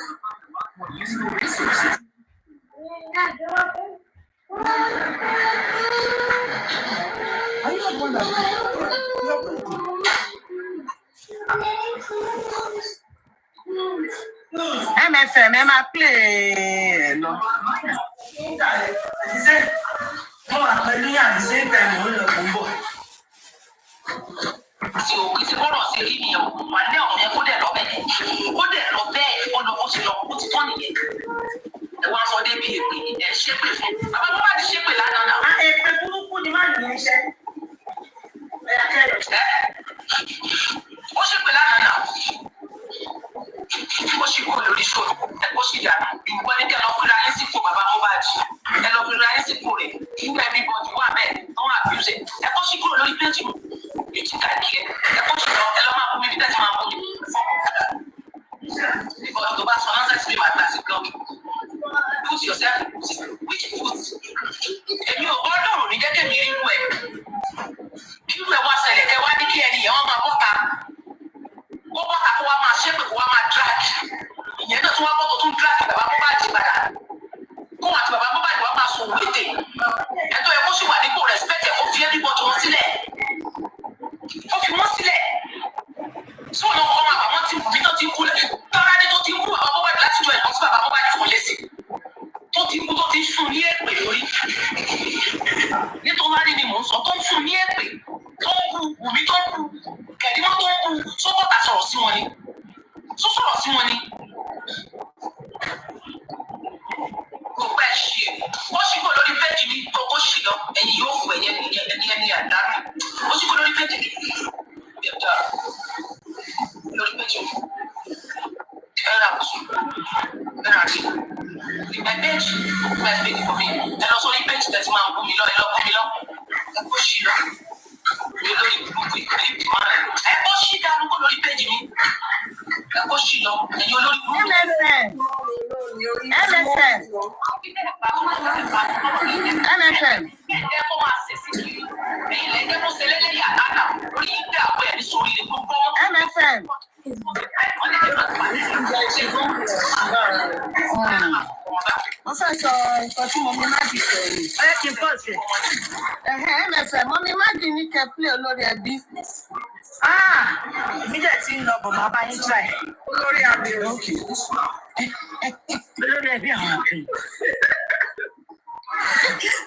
MFM ẹ máa play ẹ lọ. Mo wà pẹ̀lú yàn ní same time mo ń lọ fún bọ̀. Tí o kì í ti bọ́rọ̀ sí rí nìyẹn wà ní ọ̀rọ̀ yẹn kó dẹ̀ lọ bẹ́ẹ̀ ó lọ bó ti lọ ó ti tán nìyẹn. Ẹ wá sọ débi èpè ẹ ṣépè fún bàbá bó bá ti ṣépè lánàá náà. Èpè burúkú ni má nìyẹn ṣe. Ó ṣépè lánàá náà. Ó ṣì kó lórí ṣòro ó ṣì yàrá ìwọ ní kẹ́ lọ fúnra yín sípò bàbá Mohbad ẹ lọ fúnra yín sípò rẹ̀ nígbà everybody wà bẹ́ẹ̀ tó wà abuse ẹ kó ṣì kúrò lórí péjì mi ètí kàkí ẹ kó ṣì lọ ẹ lọ máa bú mi bí tẹ́tí máa bú mi because tó bá sọ nonsense bí màá gbà sí blog put yourself which put èmi ò gbọ́dọ̀ rò ní gẹ́gẹ́ mi rí wú ẹ kí wú ẹ wá ṣẹlẹ̀ kẹ wá ní kí ẹni yẹn wọ́n máa bọ́ta kó bọ́ta kó wá máa ṣépè kó wá máa drag ìyẹn náà tún wá bọ́tò tún drag bàbá Mohbad padà kó àti bàbá Mohbad wá máa sọ òwe tè ẹjọ́ ẹ kó sì wà nípò respect ẹ kó fi everybody wọn sílẹ̀ ó fi wọn sílẹ̀ tí wọn lọ kọ́ máa bàbá tí wùmí náà ti kú lẹ̀ tọ́lá ní tó ti kú bàbá Mohbad láti jọ ẹ̀kọ́ sí bàbá Mohbad fún lẹ́sìn tó ti kú tó ti fún ní èpè lórí nítorí ni mò ń sọ tó ń fún ní èpè tó ń kú wùmí tó ń kú kẹ̀dímọ́ tó ń kú sọ́kọ̀tà sọ̀rọ̀ sí wọn ni sọ̀rọ̀ sí wọn ni kò pẹ́ ṣe ó ṣì kó lórí péjì mi tó kó ṣì lọ ẹ̀yìn yóò fún ẹni àdánù ó ṣì kó lórí péjì mi lórí péjì mi ẹ̀rọ àti ìgbà péjì ìgbà péjì fún mi ẹ lọ sórí péjì tẹ̀sí máa ń bú mi lọ ẹ kó ṣì lọ mi lórí gbogbo ìpínlẹ̀ ìgbìmọ̀ rẹ̀ ẹ kó ṣì dánú kó lórí péjì mi ẹ kó ṣì lọ ẹ̀yin olórí gbogbo. MFM. MFM. Mo fẹ́ sọ nǹkan tí mo mi má di sẹ́yìn. Ẹ kì í pọ̀ sí. MFM mo mi má di ní kẹ́pìlẹ̀ olórí ẹbí. Èmi dẹ̀ ti ń lọ bọ̀ máa bá yín try. Olórí abẹ́rẹ́. Olórí ẹbí àwọn àbẹ̀rẹ̀.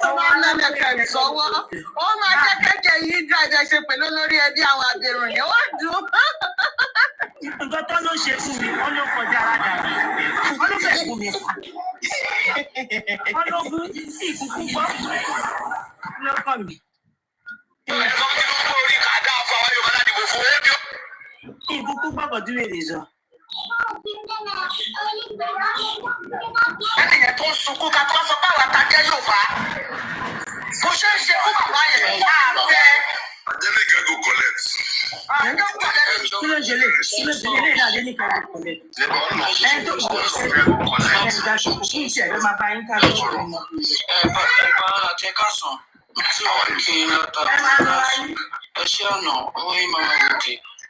Ọmọ MFM sọ́wọ́. Ó máa jẹ́ kẹ́kẹ́ yìí dàgbà ṣe pẹ̀lú olórí ẹbí àwọn àbẹ̀rẹ̀ yẹn. Ó dùn. Nǹkan tó ló ṣe fún mi, wọ́n ló kọjá aládàá. Wọ́n ló fẹ́ fún mi pa. Wọ́n ló gún ìkúkú gbọ́. Lọ́kọ̀ mi. Ẹ̀sọ́ tí ó kó orí kàdá fún àwọn Yorùbá láti wò fún ódìó. Ìkúkú gbọ́kọ̀ dúró èdè sọ. Ẹnìyẹn tó ń sunkún ká tó sọ pé àwọn àtàkẹ́ Yorùbá. Bó ṣe ń ṣe fún bàbá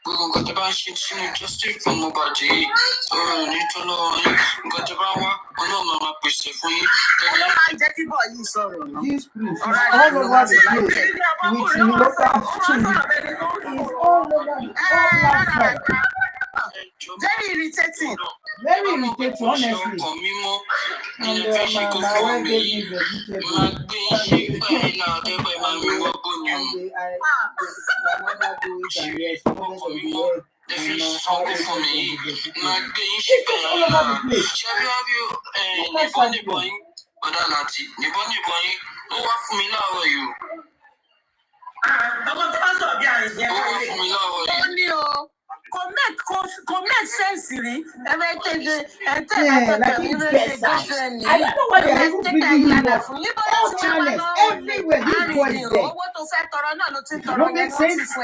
Gbogbo nǹkan tó bá ń ṣe sínú justice fún Mohbad yìí, nítorí nǹkan tó bá wá, ọlọ́run máa pèsè fún yín. Ọlọ́run máa jẹ́ kí bọ̀ yìí sọ̀rọ̀ náà. This prince is all over the place with local tune. He's all over the whole platform. Very irritating. Very irritating, honestly. And my wife gave me vegetable. My mother do it, and yes, Comment sense rí everything I don't know why they're even bringing him up. All channels, everywhere, this boy is there. It don't make sense.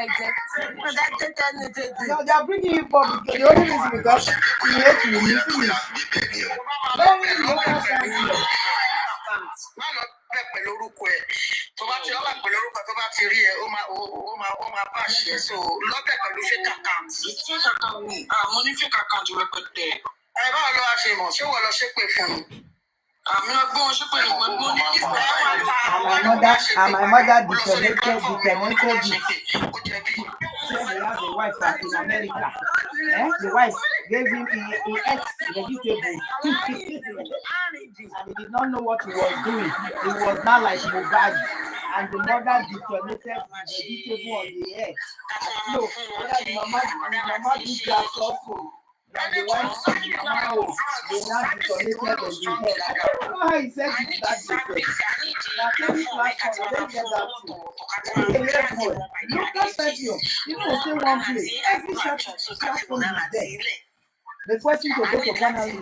No, they're bringing him up because the only reason because he hates you. Very local channels. Pẹ̀lú orúkọ ẹ̀ tó bá ti ọba pẹ̀lú orúkọ tó bá ti rí ẹ ó máa bá ṣe so lọ́bẹ̀ pẹ̀lú fake account. Mo ní fake account rẹpẹtẹ. Báwo ló wá ṣe mọ̀ ṣé wọ́n lọ ṣépè fún un? Àmì ọgbọ́n ṣépè ní pẹ̀lú ní ìfẹ́ and my mother detonated it. He has a wife back in America. The wife gave him he ate vegetable. And he did not know what he was doing. He was not like Mohbad. And the mother detonated the vegetable on the air. No, whether the mama did that also. And the wife said the mama they now detonated on the head. I don't know how he said it that way. Look at stadium. People will stay one place. Every platform is there. The question to go to Ghana is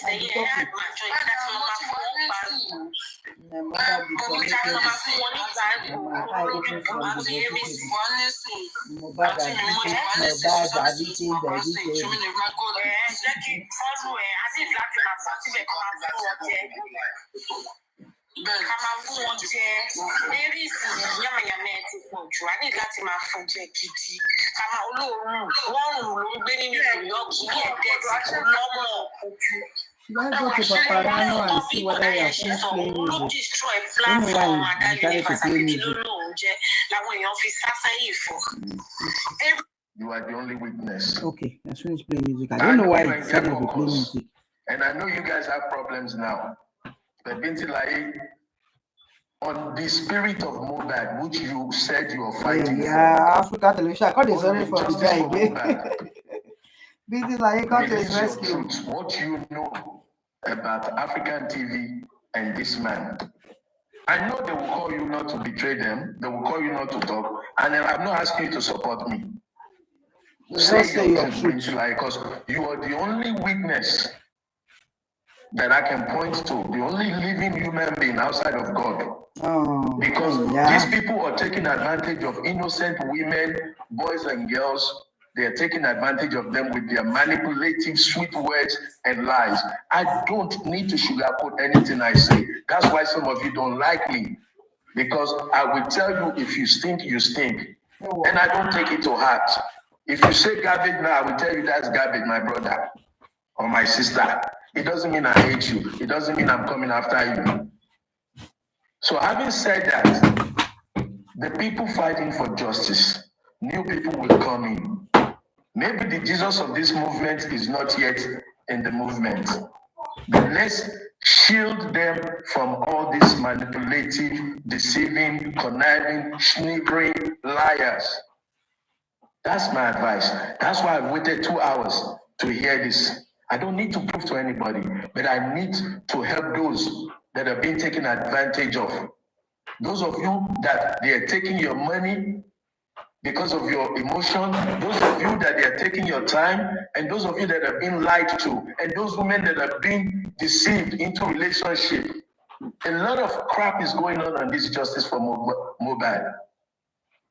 and the topic. My mother detonated Mohbad ká máa fún wọn jẹ lérí ìsìn yàmàyàmà ẹ ti pọ̀ jù á ní láti máa fún jẹ gidi ká máa olóòórùn wọ́n rùn ló ń gbé nínú ìyọ́kì ní ẹ̀dẹ́ tí kò lọ́mọ ojú. Should I go to Paparano and see whether you are still playing music? Anyway, you decided to play music. You are the only witness. Okay, as soon as play music. I don't know why you decided to play music. And I know you guys have problems now. But on the spirit of Mohbad, which you said you are fighting for. Africa television. I called it sorry for the guy again. Busy like come to his rescue. What you know about African TV and this man. I know they will call you not to betray them. They will call you not to talk. And I'm not asking you to support me. Say your truth, because you are the only witness that I can point to, the only living human being outside of God. Because these people are taking advantage of innocent women, boys and girls. They are taking advantage of them with their manipulative, sweet words and lies. I don't need to sugarcoat anything I say. That's why some of you don't like me. Because I will tell you, if you stink, you stink. And I don't take it to heart. If you say garbage now, I will tell you that's garbage, my brother or my sister. It doesn't mean I hate you. It doesn't mean I'm coming after you. So having said that, the people fighting for justice, new people will come in. Maybe the Jesus of this movement is not yet in the movement. But let's shield them from all these manipulative, deceiving, conniving, sniggering liars. That's my advice. That's why I waited 2 hours to hear this. I don't need to prove to anybody, but I need to help those that are being taken advantage of. Those of you that they are taking your money because of your emotion, those of you that they are taking your time, and those of you that are being lied to, and those women that are being deceived into relationship. A lot of crap is going on this justice for Mohbad.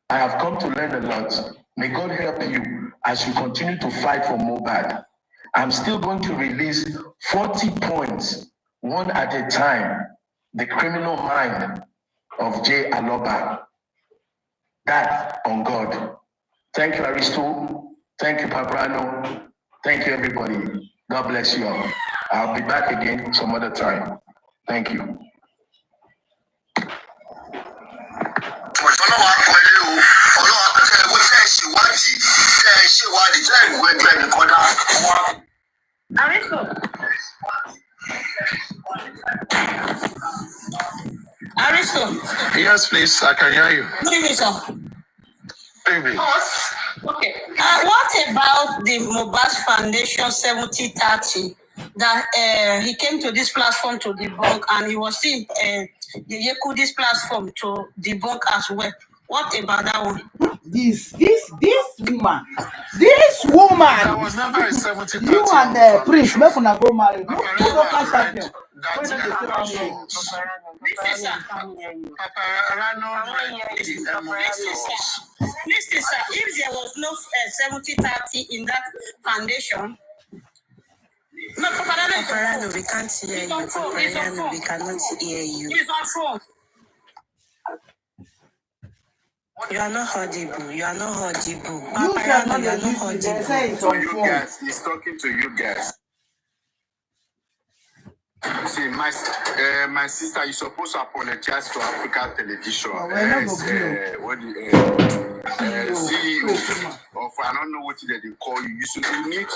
I have come to learn a lot. May God help you as we continue to fight for Mohbad. I'm still going to release 40 points, one at a time, the criminal mind of J. Aloba. That on God. Thank you, Aristo. Thank you, Pabrano. Thank you, everybody. God bless you all. I'll be back again some other time. Thank you. Aristo. Yes, please. I can hear you. Good evening, sir. Baby. Okay. What about the Mohbad Foundation 70-30 that he came to this platform to debunk, and he was still this platform to debunk as well? What about that one? This woman. This woman. That was never a 70-30. You and the prince, make una go marry. No, Papa champion. Listen, sir, if there was no 70-30 in that foundation, no, Paparano, we can't hear you. Paparano, we cannot hear you. He's on phone. You are not audible. You are not audible. You Paparano, you are not audible. So you guys, he's talking to you guys. See, my sister, you're supposed to apologize to Africa Television. CEO of I don't know what they call you.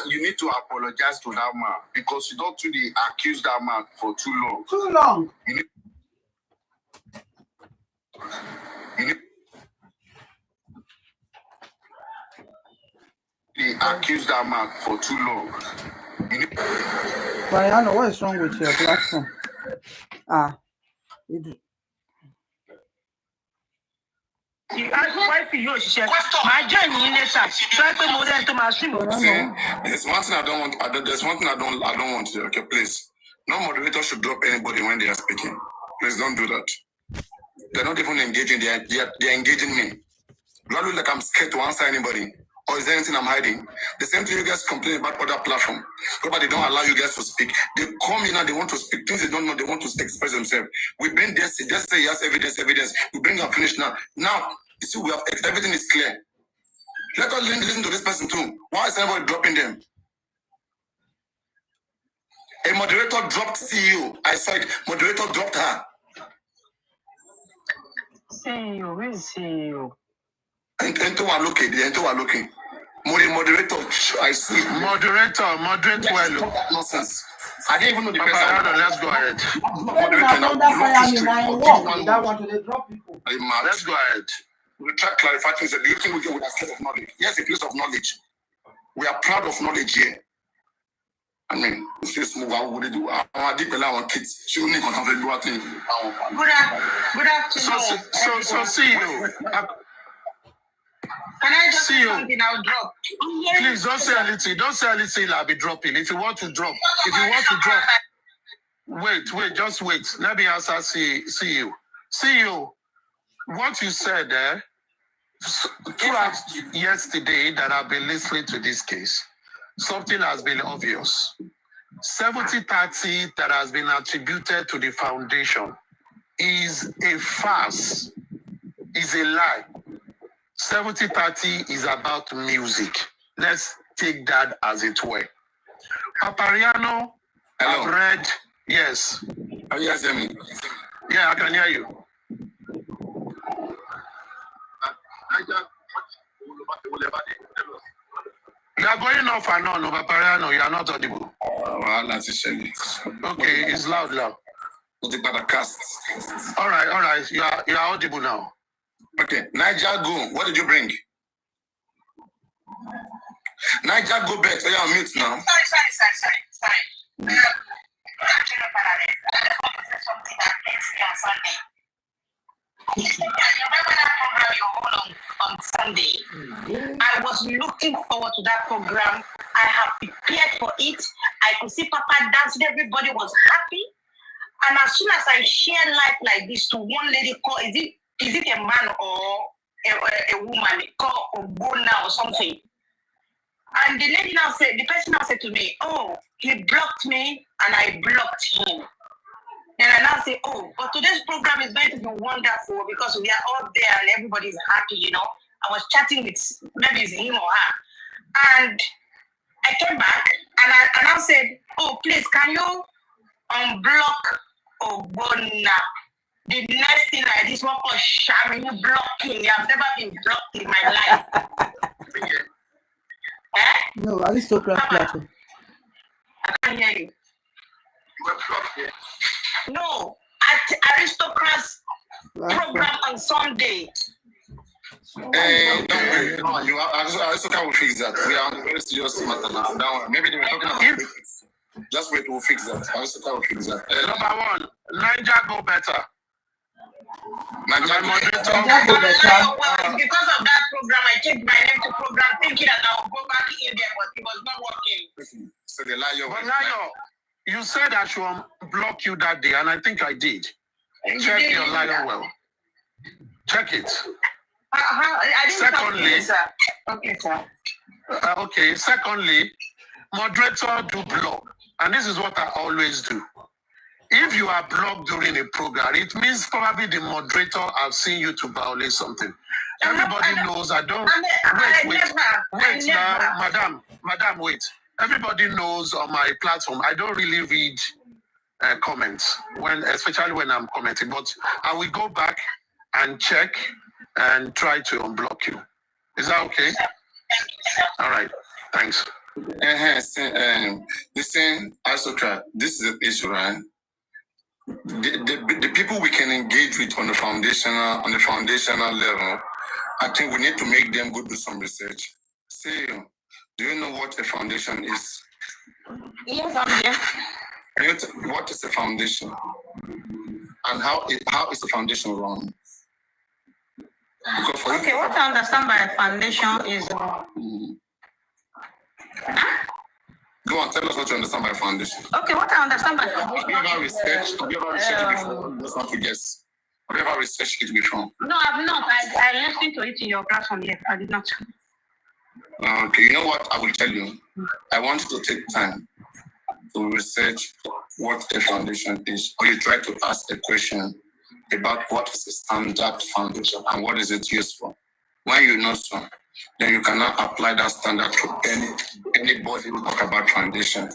You need to apologize to that man because you don't really accuse that man for too long. Too long. You accuse that man for too long. Mariano, what is wrong with your platform? There's one thing I don't want. There's one thing I don't want. Okay, please. No moderator should drop anybody when they are speaking. Please don't do that. They're not even engaging. They're engaging me. Do I look like I'm scared to answer anybody? Or is there anything I'm hiding? The same thing you guys complain about other platforms. But they don't allow you guys to speak. They come in and they want to speak. Things they don't know, they want to express themselves. We bring this, just say yes, evidence. We bring and finish now. Now, you see, we have everything is clear. Let us listen to this person too. Why is everybody dropping them? A moderator dropped CEO. I saw it. Moderator dropped her. CEO, where is CEO? Ento are looking. Moderator, I see. Moderate well. Nonsense. I didn't even know the person. Let's go ahead. Let's go ahead. We try to clarify things. Do you think we get with a place of knowledge? Yes, a place of knowledge. We are proud of knowledge here. I mean, it's just move out. What they do? I deep allow kids. She will need to have a good thing. Good afternoon. So see you. Can I just see say something? I'll drop. Please don't say anything. Don't say anything. I'll be dropping. If you want to drop, wait. Just wait. Let me answer. See you. What you said there throughout yesterday that I've been listening to this case, something has been obvious. 70-30 that has been attributed to the foundation is a farce, is a lie. 70-30 is about music. Let's take that as it were. Papariano, I've read, yes. Are you hearing me? Yeah, I can hear you. You are going off and on, Papariano, you are not audible. Okay, it's loud. All right, you are audible now. Okay, Niger go. What did you bring? Niger go back. So you're on mute now. Sorry. I just want to say something that ends me on Sunday. You remember that program you hold on Sunday? I was looking forward to that program. I have prepared for it. I could see Papa dancing. Everybody was happy. And as soon as I share life like this to one lady called, is it a man or a woman called Obona or something? And the lady now said, the person now said to me, oh, he blocked me and I blocked him. And I now say, oh, but today's program is going to be wonderful because we are all there and everybody's happy, you know. I was chatting with maybe it's him or her. And I came back and I now said, oh, please, can you unblock Obona? The next thing like this one for sharing you blocking. I've never been blocked in my life. No, aristocrat platform. I can't hear you. You were blocked here. No, at Aristocrats program on Sunday. Don't worry. No, you are. Aristocrat will fix that. We are on a very serious matter now. That one. Maybe they were talking about it. Just wait, we'll fix that. Aristocrat will fix that. Number one, Niger go better. Niger Moderator. Well, because of that program, I changed my name to program thinking that I would go back in there, but it was not working. So the liar. But Lion, you said I should unblock you that day, and I think I did. Check your Lion well. Check it. I didn't Secondly, sir. Okay, sir. Okay. Secondly, moderator do block, and this is what I always do. If you are blocked during a program, it means probably the moderator have seen you to violate something. Everybody knows I don't. Wait now, madam, wait. Everybody knows on my platform I don't really read comments especially when I'm commenting. But I will go back and check and try to unblock you. Is that okay? All right. Thanks. Listen, Aristocrat, this is an issue, right? The people we can engage with on the foundational level, I think we need to make them go do some research. Say, do you know what a foundation is? Yes, I'm here. What is a foundation? And how is the foundation run? Okay, what I understand by a foundation is... Go on, tell us what you understand by foundation. Okay, what I understand by foundation... Have you ever researched it before? Just want to guess. Have you ever researched it before? No, I've not. I listened to it in your platform here. I did not. Okay, you know what I will tell you? I want you to take time to research what a foundation is, or you try to ask a question about what is a standard foundation and what is it used for. When you know so, then you cannot apply that standard to anybody who talk about foundation.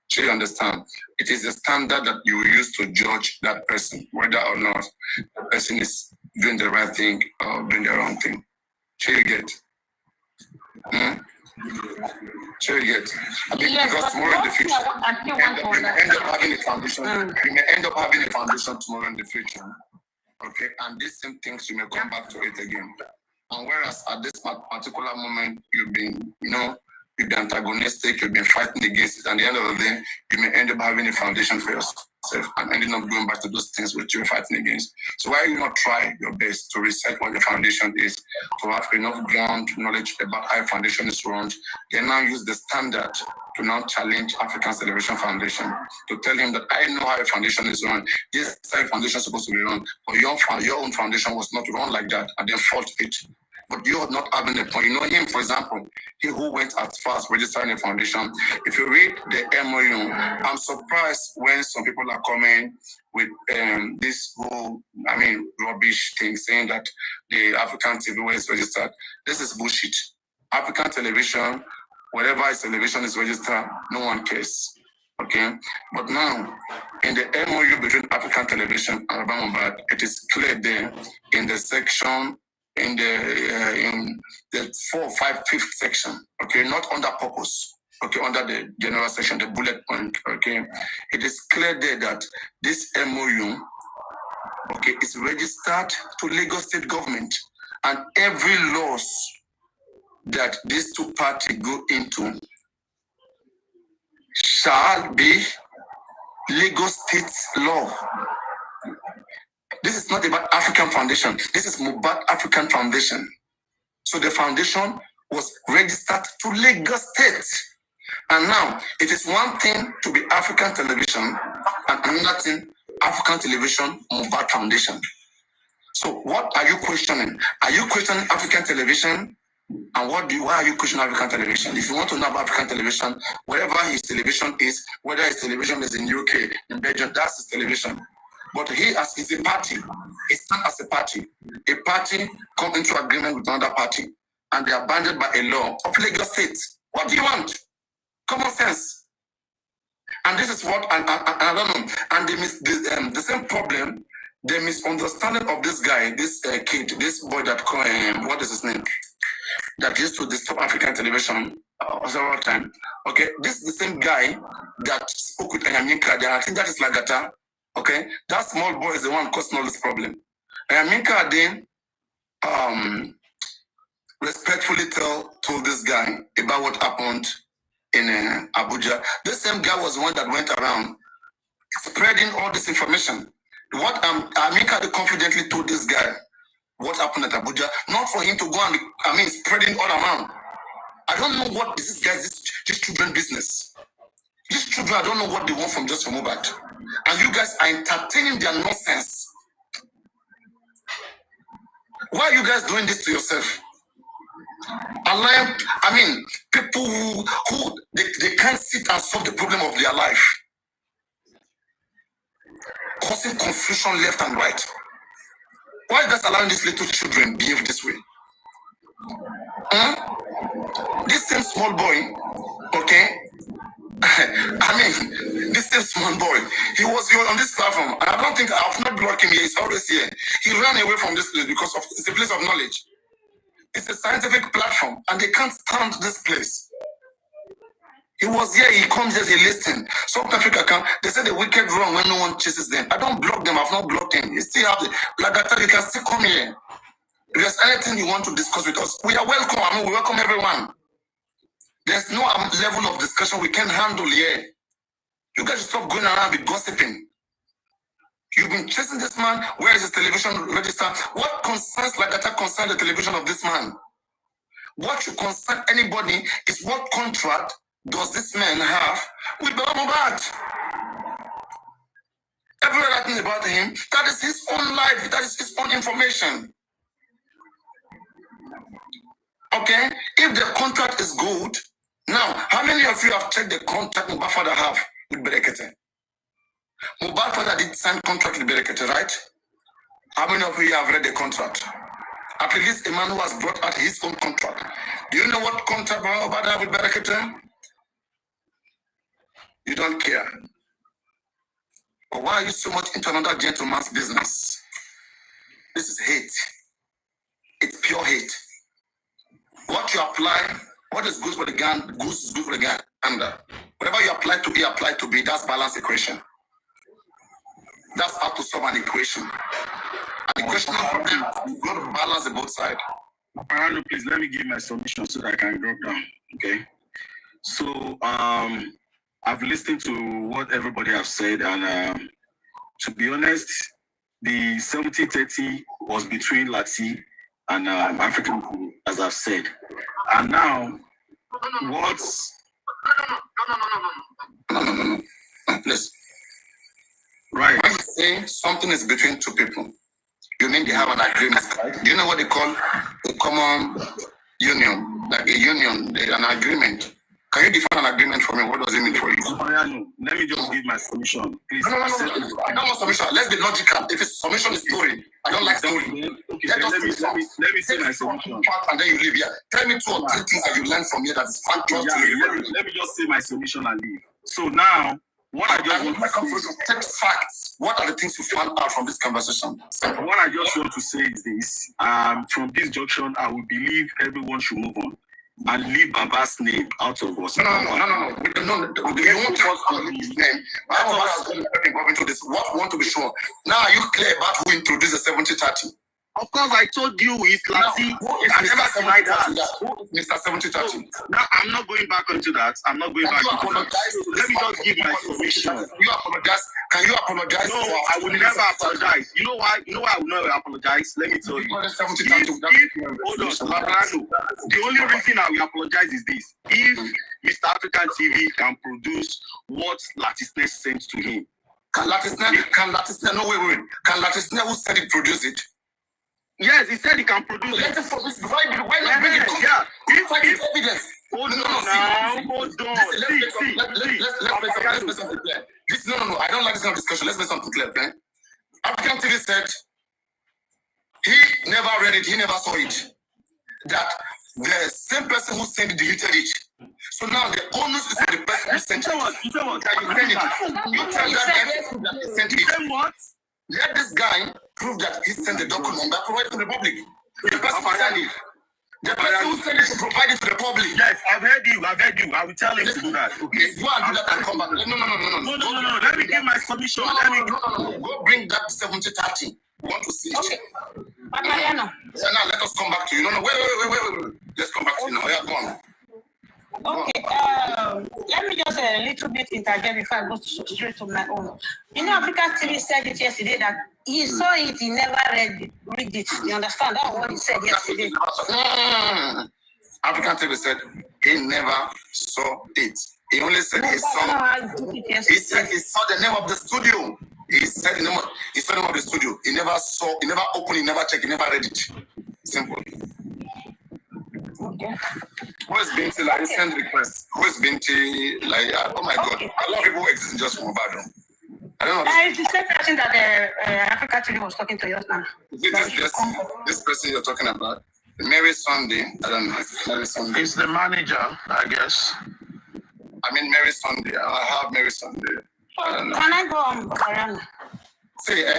So you understand? It is a standard that you use to judge that person, whether or not the person is doing the right thing or doing the wrong thing. So you get. So you get. Because tomorrow in the future, you may end up having a foundation. You may end up having a foundation tomorrow in the future. Okay, and these same things you may come back to it again. And whereas at this particular moment you've been, you've been antagonistic, you've been fighting against it, and at the end of the day, you may end up having a foundation for yourself and ending up going back to those things which you're fighting against. So why you not try your best to research what the foundation is, to have enough ground knowledge about how a foundation is run, then now use the standard to now challenge African Celebration Foundation, to tell him that I know how a foundation is run. This is how a foundation is supposed to be run, but your own foundation was not run like that, and then fault it. But you're not having a point. You know him, for example, he who went as far as registering a foundation. If you read the MOU, I'm surprised when some people are coming with this whole, rubbish thing, saying that the African TV is registered. This is bullshit. African television, whatever is television is registered, no one cares. Okay? But now, in the MOU between African television and Mohbad, it is clear there in the section, in the 4, 5, 5th section, okay, not under purpose, okay, under the general section, the bullet point, okay, it is clear there that this MOU, okay, is registered to Lagos State government, and every laws that these two parties go into shall be Lagos State's law. This is not about African Foundation. This is Mohbad African Foundation. So the foundation was registered to Lagos State. And now, it is one thing to be African television and another thing, African Television Mohbad Foundation. So what are you questioning? Are you questioning African television And why are you questioning African television? If you want to know about African television, wherever his television is, whether his television is in UK, in Belgium, that's his television. But he is a party. He stands as a party. A party come into agreement with another party, and they are bounded by a law of Lagos State. What do you want? Common sense. And this is what, and I don't know, and the same problem, the misunderstanding of this guy, this kid, this boy that, what is his name? That used to disturb African television several times. Okay, this is the same guy that spoke with Ayaminka. I think that is Lagata. Okay, that small boy is the one causing all this problem. Ayaminka then respectfully told this guy about what happened in Abuja. This same guy was the one that went around spreading all this information. What Ayaminka confidently told this guy what happened at Abuja, not for him to go and spreading all around. I don't know what this guy's this children business. These children, I don't know what they want from just Mohbad. And you guys are entertaining their nonsense. Why are you guys doing this to yourself? People who they can't sit and solve the problem of their life. Causing confusion left and right. Why are you guys allowing these little children behave this way? This same small boy, okay? This same small boy, he was on this platform, and I don't think I've not blocked him here, he's always here. He ran away from this place because it's a place of knowledge. It's a scientific platform, and they can't stand this place. He was here, he comes here, he listens. South Africa they say the wicked wrong when no one chases them. I don't block them, I've not blocked him. You still have like I said, you can still come here. If there's anything you want to discuss with us, we are welcome. We welcome everyone. There's no level of discussion we can handle here. You guys stop going around with gossiping. You've been chasing this man. Where is his television register? What concerns Lagata concern the television of this man? What should concern anybody is what contract does this man have with Mohbad? Every other thing about him, that is his own life, that is his own information. Okay? If the contract is good, now, how many of you have checked the contract Mohbad father have with Berekete? Mohbad father did sign contract with Berekete, right? How many of you have read the contract? At least a man who has brought out his own contract. Do you know what contract Mohbad have with Berekete? You don't care. But why are you so much into another gentleman's business? This is hate. It's pure hate. What you apply, what is good for the gun, goose is good for the gun. And whatever you apply to A, apply to B, that's balance equation. That's how to solve an equation. And the question is you got to balance the both sides. Parano, please let me give my submission so that I can drop down. Okay. So I've listened to what everybody have said, and to be honest, the 70-30 was between Lati and African people, as I've said. And now, what's... No. Listen. Right. When you say something is between two people, you mean they have an agreement, right? Do you know what they call a common union? Like a union, an agreement. Can you define an agreement for me? What does it mean for you? Let me just give my submission. Please. No. I don't want submission. Let's be logical. If it's submission is story, I don't like story. Okay, let me say my submission. And then you leave here. Tell me 2 or 3 things that you learned from here that is factual to you. Let me just say my submission and leave. So now, what I just want to say, take facts. What are the things you found out from this conversation? What I just want to say is this: from this junction, I will believe everyone should move on and leave Baba's name out of us. No. We don't know. You want to leave his name? I was going to go into this. What we want to be sure. Now, are you clear about who introduced the 70-30? Of course, I told you it's Lati. I never never Mr. 70-30. Now, I'm not going back into that. I'm not going back into that. Let me just give my submission. You apologize. Can you apologize? No, I will never apologize. You know why? I will never apologize. Let me tell you. Hold on, the only reason I will apologize is this: if Mr. African TV can produce what Latisne sent to him. Can Latisne? No, wait. Can Latisne who said it produce it? Yes, he said he can produce it. Why not bring it? Yeah. If evidence. Hold on. Let's make something clear. No. I don't like this kind of discussion. Let's make something clear, okay? African TV said he never read it, he never saw it. That the same person who sent it deleted it. So now the onus is on the person who sent it. You tell them that he sent it. What? Let this guy prove that he sent the document that provided to the public. The person who sent it. The person who sent it to provide it to the public. Yes, I've heard you. I will tell him to do that. Okay. Go and do that and come back. No. Let me give my submission. No. Go bring that 70-30. We want to see it. Okay. Now let us come back to you. No. Wait. Let's come back to you now. Yeah, go on. Okay, let me just a little bit interject before I go straight to my own. You know, Africa TV said it yesterday that he saw it, he never read it. You understand? That's what he said yesterday. African TV said he never saw it. He only said he saw. He said he saw the name of the studio. He said the name of the studio. He never saw. He never opened. He never checked. He never read it. Simple. Okay. Who is Binti? Like, send request. Who is Binti? Like, oh my God, a lot of people exist just from Mohbad. I don't know. It's the same person that Africa TV was talking to just now. This person you're talking about, Mary Sunday. I don't know. Mary Sunday. He's the manager, I guess. I mean, Mary Sunday. I have Mary Sunday. Can I go on Karana? Say, I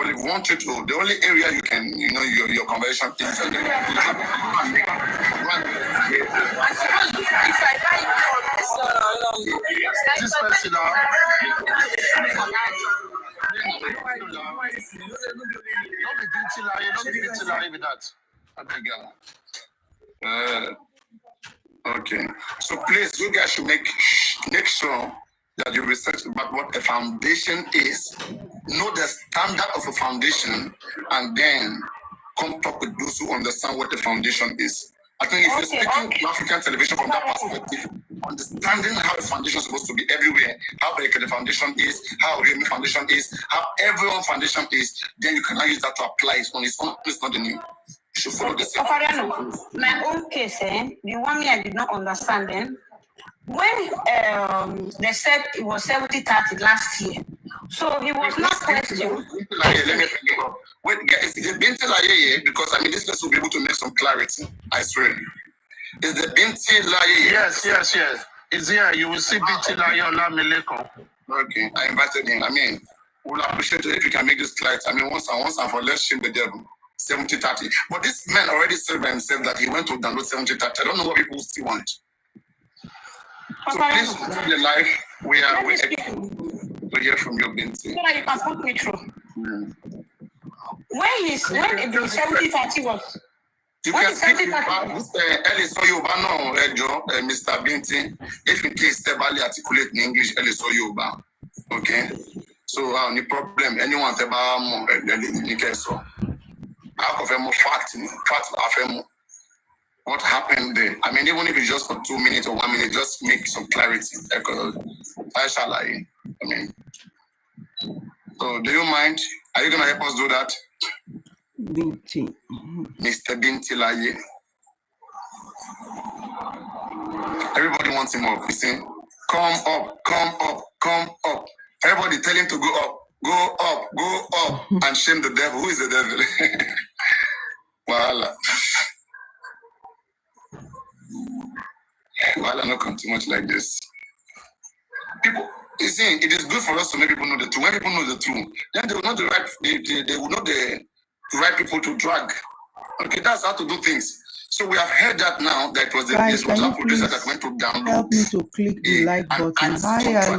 will want you to. The only area you can, your conversion is. If I buy This person now. Don't be Binti lie with that. I beg you. Okay. So please, you guys should make sure that you research about what a foundation is, know the standard of a foundation, and then come talk with those who understand what the foundation is. I think if you're speaking to African television from that perspective, understanding how the foundation is supposed to be everywhere, how big the foundation is, how real the foundation is, how everyone's foundation is, then you can now use that to apply it on its own. It's not the new. You should follow the same. My own case, the one I did not understand then. When they said it was 70-30 last year, so he was not questioned. Let me bring it up. Wait, guys, is it Binti Laye? Because this person will be able to make some clarity. I swear. Is the Binti Laye? Yes. Is here. You will see Binti Laye Olamileko. Okay, I invited him. We'll appreciate it if you can make this clarity. Once and for let's shame the devil. 70-30. But this man already said by himself that he went to download 70-30. I don't know what people still want. So please, the life we hear from your Binti. So that you can put me through. When the 70-30 was. You can speak about Ellie Soyoba, Mr. Binti. If in case they barely articulate in English, Ellie Soyoba. Okay? So, no problem. Anyone te ba mo so. I have more fact, what happened there? Even if it's just for 2 minutes or 1 minute, just make some clarity. So, do you mind? Are you going to help us do that? Binti. Mr. Binti Laye. Everybody wants him up. You see? Come up. Everybody tell him to go up, and shame the devil. Who is the devil? Wahala. Wahala not come too much like this. People, you see, it is good for us to make people know the truth. When people know the truth, then they will know the right. They will know the right people to drag. Okay, that's how to do things. So we have heard that now that was a producer that went to download. Help me to click the like button.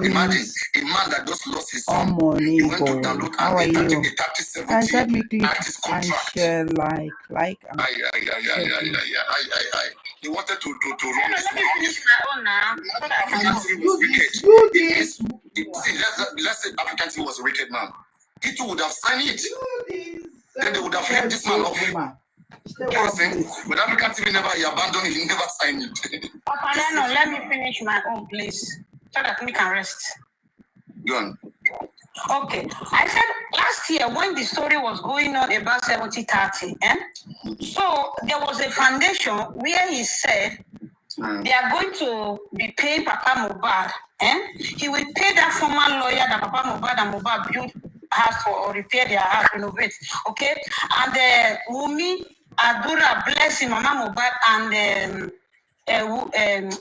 Imagine a man that just lost his son. He went to download how are you? Guys, help me click and share, like. He wanted to run Let me finish my own now. Do this. See, let's say African TV was a wicked man. He too would have signed it. Then they would have left this man off. But African TV never, he abandoned it, he never signed it. Let me finish my own, please, so that we can rest. Go on. Okay. I said last year when the story was going on about 70-30, so there was a foundation where he said they are going to be paying Papa Mohbad. He will pay that former lawyer that Papa Mohbad and Mohbad built house for or repair their house, renovate. Okay? And Wumi, Adura, Blessing, Mama Mohbad, and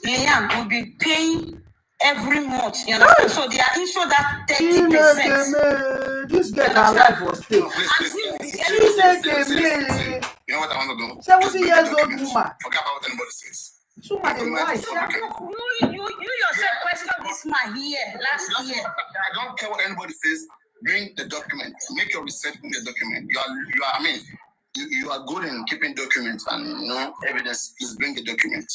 Liam will be paying every month. You understand? So they are into that 30%. This girl her life was stake. You know what I want to do? 70 years old woman. Forget about what anybody says. You yourself questioned this man here last year. I don't care what anybody says. Bring the document. Make your research in the document. You are good in keeping documents and evidence. Please bring the document.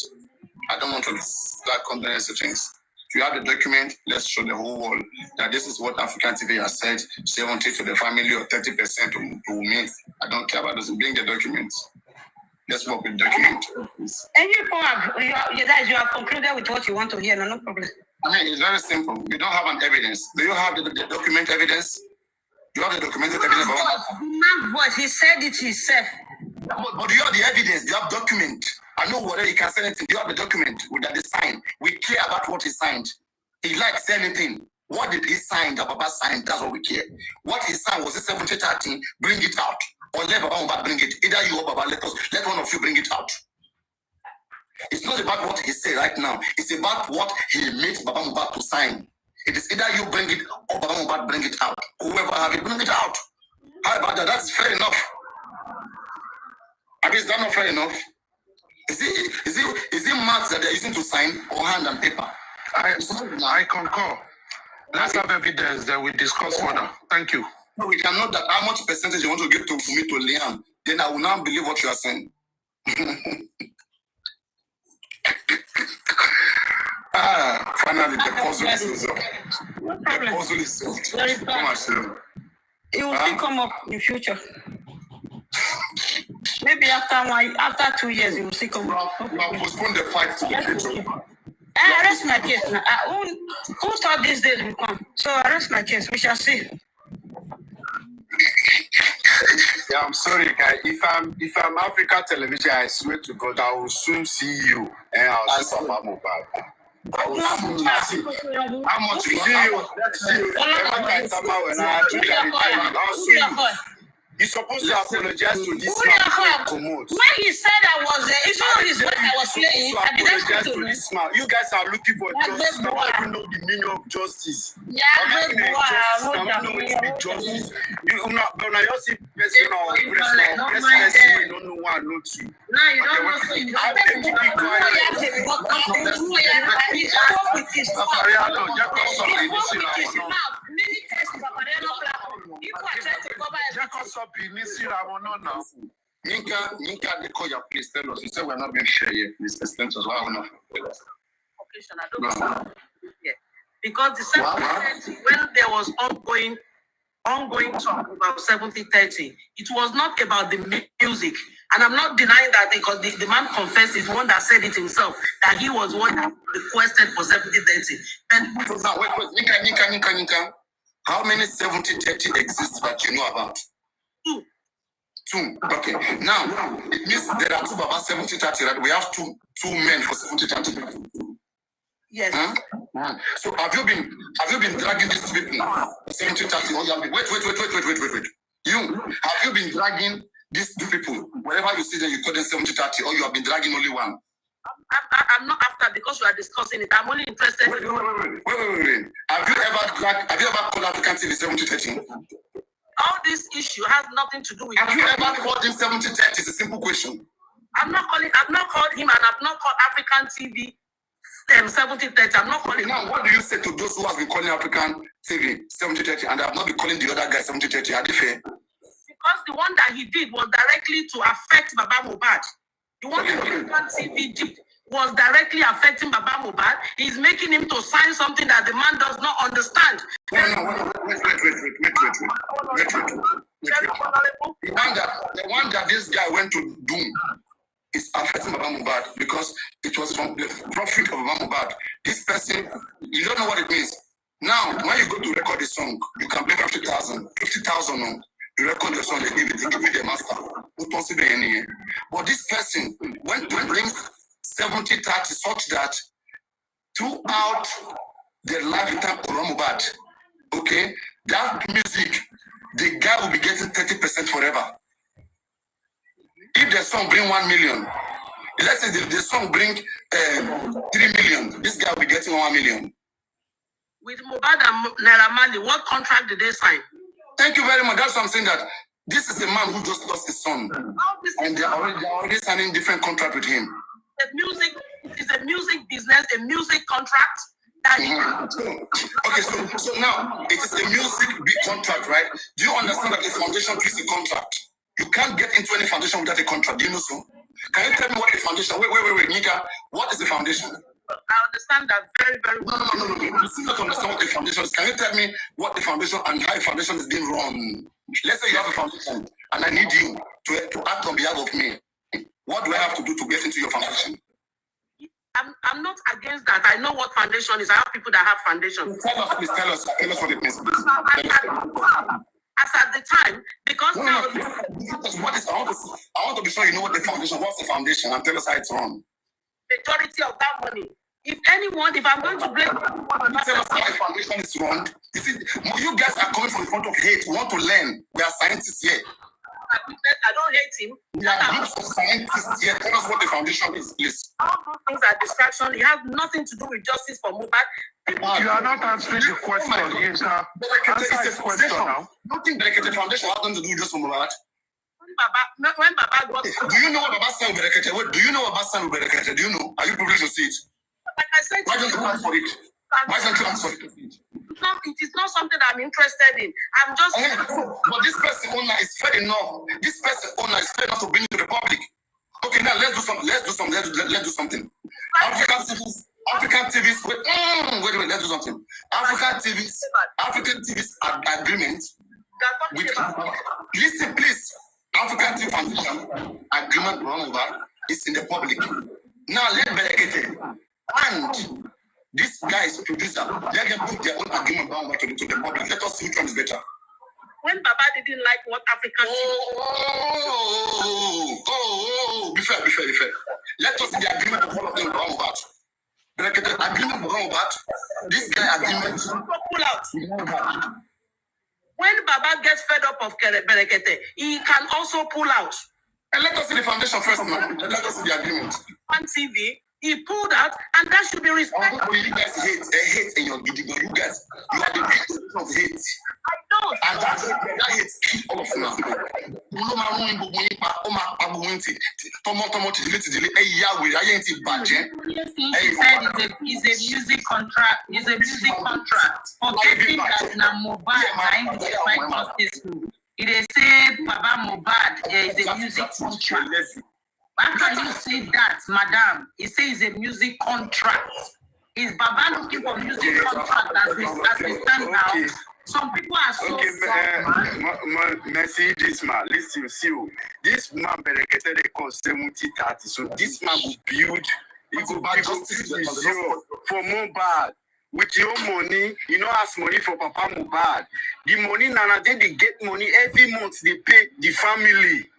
I don't want to start condensing things. If you have the document, let's show the whole world that this is what African TV has said, 70 to the family or 30% to me. I don't care about this. Bring the documents. Let's work with document. And you have concluded with what you want to hear, no problem. It's very simple. You don't have an evidence. Do you have the document evidence? You have the documented evidence about that? The man's voice, he said it himself. But do you have the evidence? Do you have document? I know whether you can send anything. Do you have the document that is signed? We care about what he signed. He likes anything. What did he sign that Baba signed? That's what we care. What he signed was it 70-30? Bring it out. Or let Baba bring it. Either you or Baba, let one of you bring it out. It's not about what he said right now. It's about what he made Baba Mohbad to sign. It is either you bring it or Baba Mohbad bring it out. Whoever have it, bring it out. How about that? That's fair enough. I mean, is that not fair enough? Is it marks that they're using to sign or hand and paper? I concur. Let's have evidence that we discuss further. Thank you. No, we can know that how much percentage you want to give to me to Liam. Then I will now believe what you are saying. Finally, the puzzle is solved. The puzzle is solved. It will still come up in the future. Maybe after 2 years, it will still come up. We'll postpone the fight to the future. I arrest my case now. Who thought these days will come? So I arrest my case. We shall see. Yeah, I'm sorry, guy. If I'm Africa television, I swear to God, I will soon see you and I'll see Papa Mohbad. How much See you. You're supposed to apologize to this man. When he said I was it's not his voice I was playing. I didn't apologize to this man. You guys are looking for justice. I don't even know the meaning of justice. Yeah, I don't know what to be justice. You not gonna just see person or person, you don't know one, not two. Now you don't know so you don't Yinka, they call your place. Tell us. You said we're not being shared yet. Please explain to us why we're not. Because the 70-30, when there was ongoing talk about 70-30, it was not about the music. And I'm not denying that because the man confessed, is one that said it himself, that he was one that requested for 70-30. So now, wait, Yinka. How many 70-30 exist that you know about? Two. Okay. Now, it means there are two Baba 70-30, right? We have two men for 70-30. Yes. Huh? So have you been dragging these people 70-30? Or you have been, wait. You have you been dragging these two people? Wherever you see them, you call them 70-30, or you have been dragging only one? I'm not after because you are discussing it. I'm only interested. Wait. Have you ever called African TV 70-30? All this issue has nothing to do with. Have you ever called him 70-30? It's a simple question. I've not called him, and I've not called African TV 70-30. I'm not calling. Now, what do you say to those who have been calling African TV 70-30 and have not been calling the other guy 70-30? Are they fair? Because the one that he did was directly to affect Baba Mohbad. The one that African TV did was directly affecting Baba Mohbad. He's making him to sign something that the man does not understand. Wait. The one that this guy went to do is affecting Baba Mohbad because it was from the profit of Baba Mohbad. This person, you don't know what it means. Now, when you go to record a song, you can pay 50,000. 50,000 no. You record your song, they give you the master. But this person, when brings 70-30 such that throughout the lifetime of Mohbad, okay, that music, the guy will be getting 30% forever. If the song bring 1 million, let's say the song bring 3 million, this guy will be getting 1 million. With Mohbad and Naira Marley, what contract did they sign? Thank you very much. That's what I'm saying, that this is a man who just lost his son. And they're already signing different contract with him. The music is a music business, a music contract. Okay, so now it is a music big contract, right? Do you understand that the foundation is a contract? You can't get into any foundation without a contract. Do you know so? Can you tell me what the foundation? Wait, Nika. What is the foundation? I understand that very, very well. No. You still not understand what the foundation is. Can you tell me what the foundation and how the foundation is being run? Let's say you have a foundation and I need you to act on behalf of me. What do I have to do to get into your foundation? I'm not against that. I know what foundation is. I have people that have foundation. Tell us what it means. As at the time, because what is, I want to be sure you know what the foundation. What's the foundation? And tell us how it's run. Majority of that money. If I'm going to blame anyone, tell us how the foundation is run. You see, you guys are coming from the front of hate. We want to learn. We are scientists here. I don't hate him. We are groups of scientists here. Tell us what the foundation is, please. All those things are distraction. It has nothing to do with justice for Mohbad. You are not answering the question. Answer the question now. Nothing like the foundation has nothing to do with just for Mohbad. When Baba got... Do you know what Baba said with do you know what Baba said with Do you know? Are you privileged to see it? Like I said, why don't you answer for it? Why don't you answer for it? It is not something that I'm interested in. I'm just... But this person owner is fair enough. This person owner is fair enough to bring it to the public. Okay, now let's do something. African TVs, wait, let's do something. African TVs agreement with, listen please, African TV Foundation agreement over is in the public. Now let Berekete and this guy's producer, let them put their own agreement down to the public. Let us see which one is better. When Baba didn't like what African be fair. Let us see the agreement of all of them wrong about. Berekete agreement wrong about. This guy agreement. Pull out. When Baba gets fed up of Berekete, he can also pull out. And let us see the foundation first now. Let us see the agreement. On TV, he pulled out, and that should be respected. You guys hate in your gidigo. You guys, you are the victims of hate. I don't. And that hate keep all of now. He said it's a music contract. It's a music contract. Forgetting that now Mohbad it is say Baba Mohbad is a music contract. How can you say that, madam? He says it's a music contract. Is Baba looking for music contract as we stand now? Some people are so Merci, this man. Listen, see you. This man Berekete they call 70-30. So this man will build. He will build zero for Mohbad. With your money, you know, ask money for Papa Mohbad. The money, Nana, they get money every month. They pay the family.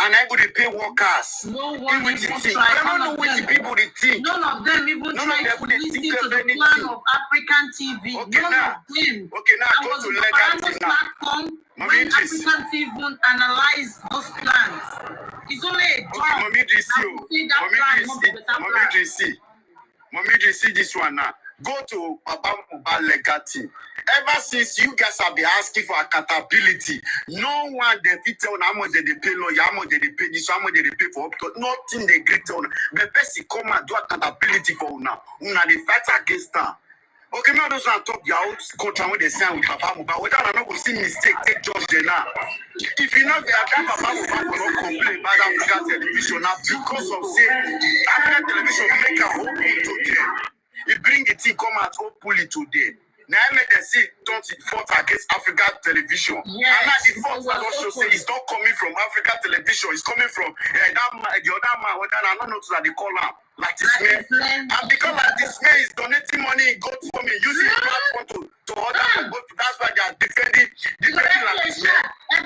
And I go to pay workers. No one even try. I don't know what the people they think. None of them even try to listen to the plan of African TV. Okay, none now. of them. Okay, now I go was to on the legacy now. platform when African TV won't analyze those plans. It's only a job. Mommy, see this one now. Go to Baba Mohbad legacy. Ever since you guys have been asking for accountability, no one they fit tell how much they pay lawyer, how much they pay this, how much they pay for up to nothing they agree on. The person come and do accountability for now. Una they fight against them. Okay, now those are talk your own contract when they sign with Papa Mohbad. Whether or not go see mistake, take judge them now. If you know that Papa Mohbad will not complain about African television now because of say African television make a whole thing today. He bring the thing come out openly today. Now I made them say don't fought against African television. Yes. And now the first one also say it's not coming from African television, it's coming from that man, the other man, whether I don't know that they call him. like this man. And because like this man is donating money in GoFundMe, using the platform to order, that's why they are defending like this man. I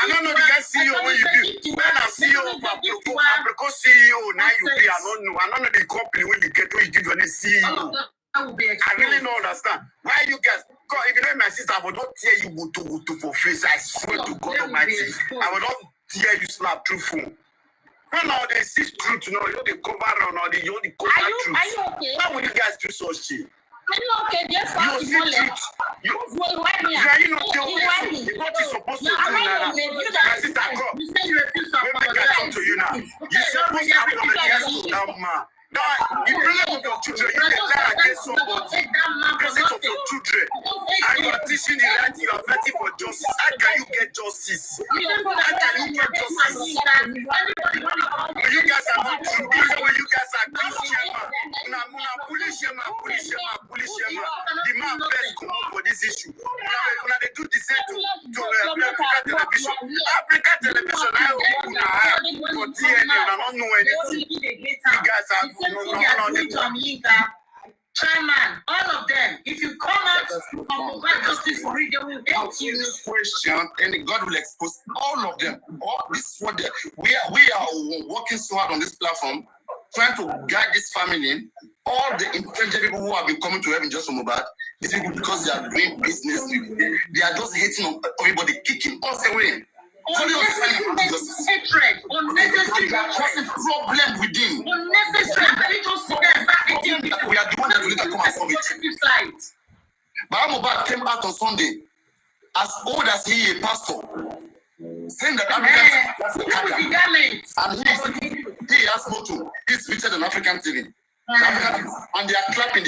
don't know the guy CEO when you do. When I CEO of Apricot CEO, now you be, I don't know the company when you get when you give your CEO. I really don't understand. Why you guys, God, if you know my sister, I would not tear you to for face. I swear to God Almighty. I would not tear you slap through phone. When all they see truth, you know, they cover on all the cover truth. Are you okay? Why would you guys do such shit? Are you okay? Just you see truth. You know, what is supposed to do now? My sister, come. You say you refuse to apologize. Let me talk to you now. You supposed to apologize to that man. No, you bring up your children, you can lie against somebody because of your children. And you are teaching the right, you are fighting for justice. How can you get justice? How can you get justice? You guys are not true. This is where you guys are Christian. Police. The man first come up for this issue. When they do the same to African television. African television, I hope you are for TNA, I don't know anything. You guys are Chairman, all of them. If you come out from Mohbad justice for it, they will hate you. Question, and God will expose all of them. All this is what we are working so hard on this platform, trying to guide this family. All the intelligent people who have been coming to heaven just from Mohbad, these people because they are doing business, they are just hating on everybody, kicking us away. Hatred, unnecessary problem within. Unnecessary. We are the one that will come and solve it. But Mohbad came out on Sunday, as old as he a pastor, saying that Africans he has motto, he's featured on African TV. And they are clapping.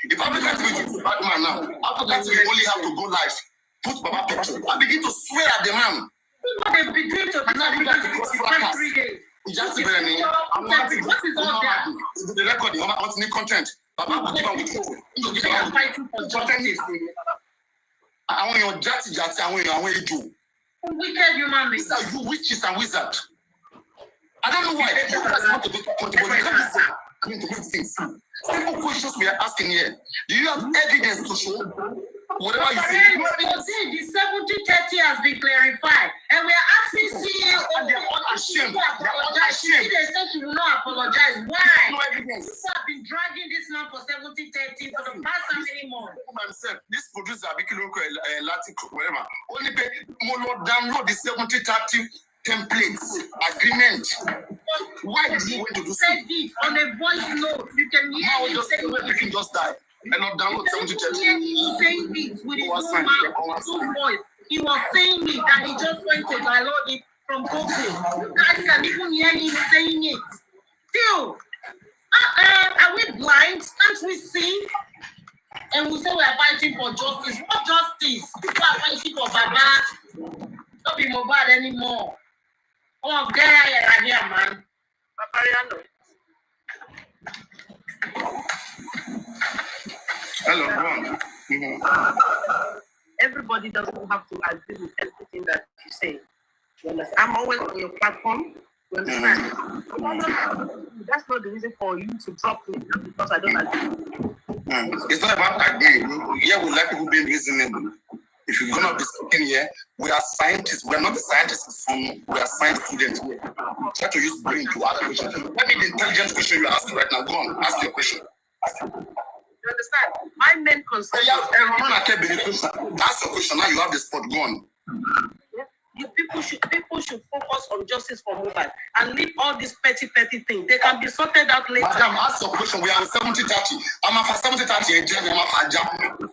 If African TV is a bad man now, African TV only have to go live, put Baba picture, and begin to swear at the man. They begin to Just what is all that? The recording, I want new content. Baba will give I want your jati, I want you. Wicked human beings. You witches and wizards. I don't know why. You guys want to be comfortable. To make things. Simple questions we are asking here. Do you have evidence to show? Whatever you say. The 70-30 has been clarified, and we are asking CEO and they're all ashamed. They said she will not apologize. Why? No evidence. People have been dragging this man for 70-30 for the past how many months? Myself, this producer, Latin, whatever, only pay more download the 70-30 templates agreement. Why did you want to do so? This on a voice note? You can hear him saying we can just die. And not download 70-30. Saying it with his own voice. He was saying it that he just went to download it from Google. You guys can even hear him saying it. Still, are we blind? Can't we see? And we say we are fighting for justice. What justice? We are fighting for Baba. Don't be Mohbad anymore. Oh, there I here, man. Hello, go on. Everybody doesn't have to agree with everything that you say. You understand? I'm always on your platform. You understand? That's not the reason for you to drop me because I don't agree. It's not about agreeing. Yeah, we like people being reasonable. If you're gonna be speaking here, we are scientists. We are not the scientists from. We are science students. We try to use brain to ask questions. What is the intelligent question you're asking right now? Go on, ask your question. You understand? My main concern is ask your question now. You have the spot. Go on. People should focus on justice for Mohbad and leave all these petty things. They can be sorted out later. Madam, ask your question. We are 70-30. I'm for 70-30.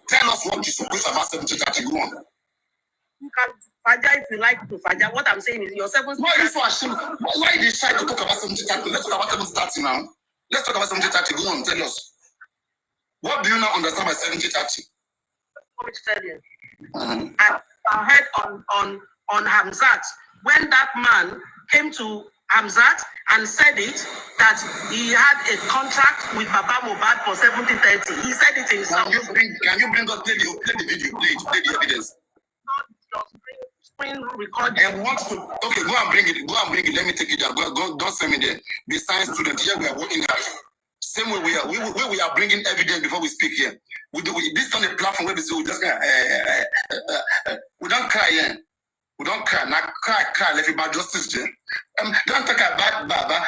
Tell us what you're supposed to about 70-30. Go on. You can faja if you like to faja. What I'm saying is your 70-30. Why are you so ashamed? Why are they trying to talk about 70-30? Let's talk about 70-30 now. Let's talk about 70-30. Go on, tell us. What do you now understand by 70-30? Let me tell you. I heard on Hamzat, when that man came to Hamzat and said it, that he had a contract with Baba Mohbad for 70-30. He said it himself. Can you bring us, play the video, play the evidence? screen recording. And want to okay, go and bring it. Go and bring it. Let me take it down. Go, don't send me there. The science student here, we are working hard. Same way we are. We are bringing evidence before we speak here. This on a platform where we say we just we don't cry here. We don't cry. Now cry. Let it about justice there. Don't talk about Baba.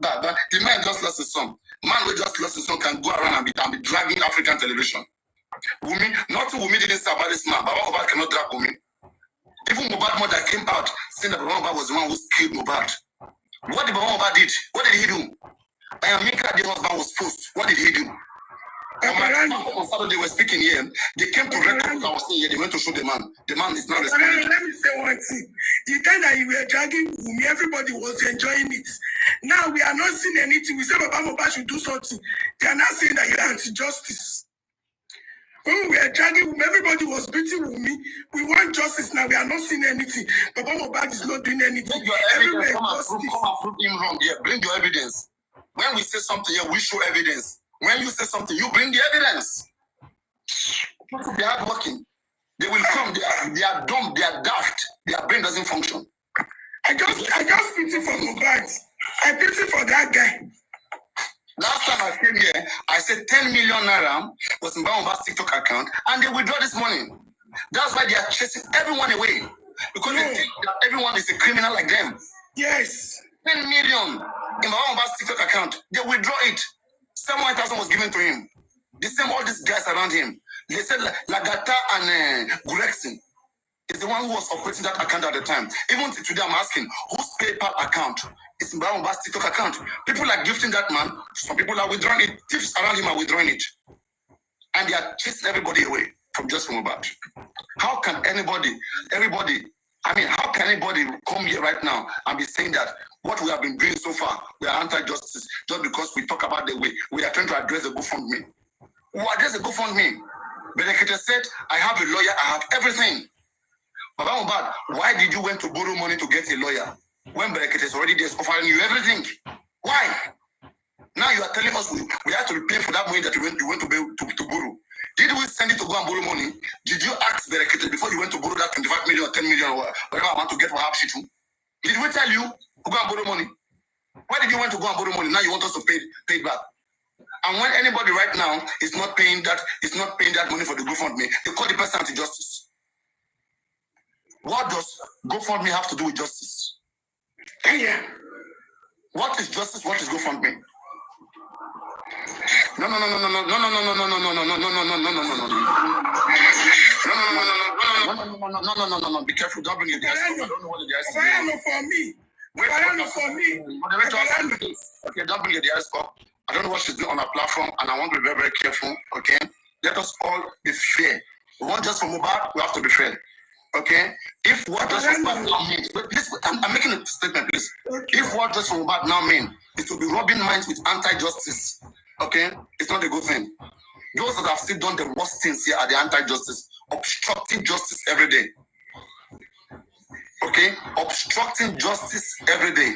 Baba. The man just lost his son. Man who just lost his son can go around and be dragging African television. Wumi, not Wumi didn't say about this man. Baba Mohbad cannot drag Wumi. Even Mohbad mother came out saying that Baba Mohbad was the one who killed Mohbad. What did Baba Mohbad did? What did he do? Mika, the husband, was post. What did he do? On Saturday, they were speaking here. They came to record what I was saying here. They went to show the man. The man is not responding. Let me say one thing. The time that you were dragging Wumi, everybody was enjoying it. Now we are not seeing anything. We say Baba Mohbad should do something. They are not saying that you are anti-justice. When we were dragging Wumi, everybody was beating Wumi. We want justice now. We are not seeing anything. Baba Mohbad is not doing anything. Bring your evidence. Come and prove him wrong here. Bring your evidence. When we say something here, we show evidence. When you say something, you bring the evidence. They are hardworking. They will come. They are dumb. They are daft. Their brain doesn't function. I just pity for Mohbad. I pity for that guy. Last time I came here, I said 10 million naira was in Mohbad's TikTok account, and they withdraw this money. That's why they are chasing everyone away, because they think that everyone is a criminal like them. Yes. 10 million in Mohbad's TikTok account. They withdraw it. 7,000 was given to him. The same all these guys around him. They said Lagata and Gurexin is the one who was operating that account at the time. Even today, I'm asking whose PayPal account is Mohbad's TikTok account. People are gifting that man. Some people are withdrawing it. Thieves around him are withdrawing it, and they are chasing everybody away from just Mohbad. How can anybody? How can anybody come here right now and be saying that what we have been doing so far, we are anti-justice, just because we talk about the way we are trying to address the GoFundMe? Who address the GoFundMe? Berekete said, I have a lawyer, I have everything. Baba Mohbad, why did you went to borrow money to get a lawyer when Berekete is already there offering you everything? Why? Now you are telling us we have to be paying for that money that you went to borrow. Did we send it to go and borrow money? Did you ask Berekete before you went to borrow that 25 million or 10 million or whatever amount to get for Habshitu? Did we tell you to go and borrow money? Why did you want to go and borrow money? Now you want us to pay it back. And when anybody right now is not paying that money for the GoFundMe, they call the person anti-justice. What does GoFundMe have to do with justice? Yeah. What is justice? What is GoFundMe? No. Be careful. Don't bring your guys. I don't know what the guys is. For me. For me. Okay, don't bring your guys up. I don't know what she's doing on her platform, and I want to be very, very careful. Okay, let us all be fair. We want just for Mohbad, we have to be fair. Okay, if what just for Mohbad now means, but please, I'm making a statement, please. Okay. If what just for Mohbad now means is to be robbing minds with anti-justice, okay, it's not a good thing. Those that have still done the worst things here are the anti-justice, obstructing justice every day. Okay, obstructing justice every day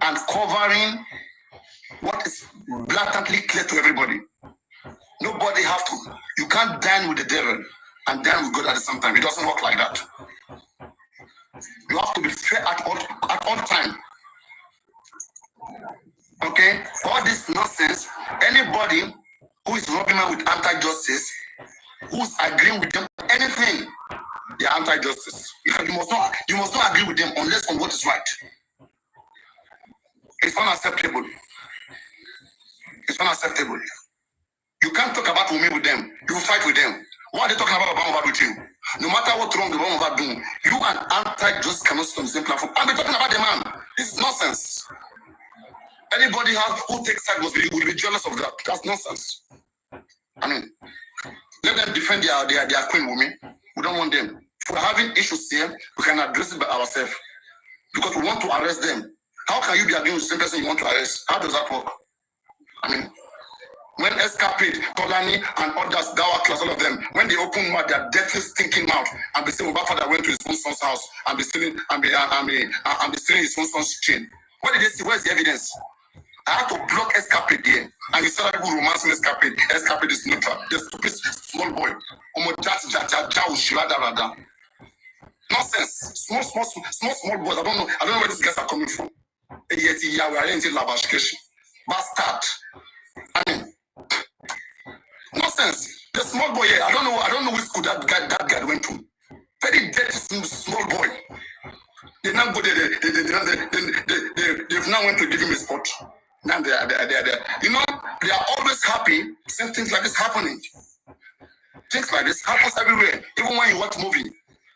and covering what is blatantly clear to everybody. Nobody have to. You can't dine with the devil and dine with God at the same time. It doesn't work like that. You have to be fair at all time. Okay? All this nonsense, anybody who is robbing man with anti-justice, who's agreeing with them, anything, they are anti-justice. You must not agree with them unless on what is right. It's unacceptable. It's unacceptable. You can't talk about Wumi with them. You will fight with them. Why are they talking about Mohbad with you? No matter what wrong the Mohbad doing, you and anti-justice cannot sit on the same platform. And be talking about the man. This is nonsense. Anybody who takes side will be jealous of that. That's nonsense. I mean, let them defend their queen, Wumi. We don't want them. If we're having issues here, we can address it by ourselves. Because we want to arrest them. How can you be arguing with the same person you want to arrest? How does that work? I mean, when Escapade, Tolani, and others, Dawa class, all of them, when they open mouth, their deathly stinking mouth, and be saying, father went to his own son's house and be stealing his own son's chain. What did they see? Where's the evidence? I had to block Escapade there, and you said people romancing Escapade. Escapade is neutral. The stupid small boy. Nonsense. Small boys. I don't know where these guys are coming from. Yet, we are into lavashkesh. Bastard. I mean, nonsense. The small boy here, I don't know which school that guy went to. Very dirty small boy. They now go there. They've now went to give him a spot. Now they are. You know, they are always happy seeing things like this happening. Things like this happens everywhere. Even when you watch movie,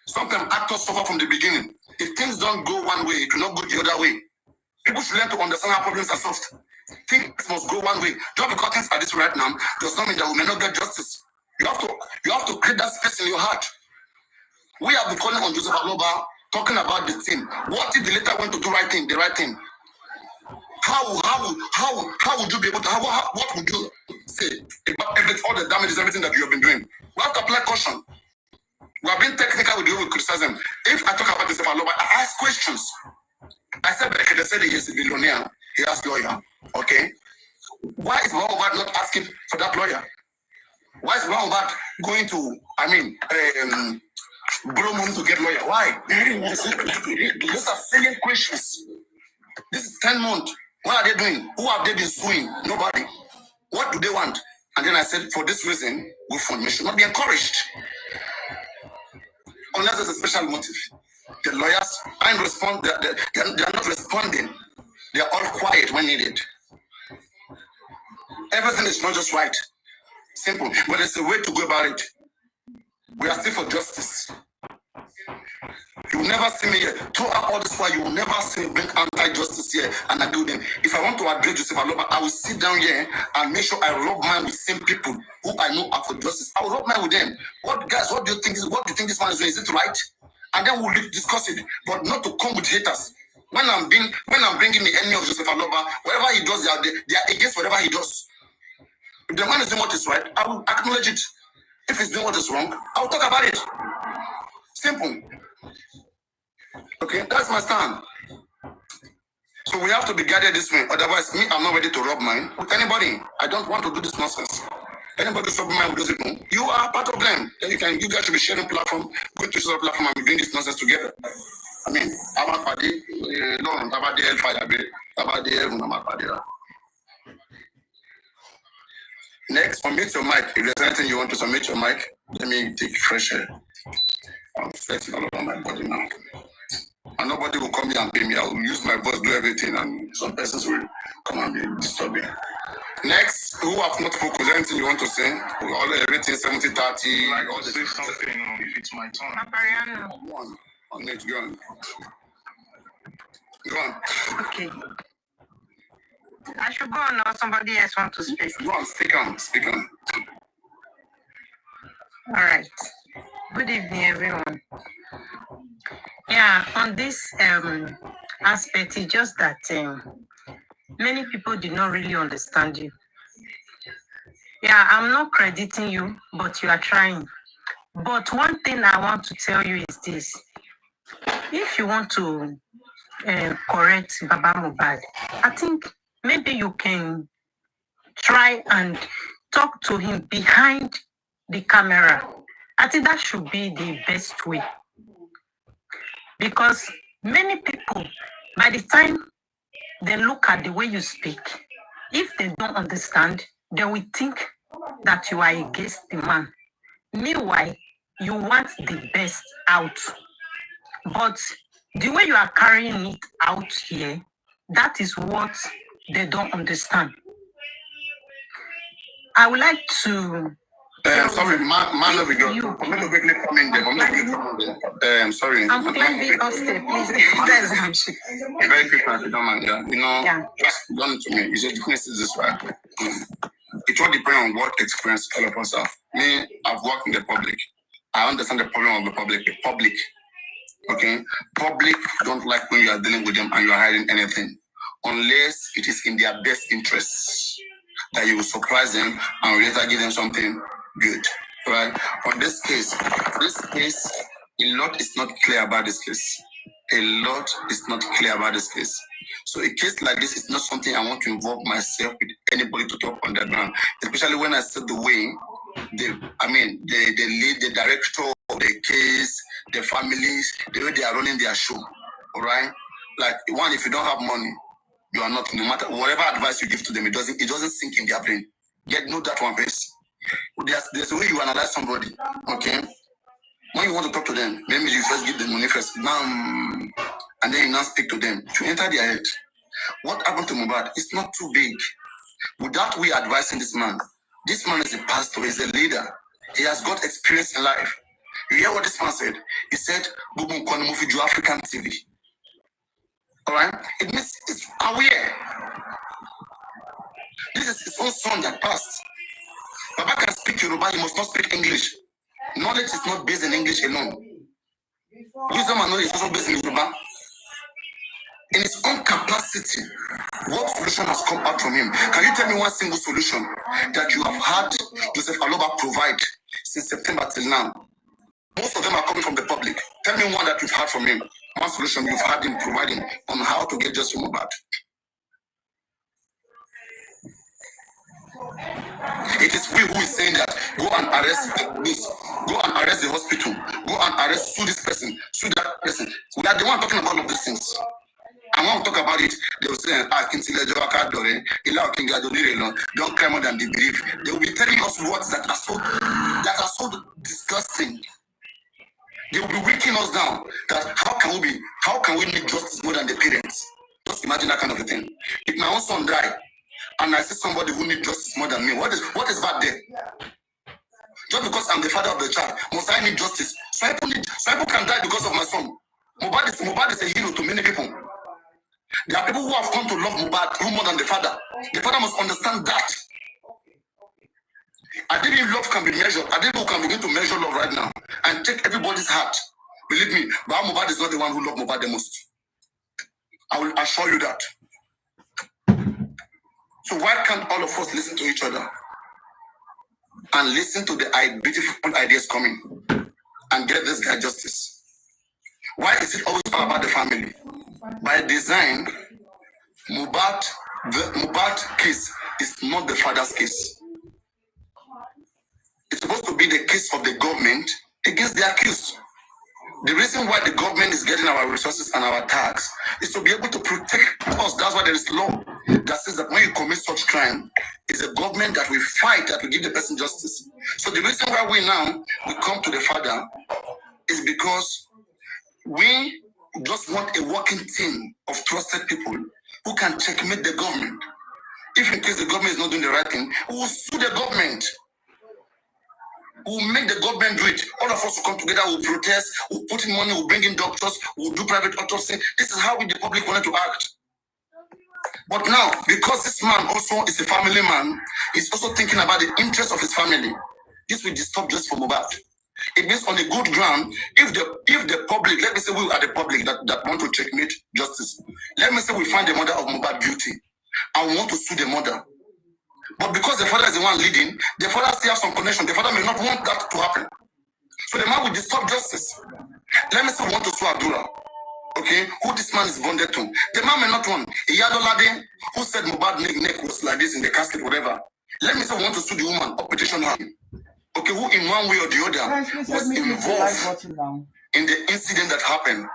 sometimes actors suffer from the beginning. If things don't go one way, it will not go the other way. People should learn to understand how problems are solved. Things must go one way. Just because things are this right now does not mean that we may not get justice. You have to create that space in your heart. We have been calling on Joseph Aloba, talking about the thing. What if the letter went to do the right thing? How would you be able to? What would you say about all the damages, everything that you have been doing? We have to apply caution. We have been technical with you, with criticism. If I talk about Joseph Aloba, I ask questions. I said, they said he is a billionaire. He has lawyer. Okay. Why is Mohbad not asking for that lawyer? Why is Mohbad going to, borrow money to get lawyer? Why? These are silly questions. This is 10 months. What are they doing? Who have they been suing? Nobody. What do they want? And then I said, for this reason, we should not be encouraged. Unless there's a special motive. The lawyers they are not responding. They are all quiet when needed. Everything is not just right. Simple. But there's a way to go about it. We are still for justice. You will never see me here. Throughout all this while, you will never see me bring anti-justice here and I do them. If I want to address Joseph Aloba, I will sit down here and make sure I rub mine with same people who I know are for justice. I will rub mine with them. What do you think this man is doing? Is it right? And then we'll discuss it. But not to come with haters. When I'm bringing the enemy of Joseph Aloba, whatever he does, they are against whatever he does. If the man is doing what is right, I will acknowledge it. If he's doing what is wrong, I will talk about it. Simple. Okay, that's my stand. So we have to be guided this way. Otherwise, me, I'm not ready to rub mine with anybody. I don't want to do this nonsense. Anybody who's rubbing mine with those people, you are part of them. Then you guys should be sharing platform, go to the platform and be doing this nonsense together. I mean, I'm a party, no, I'm about the hellfire, I'm about the heaven, I'm a party. Next, unmute your mic. If there's anything you want to submit your mic, let me take fresh air. I'm sweating all over my body now. And nobody will come here and pay me. I will use my voice, do everything, and some persons will come and be disturbing. Next, who have not spoken, is there anything you want to say? Everything 70-30. I'd like to say something if it's my turn. Go on. Go on. Go on. Okay. I should go on or somebody else want to speak? Go on, speak on. All right. Good evening, everyone. Yeah, on this aspect, it's just that many people did not really understand you. Yeah, I'm not crediting you, but you are trying. But one thing I want to tell you is this. If you want to correct Baba Mohbad, I think maybe you can try and talk to him behind the camera. I think that should be the best way. Because many people, by the time they look at the way you speak, if they don't understand, they will think that you are against the man. Meanwhile, you want the best out. But the way you are carrying it out here, that is what they don't understand. I would like to... sorry, man of the girl. I'm going to quickly come in there. Sorry. I'm playing upstairs, please. Very quick, if you don't mind. Yeah. Just done to me. You said the difference is this, right? It all depends on what experience all of us have. Me, I've worked in the public. I understand the problem of the public. The public, okay? Public don't like when you are dealing with them and you are hiding anything. Unless it is in their best interests that you will surprise them and later give them something good, right? On this case, a lot is not clear about this case. So a case like this is not something I want to involve myself with anybody to talk on the ground, especially when I said the way the director of the case, the families, the way they are running their show. All right? Like one, if you don't have money, you are not, no matter whatever advice you give to them, it doesn't sink in their brain. Get know that one place. There's a way you analyze somebody, okay? When you want to talk to them, maybe you first give them money first, and then you now speak to them to enter their head. What happened to Mohbad is not too big. Without we advising this man is a pastor, he's a leader. He has got experience in life. You hear what this man said? He said, "Bubu kono movie to African TV." All right? It means it's aware. This is his own son that passed. Baba can speak Yoruba, he must not speak English. Knowledge is not based in English alone. Wisdom and knowledge is also based in Yoruba. In his own capacity, what solution has come out from him? Can you tell me one single solution that you have had Joseph Aloba provide since September till now? Most of them are coming from the public. Tell me one that you've had from him. One solution you've had him providing on how to get justice for Mohbad. It is we who is saying that go and arrest this, go and arrest the hospital, go and arrest, sue this person, sue that person. We are the one talking about all of these things. And when we talk about it, they will say, don't cry more than they believe. They will be telling us words that are so disgusting. They will be breaking us down. That how can we need justice more than the parents? Just imagine that kind of a thing. If my own son die, and I see somebody who needs justice more than me, what is bad there? Just because I'm the father of the child, must I need justice? So people can die because of my son. Mohbad is a hero to many people. There are people who have come to love Mohbad more than the father. The father must understand that. I think if love can be measured, I think we can begin to measure love right now and take everybody's heart. Believe me, but Mohbad is not the one who loves Mohbad the most. I will assure you that. So why can't all of us listen to each other and listen to the beautiful ideas coming and get this guy justice? Why is it always all about the family? By design, the Mohbad case is not the father's case. It's supposed to be the case of the government against the accused. The reason why the government is getting our resources and our tax is to be able to protect us. That's why there is law that says that when you commit such crime, it's a government that will fight, that will give the person justice. So the reason why we come to the father is because we just want a working team of trusted people who can checkmate the government. If in case the government is not doing the right thing, we will sue the government. We'll make the government do it. All of us will come together, we'll protest, we'll put in money, we'll bring in doctors, we'll do private autopsy. This is how the public wanted to act. But now, because this man also is a family man, he's also thinking about the interest of his family. This will disturb just for Mohbad. It means on a good ground, if the public, let me say we are the public that want to checkmate justice. Let me say we find the mother of Mohbad guilty and we want to sue the mother. But because the father is the one leading, the father still has some connection. The father may not want that to happen. So the man will disturb justice. Let me say we want to sue Abdullah. Okay, who this man is bonded to. The man may not want. Iyadolade, who said Mohbad neck was like this in the casket, whatever. Let me say we want to sue the woman or petition her. Okay, who in one way or the other was involved in the incident that happened.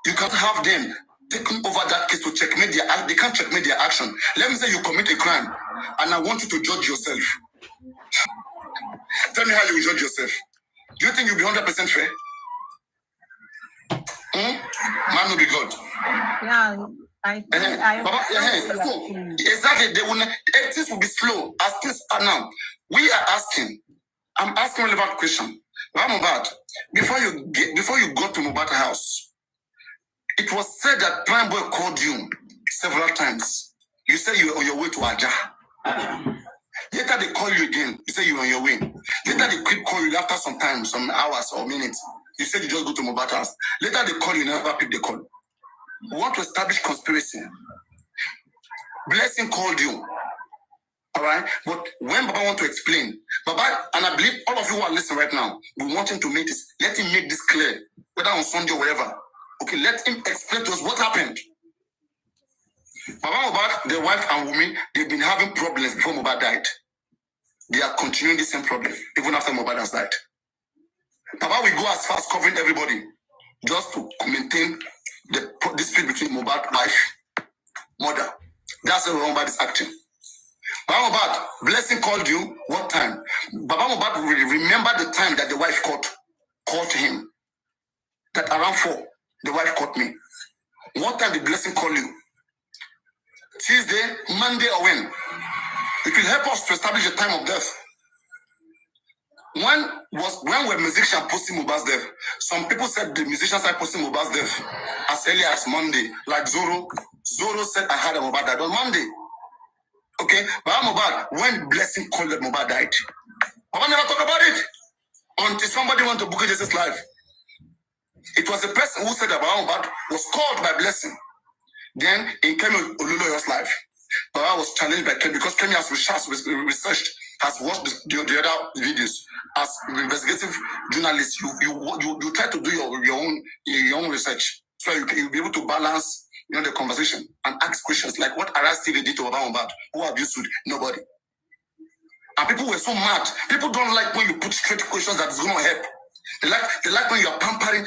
You can't have them taking over that case to checkmate they can't checkmate their action. Let me say you commit a crime and I want you to judge yourself. Tell me how you will judge yourself. Do you think you'll be 100% fair? Man will be God. Yeah, Exactly. Things will be slow as things are now. I'm asking a relevant question. Mohbad, before you go to Mohbad's house, it was said that Prime Boy called you several times. You said you were on your way to Aja. Later they call you again. You say you were on your way. Later they keep calling you after some time, some hours or minutes. You said you just go to Mohbad's house. Later they call you, never pick the call. We want to establish conspiracy. Blessing called you. All right? But when Baba want to explain, Baba, and I believe all of you who are listening right now, we want him to make this, let him make this clear, whether on Sunday or wherever. Okay, let him explain to us what happened. Baba Mohbad, the wife and woman, they've been having problems before Mohbad died. They are continuing the same problem, even after Mohbad has died. Baba will go as far as covering everybody just to maintain the dispute between Mohbad's wife, mother. That's how Mohbad is acting. Baba Mohbad, Blessing called you what time? Baba Mohbad remember the time that the wife called him. That around 4, the wife called me. What time did Blessing call you? Tuesday, Monday, or when? It will help us to establish the time of death. When were musicians posting Mohbad's death? Some people said the musicians are posting Mohbad's death as early as Monday. Like Zoro said, I had a Mohbad died on Monday. Okay, but Mohbad, when Blessing called that Mohbad died, Baba never talk about it until somebody went to book Jesus' life. It was the person who said that Baba Mohbad was called by Blessing. Then in Kemi Oluloyo's life, Baba was challenged by Kemi because Kemi has researched, has watched the other videos. As investigative journalist, you try to do your own research so you'll be able to balance the conversation and ask questions like what Aras TV did to Baba Mohbad. Who have you sued? Nobody. And people were so mad. People don't like when you put straight questions that is going to help. They like when you are pampering.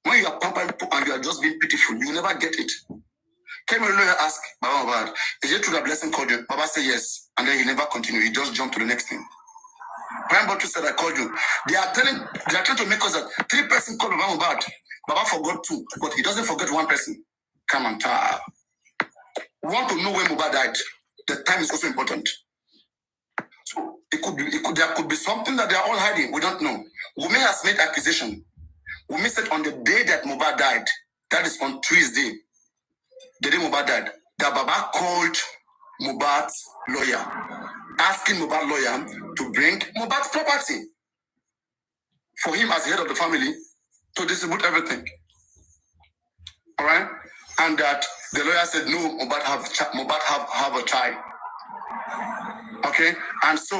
When you are pampering and you are just being pitiful, you never get it. Came a lawyer asked Baba Mohbad, is it true that Blessing called you? Baba said yes. And then he never continued. He just jumped to the next thing. Prime Bottle said, I called you. They are trying to make us that 3 persons called Baba Mohbad. Baba forgot 2, but he doesn't forget 1 person. Come on, we want to know when Mohbad died. The time is also important. So there could be something that they are all hiding. We don't know. Wumi has made accusation. Wumi said on the day that Mohbad died, that is on Tuesday, the day Mohbad died, that Baba called Mohbad's lawyer, asking Mohbad's lawyer to bring Mohbad's property for him as head of the family to distribute everything. All right? And that the lawyer said, no, Mohbad have a child. Okay? And so,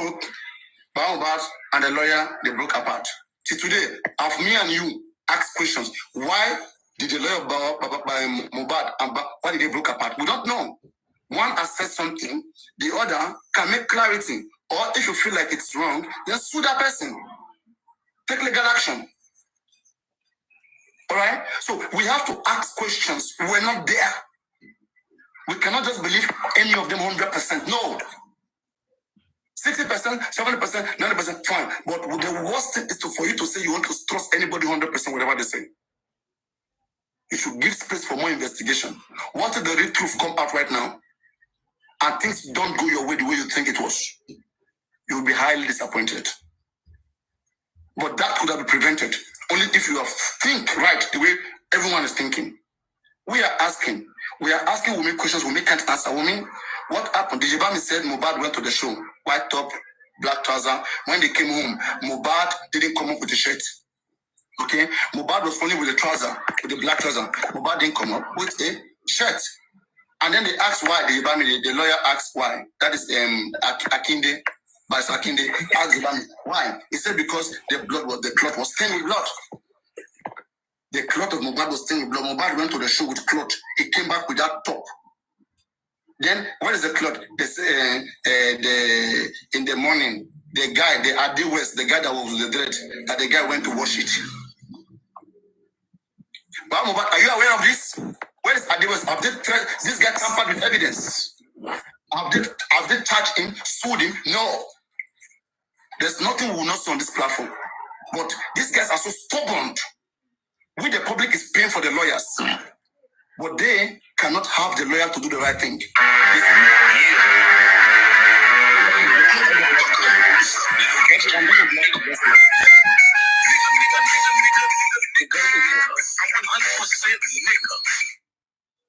Mohbad and the lawyer, they broke apart. See, today, of me and you ask questions. Why did the lawyer by Mohbad and why did they broke apart? We don't know. One has said something, the other can make clarity. Or if you feel like it's wrong, then sue that person. Take legal action. All right? So we have to ask questions. We're not there. We cannot just believe any of them 100%. No. 60%, 70%, 90%, fine. But the worst thing is for you to say you want to trust anybody 100%, whatever they say. You should give space for more investigation. What if the real truth come out right now and things don't go your way the way you think it was? You will be highly disappointed. But that could have been prevented only if you think right the way everyone is thinking. We are asking Wumi questions Wumi can't answer. Wumi, what happened? Dijibami said Mohbad went to the show, white top, black trouser. When they came home, Mohbad didn't come up with the shirt. Okay? Mohbad was only with the trouser, with the black trouser. Mohbad didn't come up with a shirt. And then they asked why. The lawyer asked why. That is Akinde. By Akinde asked Dijibami why. He said because the cloth was stained with blood. The cloth of Mohbad was stained with blood. Mohbad went to the show with cloth. He came back with that top. Then, what is the cloth? They say, in the morning, the guy, the Adi West, the guy that was with the dread, that the guy went to wash it. But Mohbad, are you aware of this? Where is Adi West? This guy tampered with evidence. Have they charged him, sued him? No. There's nothing we will not see on this platform. But these guys are so stubborn. We, the public, is paying for the lawyers. But they cannot have the lawyer to do the right thing.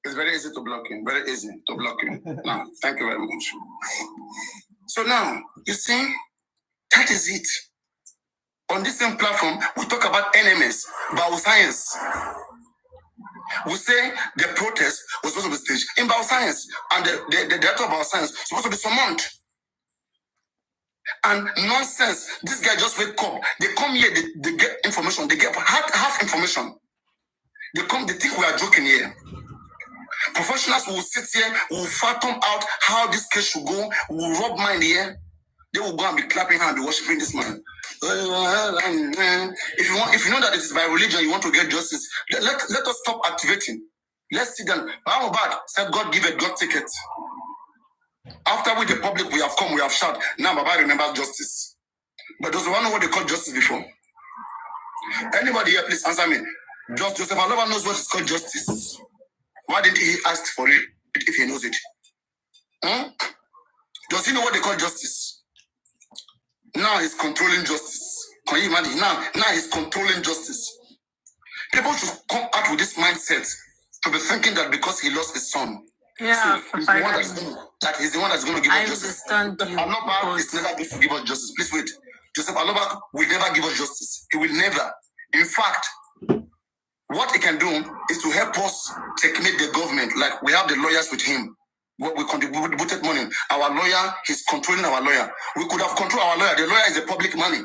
It's very easy to block him. Very easy to block him. Now, thank you very much. So now, you see, that is it. On this same platform, we talk about NMS, bioscience. We say the protest was supposed to be staged in bioscience, and the director of bioscience was supposed to be summoned. And nonsense, this guy just wake up. They come here, they get information, they get half information. They think we are joking here. Professionals will sit here, will fathom out how this case should go, will rub mind here. They will go and be clapping and be worshiping this man. If you know that it is by religion you want to get justice, let us stop activating. Let's see them. Mohbad said God give it, God take it. After with the public we have come, we have shouted. Now Baba remembers justice. But does one know what they call justice before? Anybody here, please answer me. Joseph Aloba knows what is called justice. Why didn't he ask for it if he knows it? Does he know what they call justice? Now he's controlling justice. Can you imagine? Now he's controlling justice. People should come out with this mindset to be thinking that because he lost his son, yeah, so he's the one that's going to give us justice. Aloba is never going to give us justice. Please wait. Joseph Aloba will never give us justice. He will never. In fact, what he can do is to help us checkmate the government. Like we have the lawyers with him. What we contributed money. Our lawyer, he's controlling our lawyer. We could have controlled our lawyer. The lawyer is a public money.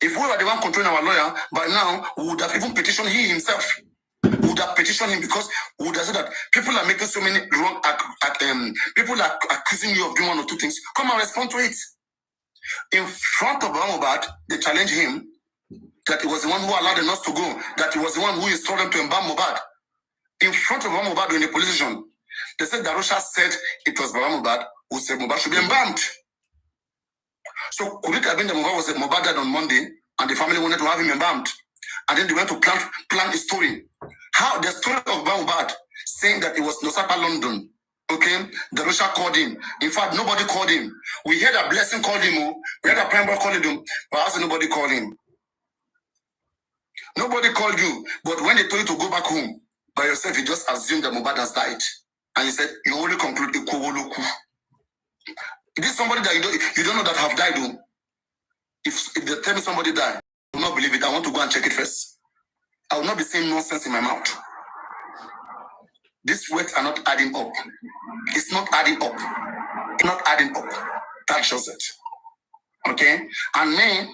If we were the one controlling our lawyer, by now we would have even petitioned he himself. We would have petitioned him because we would have said that people are making so many wrong. People are accusing you of doing one or two things. Come and respond to it. In front of Mohbad, they challenged him that he was the one who allowed the nurse to go. That he was the one who installed them to embalm Mohbad. In front of Mohbad in the police station, they said Darusha said it was Mohbad who said Mohbad should be embalmed. So could it have been that Mohbad died on Monday and the family wanted to have him embalmed? And then they went to plan a story. How the story of Mohbad saying that it was Nosapa London. Okay, Darusha called him. In fact, nobody called him. We heard a blessing called him. We heard a prime boy calling him. But also nobody called him. Nobody called you. But when they told you to go back home by yourself, you just assumed that Mohbad has died. And you said, you only conclude Ikowoloku. It is somebody that you don't know that have died. Though. If they tell me somebody died, I will not believe it. I want to go and check it first. I will not be saying nonsense in my mouth. These words are not adding up. It's not adding up. It's not adding up. That shows it. Okay? And me,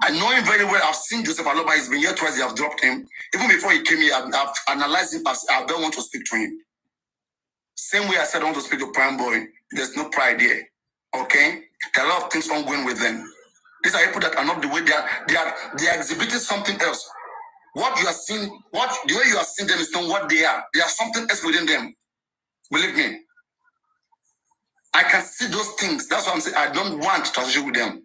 I know him very well. I've seen Joseph Aloba. He's been here twice. They have dropped him. Even before he came here, I've analyzed him as I don't want to speak to him. Same way I said I want to speak to Prime Boy. There's no pride here. Okay? There are a lot of things ongoing with them. These are people that are not the way they are. They are exhibiting something else. What you are seeing, the way you are seeing them is not what they are. They are something else within them. Believe me. I can see those things. That's why I'm saying I don't want to associate with them.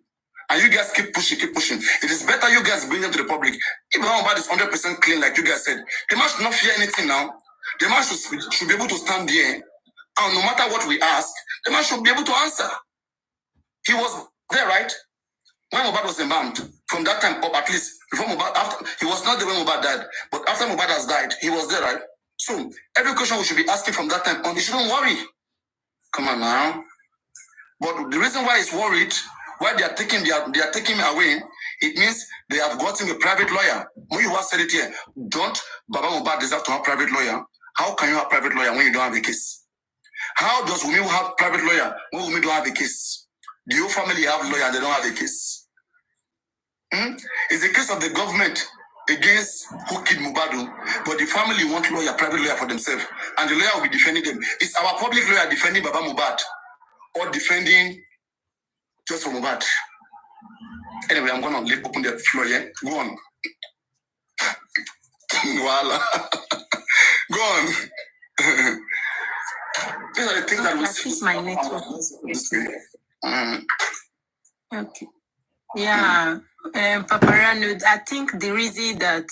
And you guys keep pushing. It is better you guys bring them to the public. If Mohbad is 100% clean, like you guys said, the man should not fear anything now. The man should be able to stand there. And no matter what we ask, the man should be able to answer. He was there, right? When Mohbad was embalmed, from that time up, at least, before Mohbad, after, he was not there when Mohbad died. But after Mohbad has died, he was there, right? So, every question we should be asking from that time on, you shouldn't worry. Come on now. But the reason why he's worried, why they are taking him away, it means they have gotten a private lawyer. When you said it here, don't Baba Mohbad deserve to have a private lawyer? How can you have a private lawyer when you don't have a case? How does Wunmi have a private lawyer when Wunmi don't have a case? Do your family have a lawyer and they don't have a case? It's a case of the government against who killed Mohbad, but the family want lawyer, private lawyer for themselves, and the lawyer will be defending them. Is our public lawyer defending Baba Mohbad or defending just for Mohbad? Anyway, I'm gonna open the floor here. Go on. Wahala. Go on. These are the things that we see. My network. Okay. Yeah, Paparano, I think the reason that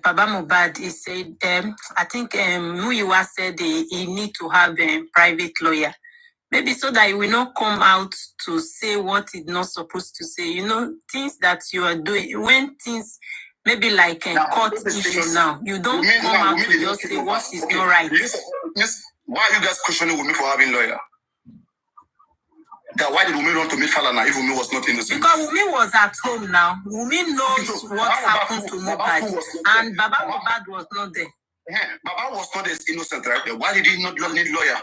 Baba Mohbad is said, I think Muyiwa said he need to have a private lawyer. Maybe so that he will not come out to say what he's not supposed to say. You know, things that you are doing, when things maybe like a court issue now, you don't come out to just say what is not right. Why are you guys questioning Wunmi for having lawyer? That why did Wunmi run to meet Falana if Wunmi was not innocent? Because Wunmi was at home now. Wunmi knows what happened to Mohbad, and Baba Mohbad was not there. Yeah, Baba was not as innocent, right? Why did he not need lawyer?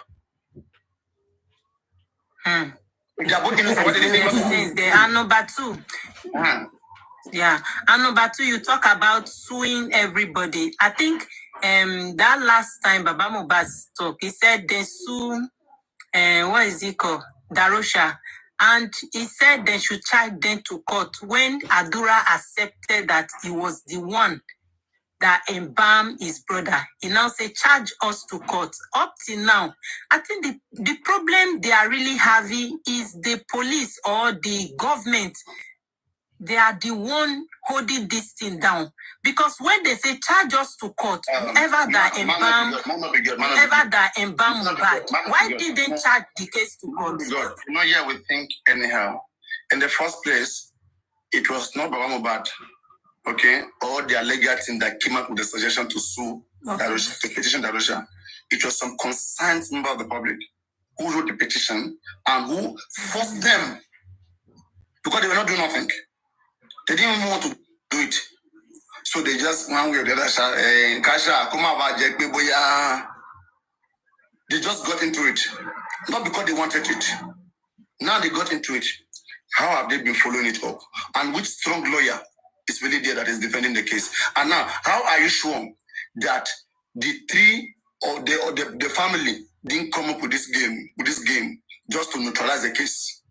They are both innocent. Why did he need lawyer? And number two. Yeah, and number two, you talk about suing everybody. I think that last time Baba Mohbad talked, he said they sue, what is it called? Darusha. And he said they should charge them to court when Adura accepted that he was the one that embalmed his brother. He now said, charge us to court. Up till now, I think the problem they are really having is the police or the government. They are the one holding this thing down. Because when they say charge us to court, whoever that embalmed Mohbad, why didn't they charge the case to court? Yeah, we think anyhow. In the first place, it was not Baba Mohbad, okay, or their legal team that came up with the suggestion to sue Darusha, to petition Darusha. It was some concerned member of the public who wrote the petition and who forced them, because they were not doing nothing. They didn't even want to do it. So they just, one way or the other, they just got into it. Not because they wanted it. Now they got into it. How have they been following it up? And which strong lawyer is really there that is defending the case? And now, how are you sure that the three or the family didn't come up with this game just to neutralize the case?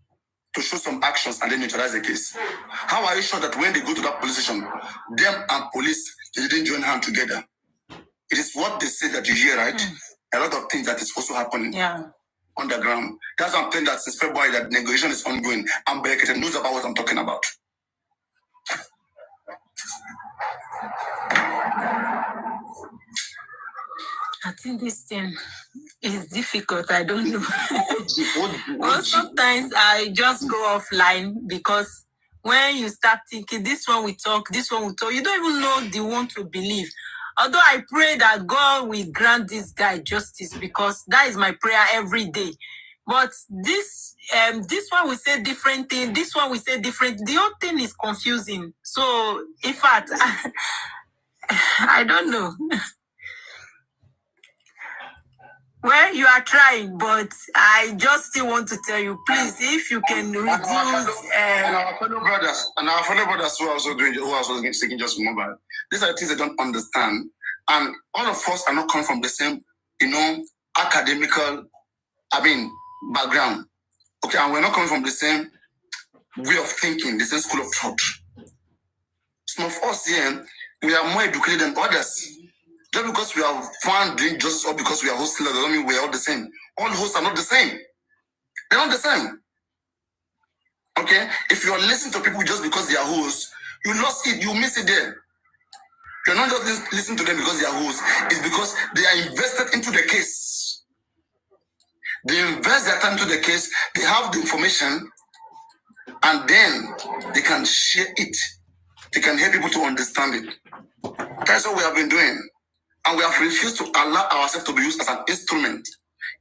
To show some actions and then neutralize the case. How are you sure that when they go to that police station, them and police, they didn't join hands together? It is what they say that you hear, right? A lot of things that is also happening on the ground. That's why I'm saying that since February that negotiation is ongoing. And Berekete knows about what I'm talking about. I think this thing is difficult. I don't know. Well, sometimes I just go offline because when you start thinking, this one we talk, you don't even know the one to believe. Although I pray that God will grant this guy justice because that is my prayer every day. But this one will say different thing, this one will say different. The whole thing is confusing. So, in fact, I don't know. Well, you are trying, but I just still want to tell you, please, if you can reduce... And our fellow brothers who are also seeking just Mohbad. These are things they don't understand. And all of us are not coming from the same, academical, background. Okay, and we're not coming from the same way of thinking, the same school of thought. Some of us here, we are more educated than others. Just because we are found doing justice or because we are hosts, doesn't mean we are all the same. All hosts are not the same. They're not the same. Okay? If you are listening to people just because they are hosts, you lost it, you miss it there. You're not just listening to them because they are hosts. It's because they are invested into the case. They invest their time into the case, they have the information, and then they can share it. They can help people to understand it. That's what we have been doing. And we have refused to allow ourselves to be used as an instrument,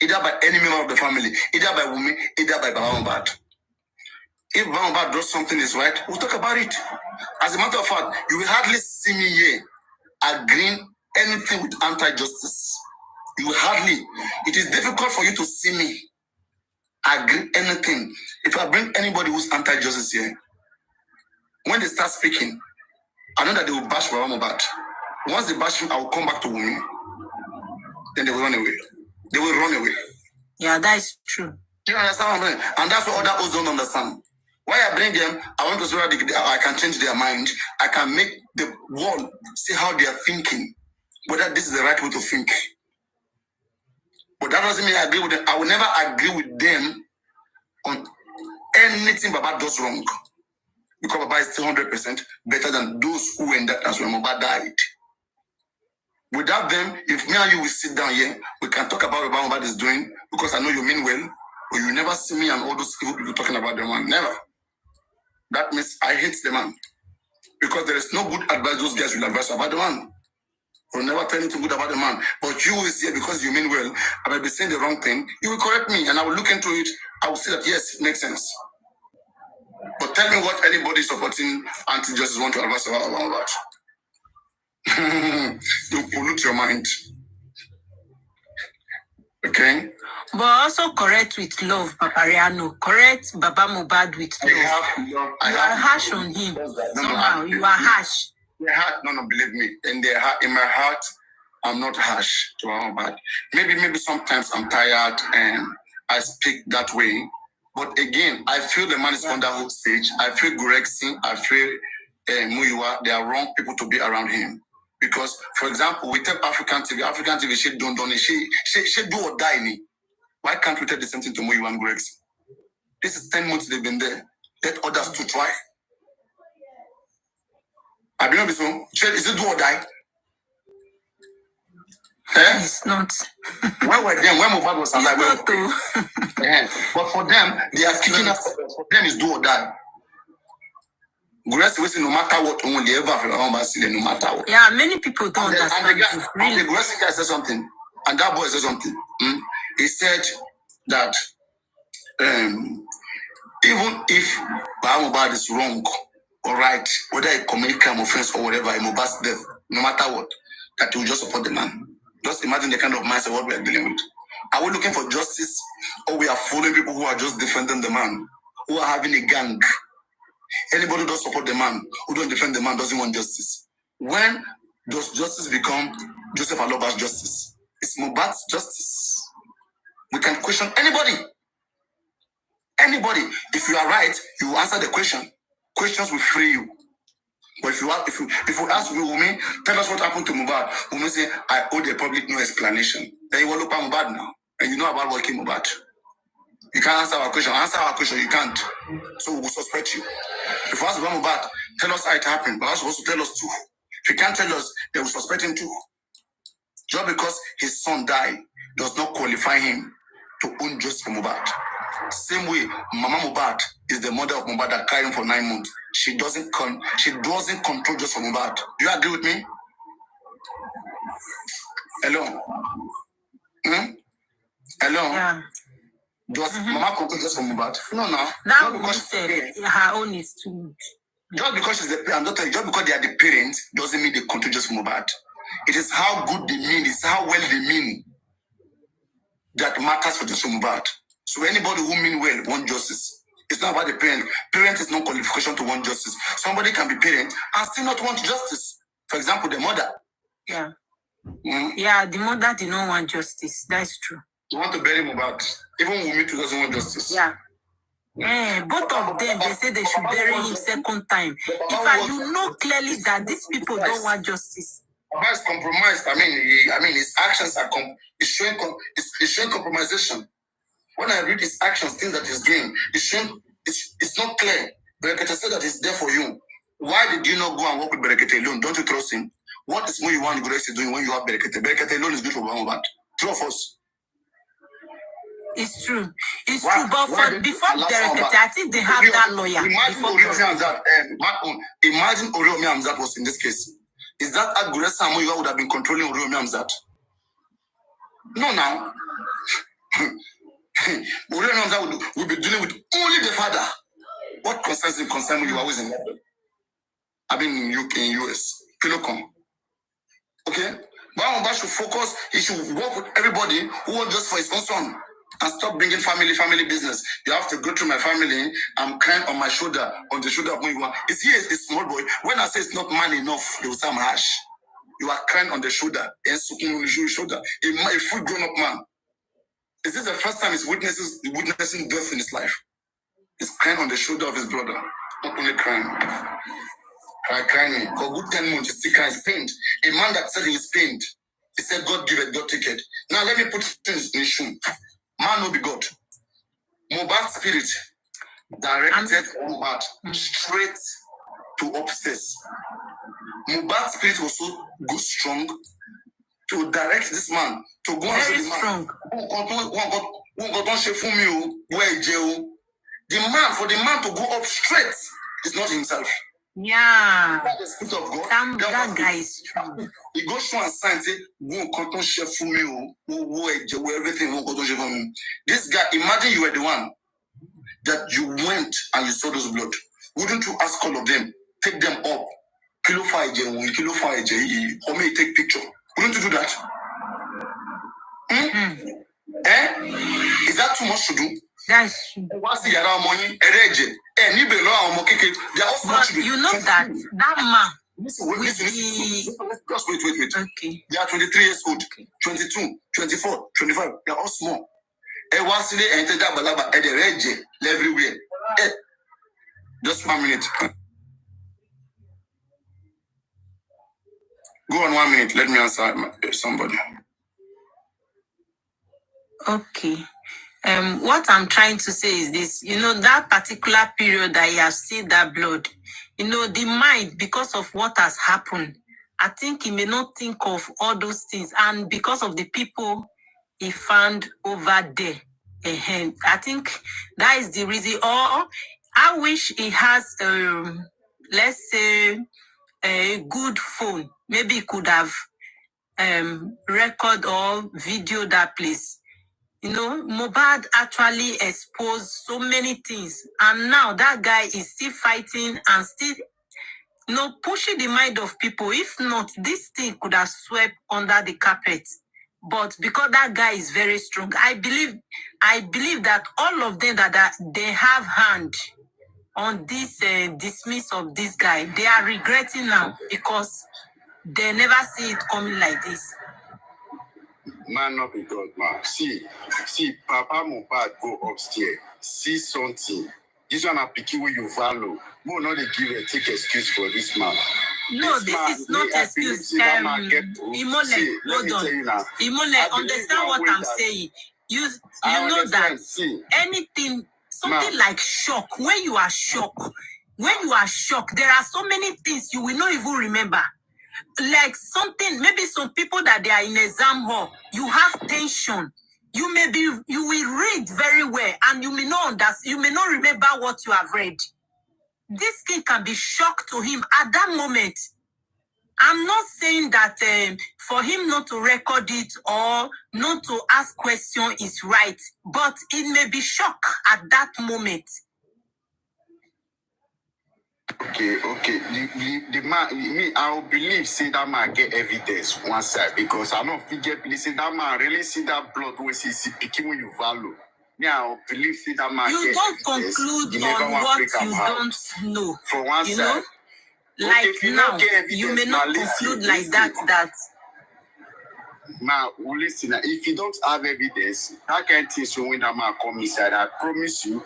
either by any member of the family, either by Wumi, either by Baba Mohbad. If Baba Mohbad does something is right, we'll talk about it. As a matter of fact, you will hardly see me here agreeing anything with anti-justice. You will hardly. It is difficult for you to see me agree anything. If I bring anybody who's anti-justice here, when they start speaking, I know that they will bash Baba Mohbad. Once they bash him, I will come back to Wumi. Then they will run away. They will run away. Yeah, that is true. You understand what I'm saying? And that's what other hosts don't understand. Why I bring them, I want to see that I can change their mind. I can make the world see how they are thinking, whether this is the right way to think. But that doesn't mean I agree with them. I will never agree with them on anything Baba does wrong. Because Baba is still 100% better than those who were in that class when Mohbad died. Without them, if me and you will sit down here, we can talk about what Mohbad is doing, because I know you mean well, but you never see me and all those evil people talking about the man. Never. That means I hate the man. Because there is no good advice those guys will advise about the man. We'll never tell anything good about the man. But you will see, because you mean well, I might be saying the wrong thing, you will correct me and I will look into it. I will see that yes, it makes sense. But tell me what anybody supporting anti-justice want to advise about. You pollute your mind. Okay? But also correct with love, Papariano. Correct Baba Mohbad with love. You are harsh on him. Somehow, you are harsh. No, believe me. In my heart, I'm not harsh to Mohbad. Maybe sometimes I'm tired and I speak that way. But again, I feel the man is on that whole stage. I feel Gregson, I feel Muyiwa, they are wrong people to be around him. Because, for example, we take African TV, she don't do or die. Why can't we take the same thing to Muyiwa and Gregson? This is 10 months they've been there. Let others to try. I don't know so. Is it do or die? It's not. When were them? When Mohbad was alive? But for them, they are kicking us. For them, it's do or die. Grace no matter what, only ever no matter what. Yeah, many people don't understand. And the Grace guy said something, and that boy said something. He said that even if Mohbad is wrong or right, whether a committed crime offense or whatever, Mohbad's death, no matter what, that he will just support the man. Just imagine the kind of mindset what we are dealing with. Are we looking for justice, or we are following people who are just defending the man, who are having a gang? Anybody who does support the man, who don't defend the man, doesn't want justice. When does justice become Joseph Aloba's justice? It's Mohbad's justice. We can question anybody. Anybody. If you are right, you will answer the question. Questions will free you. But if you ask me, Wumi, tell us what happened to Mohbad, Wumi say, I owe the public no explanation. Then you will look at Mohbad now, and you know about what came Mohbad. You can't answer our question. Answer our question, you can't. So we will suspect you. If you ask about Mohbad, tell us how it happened, but also tell us too. If you can't tell us, they will suspect him too. Just because his son died does not qualify him to own justice for Mohbad. Same way, Mama Mohbad is the mother of Mohbad that carried him for 9 months. She doesn't control just for Mohbad. Do you agree with me? Hello? Hello? Yeah. Does Mama control just for Mohbad? No. That woman said her own is too much. Just because she's the parent, just because they are the parents doesn't mean they control just for Mohbad. It is how good they mean, it's how well they mean that matters for just for Mohbad. So anybody who mean well want justice. It's not about the parent. Parent is no qualification to want justice. Somebody can be parent and still not want justice. For example, the mother. Yeah. Yeah, the mother did not want justice. That's true. You want to bury Mohbad. Even Wumi too doesn't want justice. Yeah. Both of them, they say they should bury him second time. In fact, you know clearly that these people don't want justice. Baba is compromised. I mean, his actions are showing compromisation. When I read his actions, things that he's doing, it's not clear. Berekete said that he's there for you. Why did you not go and work with Berekete alone? Don't you trust him? What is more you want Grace doing when you have Berekete? Berekete alone is good for Mohbad. Two of us. It's true. It's true. But before Berekete, I think they have that lawyer. Imagine Oriomi Hamzat was in this case. Is that Aguresa Moyiwa would have been controlling Oriomi Hamzat? No, now. Oriomi Hamzat would be dealing with only the father. What concerns him concerning you always in London? I've been in UK, in US. Kilocom. Okay? But should focus, he should work with everybody who wants just for his own son. And stop bringing family business. You have to go through my family. I'm crying on my shoulder, on the shoulder of Muyiwa. Is he a small boy? When I say it's not man enough, they will say I'm harsh. You are crying on the shoulder, and sucking on the shoulder. A full grown-up man. Is this the first time he's witnessing death in his life? He's crying on the shoulder of his brother. Not only crying. Crying. For good 10 months, he's still crying. He's pained. A man that said he was pained. He said, God give it, God take it. Now let me put things in his shoe. Man will be God. Mohbad's spirit directed Mohbad straight to upstairs. Mohbad's spirit was so good, strong to direct this man to go and say the man. The man, for the man to go up straight is not himself. Yeah. The spirit of God. That guy is strong. He goes through and signs it. Everything. This guy, imagine you were the one that you went and you saw those blood. Wouldn't you ask all of them, take them up, kilo fire, or may take picture? Wouldn't you do that? Is that too much to do? That's true. What's the money? But you know that man. Just wait. Okay. They are 23 years old, 22, 24, 25. They are all small. was the entered Balaba at the rage everywhere. Just 1 minute. Go on 1 minute. Let me answer somebody. Okay. What I'm trying to say is this, that particular period that he has seen that blood, the mind, because of what has happened, I think he may not think of all those things. And because of the people he found over there, I think that is the reason. Or I wish he has, let's say, a good phone. Maybe he could have record or video that place. Mohbad actually exposed so many things. And now that guy is still fighting and still, pushing the mind of people. If not, this thing could have swept under the carpet. But because that guy is very strong, I believe that all of them that they have hand on this dismiss of this guy, they are regretting now because they never see it coming like this. Man, not be God, man. See, Papa Mohbad go upstairs, see something. This one a picky where you value. More not they give a take excuse for this man. No, this is not excuse. Imole, hold on. Imole, understand what I'm saying. You know that anything, something like shock. When you are shocked, there are so many things you will not even remember. Like something, maybe some people that they are in exam hall, you have tension. You will read very well, and you may not understand, you may not remember what you have read. This thing can be shock to him at that moment. I'm not saying that for him not to record it or not to ask question is right, but it may be shock at that moment. Okay. The man, me, I will believe say that man get evidence one side because I don't figure believe say that man really see that blood when see picking when you value. Me, I will believe say that man you get don't evidence. conclude on what you don't know. For one side. Like okay, now, you may not conclude like that. Man, listen, if you don't have evidence, that kind of thing so when that man come inside, I promise you,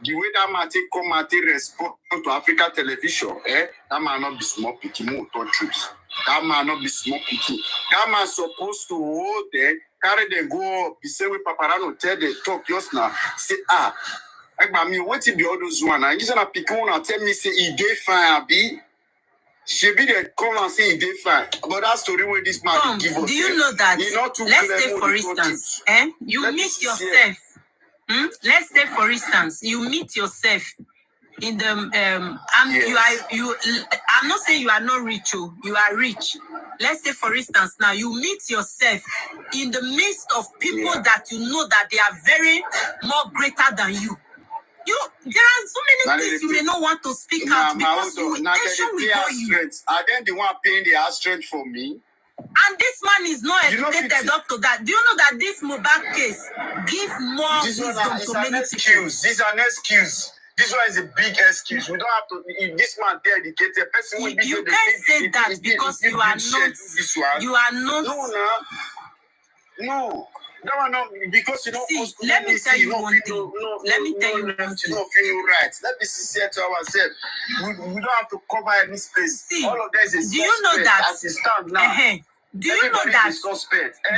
the way that man take come and take respond to Africa television, that man not be small picking, more truth. That man not be small picking. That man supposed to hold there, carry them go up, be say with Paparano tell they talk just now. Say, like me, what if be all those one? And you say pick one and tell me say he dey fine, be. She be there come and say he dey fine. But that story where this man give us. Do you know that? Let's say for instance, you meet yourself. Let's say for instance, you meet yourself in the I'm not saying you are not rich, you are rich. Let's say for instance now you meet yourself in the midst of people that you know that they are very more greater than you. There are so many things you may not want to speak out because tension will go you. Are they the one paying the house rent for me? And this man is not educated up to that. Do you know that this Mohbad case gives more wisdom to many people? This is an excuse. This one is a big excuse. We don't have to. If this man there educated person will be. You can't say that because you are not. You are not. No. That one not because you don't. See, let me tell you one thing. Let me tell you one thing. You don't feel right. Let me sincere to ourselves. We don't have to cover any space. See, all of that is a do you know that? As it stands now. Do you know that?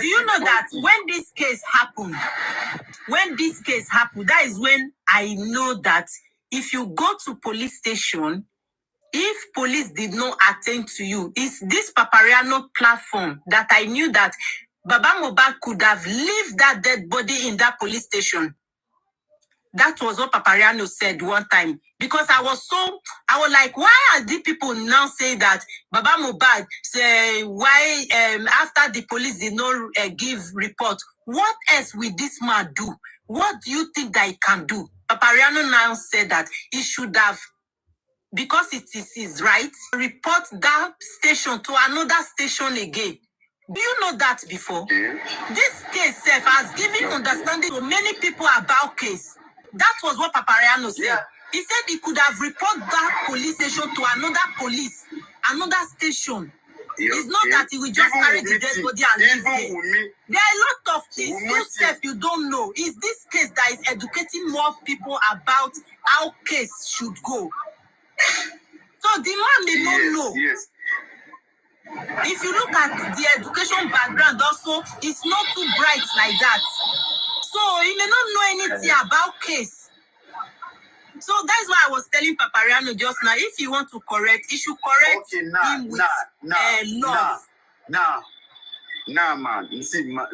Do you know that when this case happened, that is when I know that if you go to police station, if police did not attend to you, it's this Papariano platform that I knew that Baba Mohbad could have left that dead body in that police station. That was what Papariano said one time. Because I was like, why are these people now saying that Baba Mohbad say why after the police did not give report? What else will this man do? What do you think that he can do? Papariano now said that he should have, because it is his right, report that station to another station again. Do you know that before? This case has given understanding to many people about case. That was what Papariano said. Yeah. He said he could have reported that police station to another station. It's not that he will just carry the dead body and leave there. There are a lot of things you don't know. Is this case that is educating more people about how case should go? So the man may not know. Yes. If you look at the education background also, it's not too bright like that. So he may not know anything about case. So that's why I was telling Papariano just now, if you want to correct, he should correct him with love. Nah, man. You see, not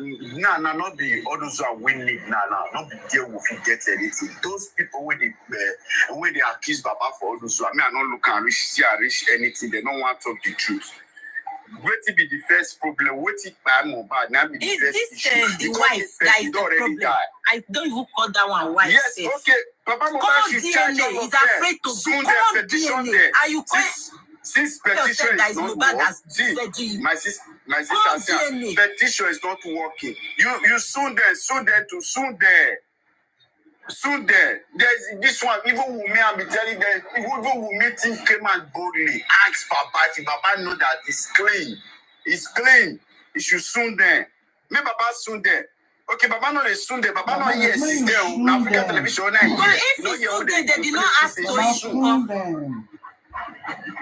be all those who are winning. Not be there if you get anything. Those people when they accuse Baba for all those who are, I not look and reach anything. They don't want to talk the truth. Wait to be the first problem. Wait to buy Mohbad. Now be the first issue. The wife that is the problem? I don't even call that one wife. Yes, okay. Papa Mohbad is DNA. He's afraid to soon come the petition there. Are you Since petition is not working, my sister said petition is not working. You soon there. There's this one. Even Wumi, I'll be telling them. Even Wumi think came and boldly ask Papa if Papa know that it's clean. It's clean. It should soon there. Me Papa soon there. Okay, Papa no is soon there. Papa no yes is there. African television. But if it's soon there, they did not ask to it.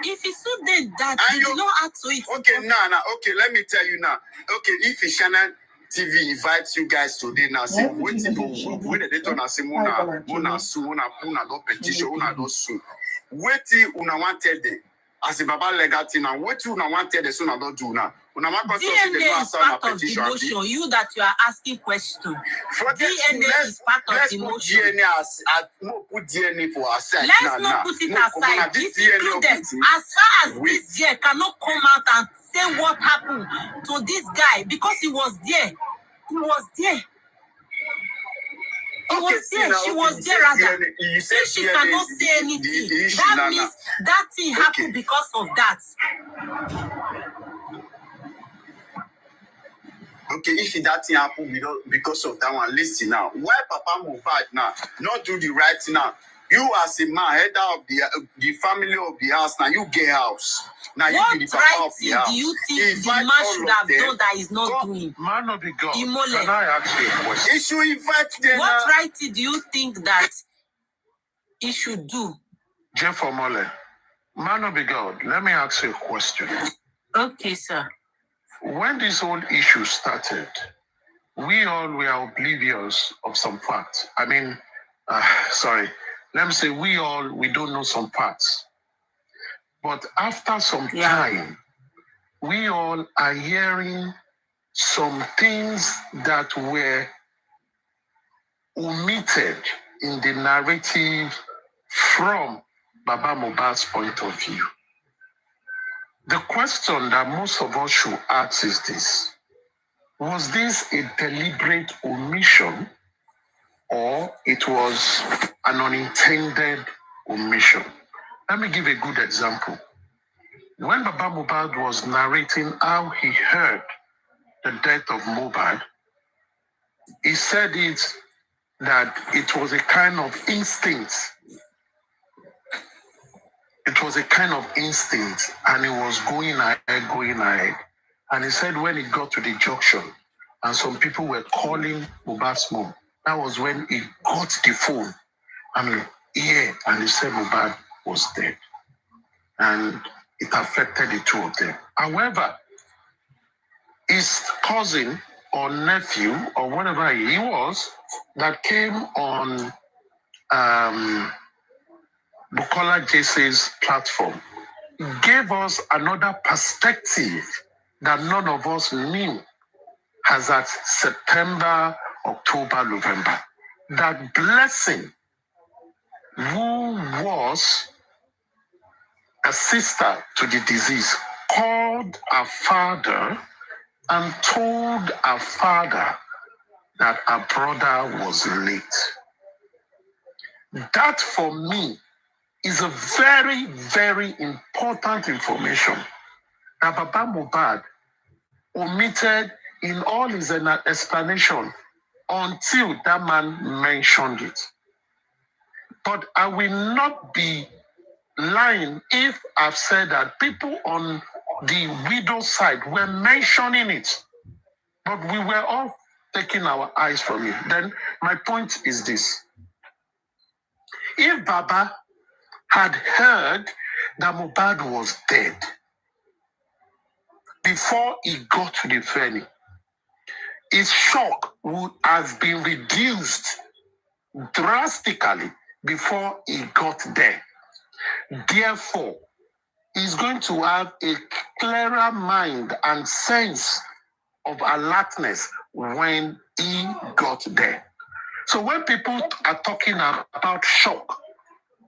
If it's so then that they did not ask to it. Okay, now. Okay, let me tell you now. Okay, if it's Shannon TV invites you guys today now, say when they turn and say Mona sue, Mona do petition, Mona do sue. Wait till una want tell them as a Baba legati now. Wait till una want tell them so una don't do now. DNA is part of the motion. You that you are asking questions. DNA is part of the motion. Put DNA for ourselves. Let's not put it aside. It's included. As far as this year cannot come out and say what happened to this guy because he was there. He was there. She was there rather. If she cannot say anything, that means that thing happened because of that. Okay, if that thing happened because of that one, listen now. Why Papa Mohbad now not do the right thing now? You as a man, head of the family of the house, now you get house. Now you be the papa of the house. Do you think the man should have done that is not doing? Man of the God. Imole. Can I ask you a question? He should invite them. What right do you think that he should do? Jeff Omole, man of the God, let me ask you a question. Okay, sir. When this whole issue started, we all were oblivious of some facts. I mean, let me say we don't know some facts. But after some time, we all are hearing some things that were omitted in the narrative from Baba Mohbad's point of view. The question that most of us should ask is this: was this a deliberate omission or it was an unintended omission? Let me give a good example. When Baba Mohbad was narrating how he heard the death of Mohbad, he said that it was a kind of instinct. It was a kind of instinct, and he was going ahead. And he said when he got to the junction, and some people were calling Mohbad's mom, that was when he got the phone. And he said Mohbad was dead. And it affected the two of them. However, his cousin or nephew or whatever he was that came on Bukola Jesse's platform gave us another perspective that none of us knew as at September, October, November. That Blessing, who was a sister to the disease, called her father and told her father that her brother was late. That for me is a very, very important information that Baba Mohbad omitted in all his explanation until that man mentioned it. But I will not be lying if I've said that people on the widow side were mentioning it. But we were all taking our eyes from you. Then my point is this. If Baba had heard that Mohbad was dead before he got to the venue, his shock would have been reduced drastically before he got there. Therefore, he's going to have a clearer mind and sense of alertness when he got there. So when people are talking about shock,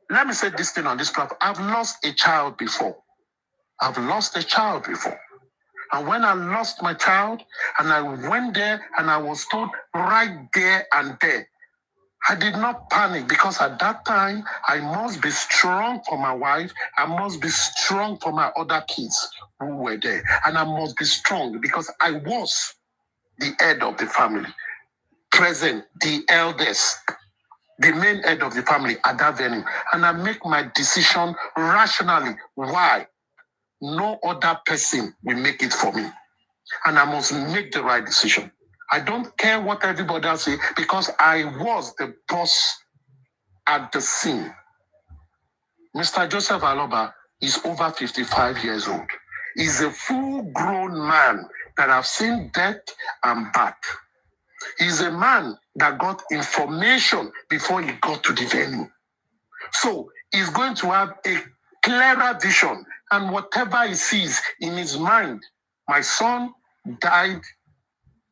let me say this thing on this platform. I've lost a child before. And when I lost my child and I went there and I was told right there and there, I did not panic because at that time, I must be strong for my wife. I must be strong for my other kids who were there. And I must be strong because I was the head of the family, present, the eldest, the main head of the family at that venue. And I make my decision rationally. Why? No other person will make it for me. And I must make the right decision. I don't care what everybody else says because I was the boss at the scene. Mr. Joseph Aloba is over 55 years old. He's a full-grown man that have seen death and birth. He's a man that got information before he got to the venue. So he's going to have a clearer vision, and whatever he sees in his mind, my son died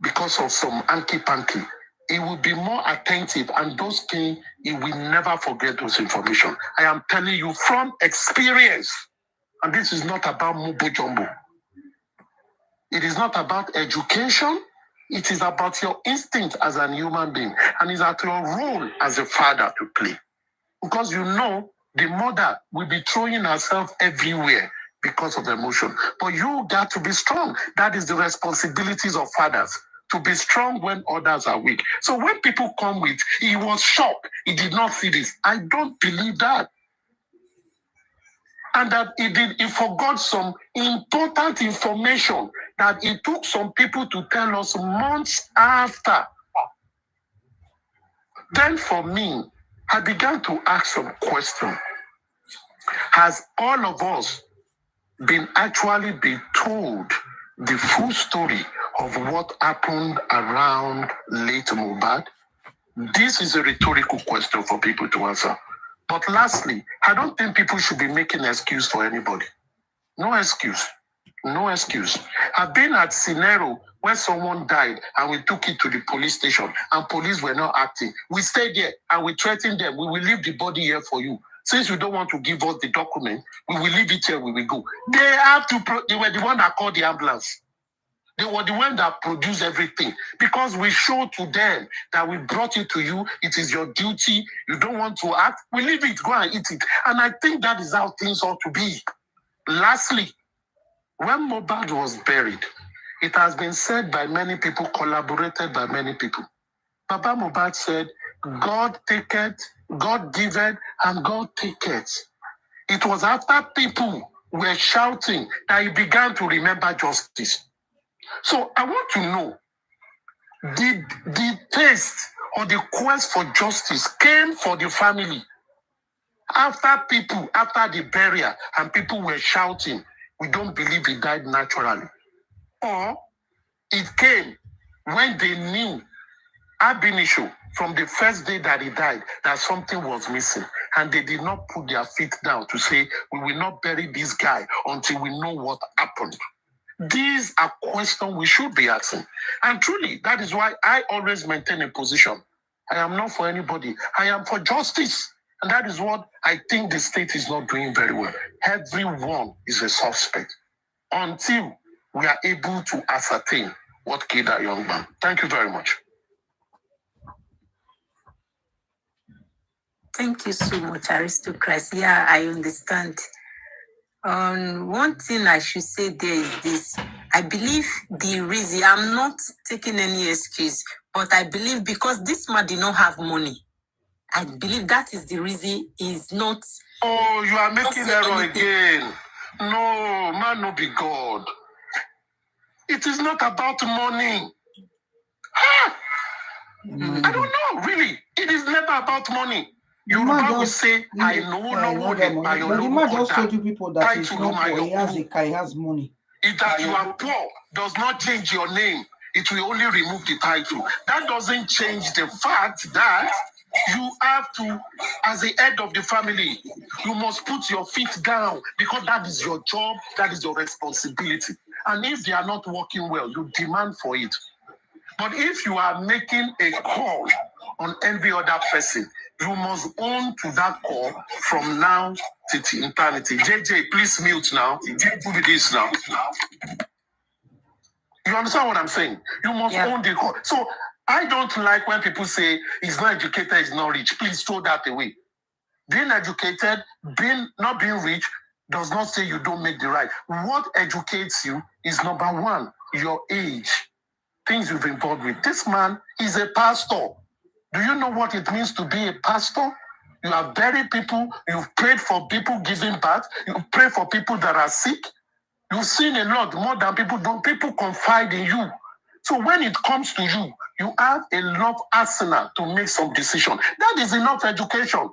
because of some hanky-panky, he will be more attentive, and those things, he will never forget those information. I am telling you from experience, and this is not about mumbo jumbo. It is not about education. It is about your instinct as a human being, and it's at your role as a father to play. Because you know the mother will be throwing herself everywhere because of emotion. But you got to be strong. That is the responsibilities of fathers, to be strong when others are weak. So when people come with, he was shocked, he did not see this. I don't believe that. And that he forgot some important information that it took some people to tell us months after. Then for me, I began to ask some questions. Has all of us been told the full story of what happened around late Mohbad? This is a rhetorical question for people to answer. But lastly, I don't think people should be making an excuse for anybody. No excuse. No excuse. I've been at scenario where someone died and we took it to the police station and police were not acting. We stayed there and we threatened them. We will leave the body here for you. Since you don't want to give us the document, we will leave it here, we will go. They were the one that called the ambulance. They were the one that produced everything because we showed to them that we brought it to you. It is your duty. You don't want to act. We leave it, go and eat it. And I think that is how things ought to be. Lastly, when Mohbad was buried, it has been said by many people, collaborated by many people. Baba Mohbad said, God taketh, God giveth, and God taketh. It was after people were shouting that he began to remember justice. So I want to know, did the taste or the quest for justice came for the family after the burial, and people were shouting, we don't believe he died naturally? Or it came when they knew ab initio, from the first day that he died, that something was missing, and they did not put their feet down to say, we will not bury this guy until we know what happened? These are questions we should be asking. And truly, that is why I always maintain a position. I am not for anybody. I am for justice. And that is what I think the state is not doing very well. Everyone is a suspect until we are able to ascertain what killed that young man. Thank you very much. Thank you so much, aristocrats. Yeah, I understand. One thing I should say there is this. I believe the reason, I'm not taking any excuse, but I believe because this man did not have money, I believe that is the reason he's not. Oh, you are making error again. No, man no be God. It is not about money. I don't know, really. It is never about money. Yoruba will say, I know no money. But the man just told you people that he's not poor. He has a car, he has money. If that you are poor does not change your name, it will only remove the title. That doesn't change the fact that you have to, as the head of the family, you must put your feet down because that is your job, that is your responsibility. And if they are not working well, you demand for it. But if you are making a call on every other person, you must own to that call from now to eternity. JJ, please mute now. Do this now. You understand what I'm saying? You must own the call. So I don't like when people say he's not educated, he's not rich. Please throw that away. Being educated, not being rich, does not say you don't make the right. What educates you is number one, your age, things you've been involved with. This man is a pastor. Do you know what it means to be a pastor? You have buried people, you've prayed for people giving birth, you pray for people that are sick. You've seen a lot more than people don't. People confide in you. So when it comes to you, you have enough arsenal to make some decision. That is enough education.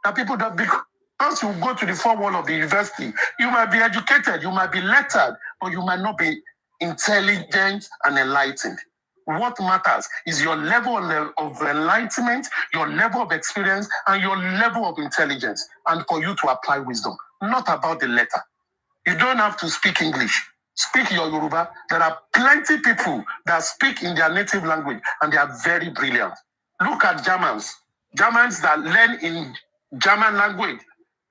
That people don't, because you go to the 4 wall of the university, you might be educated, you might be lettered, but you might not be intelligent and enlightened. What matters is your level of enlightenment, your level of experience, and your level of intelligence, and for you to apply wisdom, not about the letter. You don't have to speak English. Speak your Yoruba. There are plenty of people that speak in their native language, and they are very brilliant. Look at Germans. Germans that learn in German language.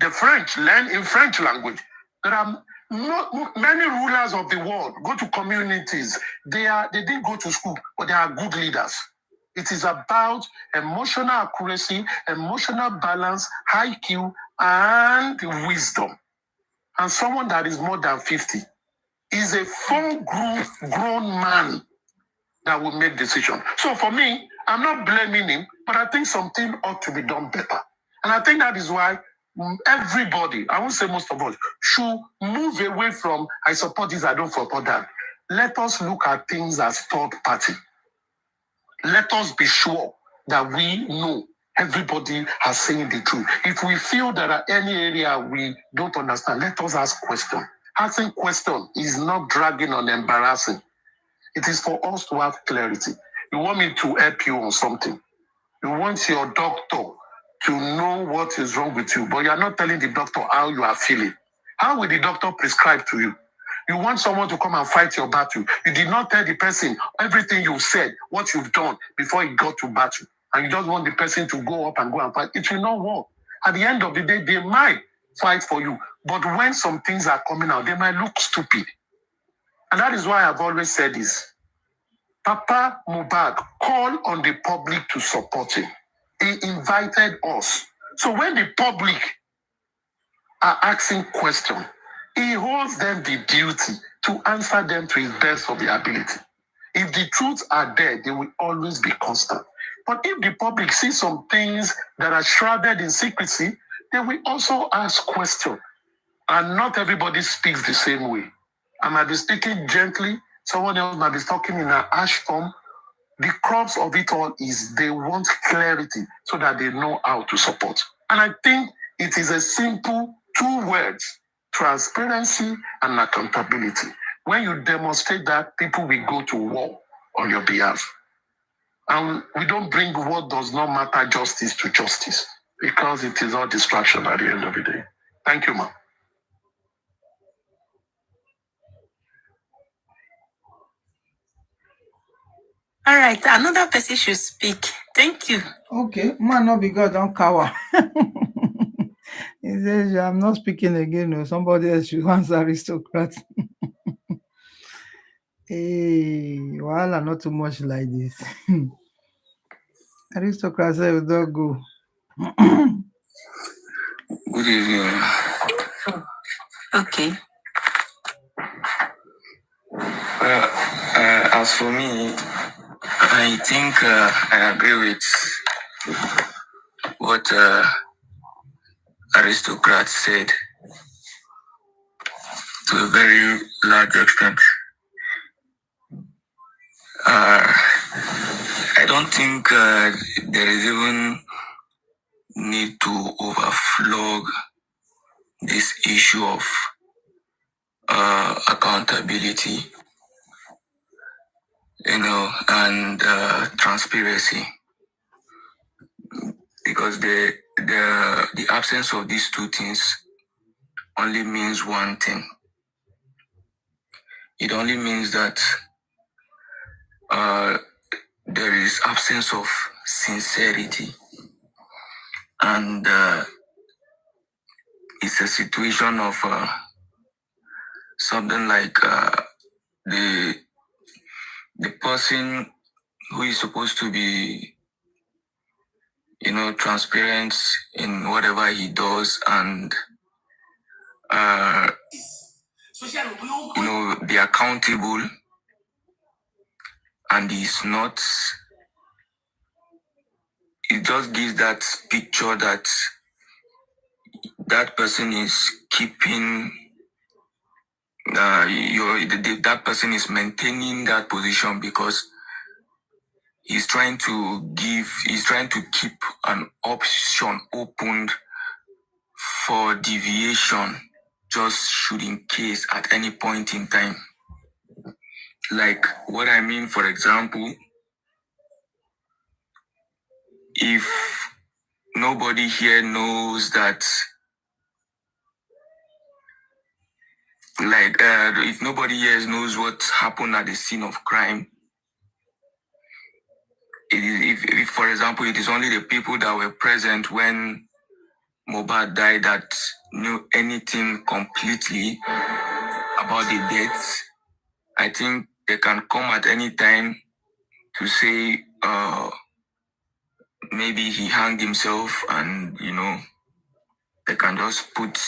The French learn in French language. There are many rulers of the world go to communities. They didn't go to school, but they are good leaders. It is about emotional accuracy, emotional balance, IQ, and wisdom. And someone that is more than 50 is a full-grown man that will make decisions. So for me, I'm not blaming him, but I think something ought to be done better. And I think that is why everybody, I won't say most of us, should move away from, I support this, I don't support that. Let us look at things as third party. Let us be sure that we know everybody has saying the truth. If we feel there are any area we don't understand, let us ask questions. Asking questions is not dragging on embarrassing. It is for us to have clarity. You want me to help you on something. You want your doctor to know what is wrong with you, but you are not telling the doctor how you are feeling. How will the doctor prescribe to you? You want someone to come and fight your battle. You did not tell the person everything you said, what you've done before you got to battle. And you just want the person to go up and go and fight. It will not work. At the end of the day, they might fight for you. But when some things are coming out, they might look stupid. And that is why I've always said this. Papa Mohbad called on the public to support him. He invited us. So when the public are asking questions, he holds them the duty to answer them to his best of their ability. If the truths are there, they will always be constant. But if the public sees some things that are shrouded in secrecy, they will also ask questions. And not everybody speaks the same way. I might be speaking gently, someone else might be talking in an harsh form. The crux of it all is they want clarity so that they know how to support. And I think it is a simple 2 words, transparency and accountability. When you demonstrate that, people will go to war on your behalf. And we don't bring what does not matter justice to justice because it is all distraction at the end of the day. Thank you, ma'am. All right, another person should speak. Thank you. Okay, man, not because don't cower. He says, I'm not speaking again. No, somebody else should answer aristocrat. Hey, Wahala, not too much like this. Aristocrat said, don't go. Good evening. Okay. Well, as for me, I think I agree with what aristocrat said to a very large extent. I don't think there is even need to overflog this issue of accountability, and transparency, because the absence of these two things only means one thing. It only means that there is absence of sincerity, and it's a situation of something like the person who is supposed to be, transparent in whatever he does, and be accountable, and he's not. It just gives that picture that that person is keeping that person is maintaining that position because he's trying to keep an option opened for deviation, just should in case at any point in time. Like what I mean, for example, if nobody here knows that, if nobody here knows what happened at the scene of crime, if for example, it is only the people that were present when Mohbad died that knew anything completely about the deaths, I think they can come at any time to say maybe he hanged himself, and they can just put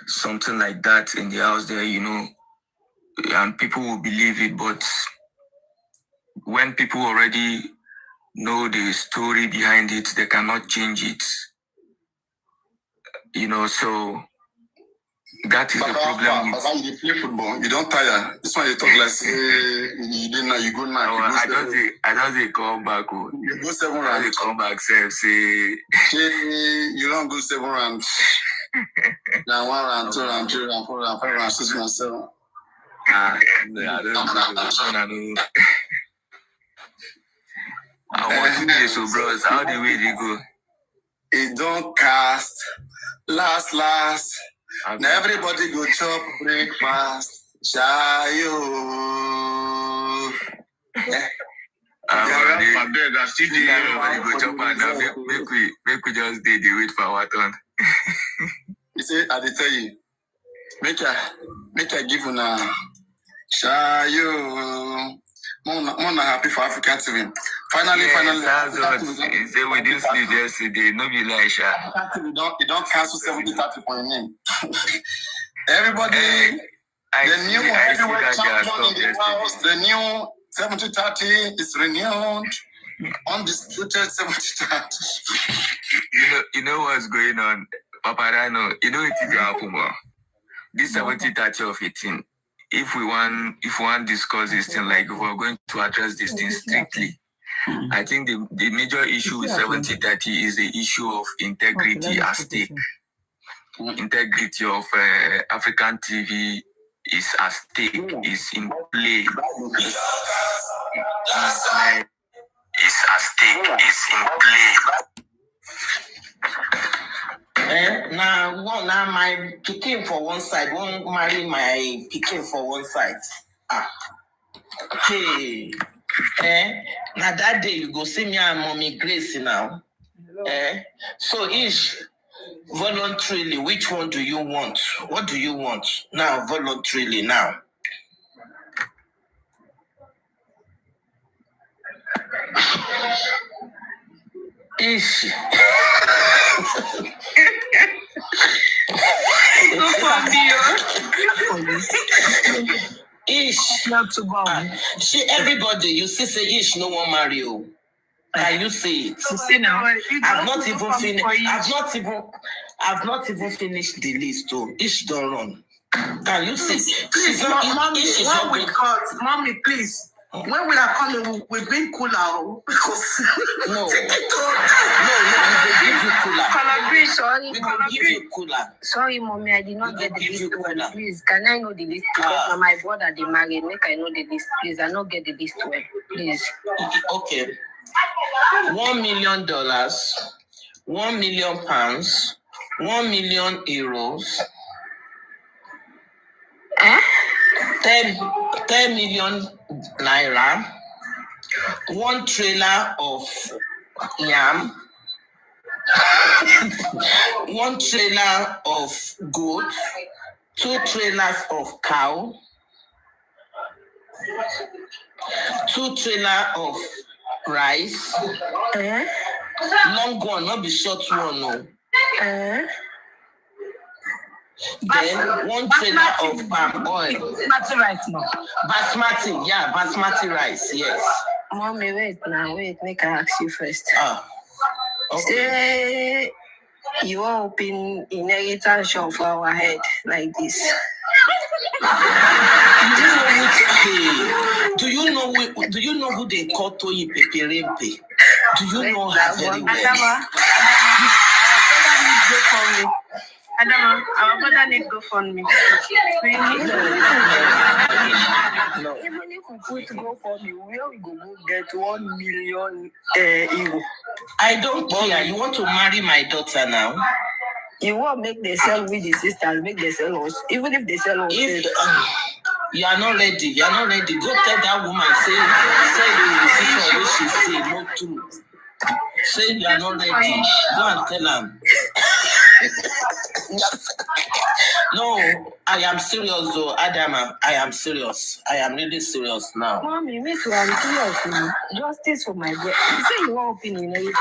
something like that in the house there, and people will believe it. But when people already know the story behind it, they cannot change it. So that is the problem. Baba, you play football, you don't tire. This one you talk like say you didn't know, you go now. I don't come back. You go 7 rounds. I come back, say you don't go 7 rounds. Then 1 round, 2 round, 3 round, 4 round, 5 round, 6 round, 7. I don't. I want to do so, bros. How the way they go? It don't cast. Last. Now everybody go chop breakfast. Shayo. Everybody go chop and now make we just wait for our turn. You say, I did tell you. Make I give you now. Shayo. More happy for African TV. Finally. That's what. Say we didn't sleep yesterday. No be like Sha. You don't cancel 70-30 for your name. Everybody, the new heavyweight champion in the house, the new 70-30 is renewed. Undisputed 70-30. You know what's going on, Paparano. You know it is happen. This 70-30 of 18. If we want discuss this thing, like if we're going to address this thing strictly, I think the major issue with 70-30 is the issue of integrity at stake. Integrity of African TV is at stake, is in play. Is at stake, is in play. Now my picking for one side, won't marry my picking for one side. Hey, now that day you go see me and Mommy Grace now. So Ish, voluntarily, which one do you want? What do you want now? Voluntarily now. Ish. Ish. Not to go. See everybody, you see say Ish no one marry you. Can you see it? See now. I've not even finished the list too. Ish don't run. Can you see? Please, Mommy, one with God. Mommy, please. When we are coming, we bring cooler because No, we give you cooler. Sorry, We will give you cooler. Sorry, mommy, I did not We get will the give list. you cooler. Please, can I know the list? Because my brother they married. Make I know the list, please. I not get the list well, please. Okay. $1 million, £1 million, €1 million, 10 million naira, 1 trailer of yam, 1 trailer of goat, 2 trailers of cow, 2 trailers of rice, long one, not the short one, no. Then 1 trailer of palm oil. Basmati rice, no. Basmati rice, yes. Mommy, wait now, make I ask you first. Okay. Say you open inheritance shop for our head like this. Do you know who they call Toyi Peperempe? Do you know her very well? Adama, our brother need go fund me. No. Even if we put go fund me, where we go get 1 million euro? I don't care. You want to marry my daughter now? You want make they sell with the sisters, make they sell us. Even if they sell us, if you are not ready, go tell that woman say the decision what she say, not true. Say you are not ready. Go and tell them. No, I am serious though, Adama. I am serious. I am really serious now. Mommy, me too, I'm serious now. Justice for my girl. You say you want opinion, you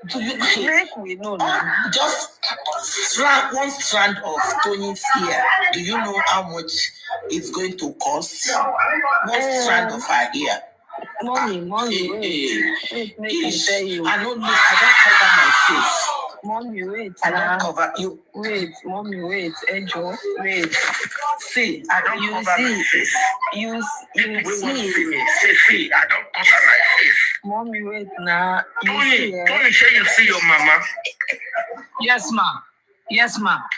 Do you make we know now? Just one strand of Tony's hair. Do you know how much it's going to cost? One strand of her hair. Mommy, wait, make me tell you. I don't cover my face. Mommy, wait. I don't cover you. Wait, mommy, wait. Ejo, wait. See, I don't cover my face. You see me. See, I don't cover my face. Mommy, wait now. Tony, say you see your mama. Yes, ma.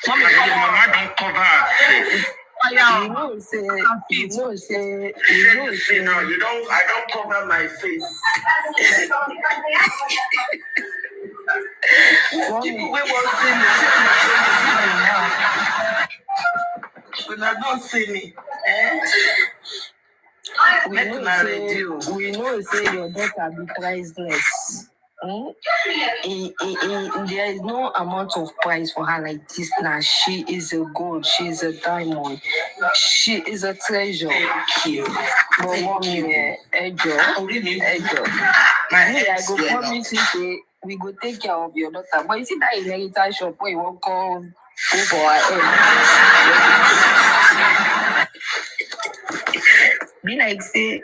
Mommy, your mama don't cover her face. You know, say. No, you don't. I don't cover my face. People will want to see me. When I don't see me, we know say your daughter be priceless. There is no amount of price for her like this now. She is a gold. She is a diamond. She is a treasure. Thank you. But mommy, Ejo. I go promise you say we go take care of your daughter. But you see that inheritance shop where you won't go for her head. Be like say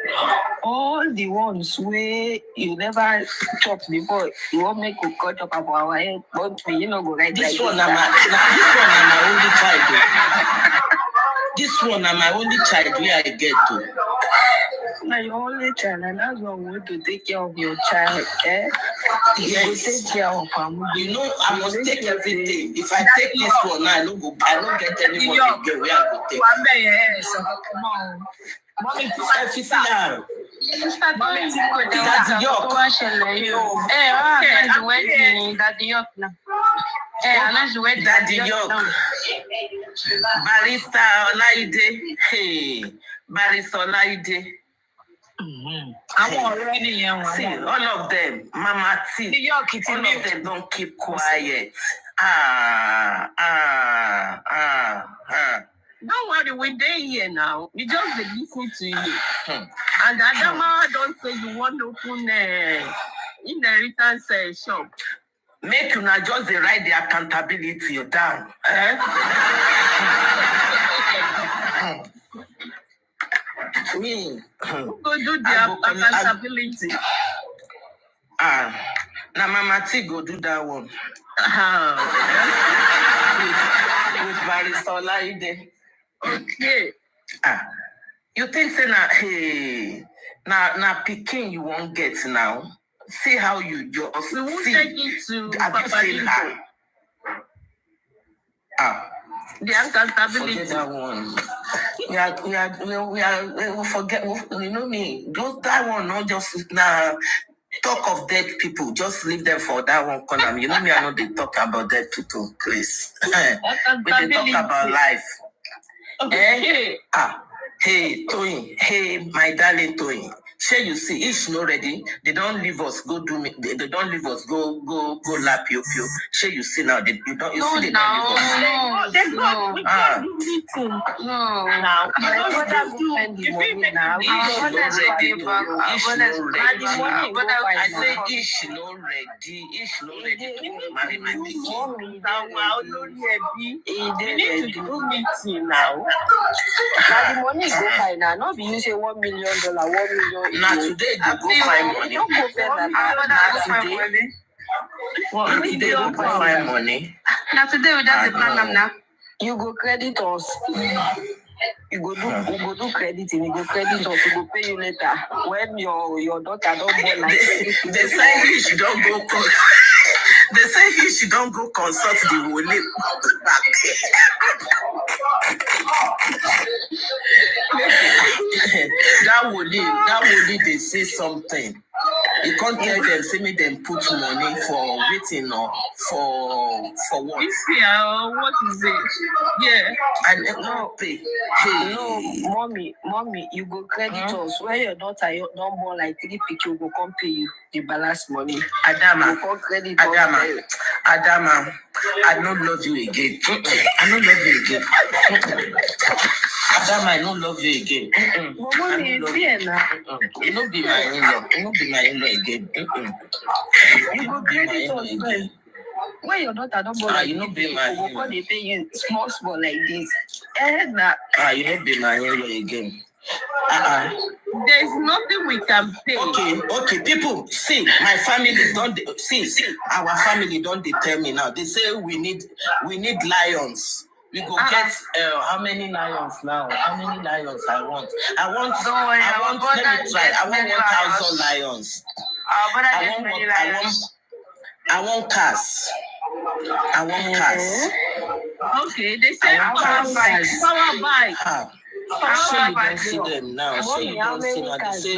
all the ones where you never chop before, you won't make a cut up about our head, but you know go right. This one, my only child. This one, my only child. Where I get to. Now your only child, and that's why we want to take care of your child. You go take care of her. You know, I must take everything. If I take this one, I don't get anyone again. Where I go take. Come on. Mommy, Daddy York. Barista Olaide. Hey, Barista Olaide. I'm already young. See, all of them, Mama T, all of them don't keep quiet. Don't worry, we're there here now. We just listen to you. And Adama don't say you want to open inheritance shop. Make you not just write the accountability down. Me. Go do the accountability. Now Mama T go do that one. With Barista Olaide. Okay. You think say na picking you won't get now? See how you just We won't see. take it to Have you seen her? The accountability. Forget that one. We forget. You know me. Just that one, not just now. Talk of dead people. Just leave them for that one corner. You know me. I know they talk about dead people, please. But they talk about life. Okay. Hey, Toyin. Hey, my darling Toyin. Sure, you see, ish no ready. They don't leave us go do me. They don't leave us go lap you. Sure, you see now. They don't. You see, they don't leave us. They go. We can't do meeting. No. Now, My brother go spend the money now. Ish no ready. I say I ish no ready. Ish no ready to marry my pikin. We need to do meeting now. Now the money go find now. Not be you say $1 million, $1 million. Now today they go find money. Don't go spend that. Now today they go find money. Now today we just plan them now. You go credit us. You go do crediting. You go credit us. We go pay you later when your daughter don't born like. They say she don't go consult. They say she don't go consult the Wole back. That Wole they say something. You can't tell them, say me them put money for waiting or for what? This year, what is it? Yeah. And no pay. Hey. No, mommy, you go credit us. When your daughter don't born like 3 people, go come pay you the balance money. Adama, you go credit Adama, I don't love you again. I don't love you again. Adama, I don't love you again. Mommy, it's here now. You don't be my in-law. You don't be my in-law again. You go credit us first. When your daughter don't born like you don't be my in-law, they pay you small like this. You don't be my in-law again. There's nothing we can pay. Okay, people, see, my family don't see, our family don't tell me now. They say we need lions. We go get how many lions now? How many lions I want? Let me try. I want 1,000 lions. I want cars. Okay, they say power bike. Sure you don't see them now. Sure you don't see now. They say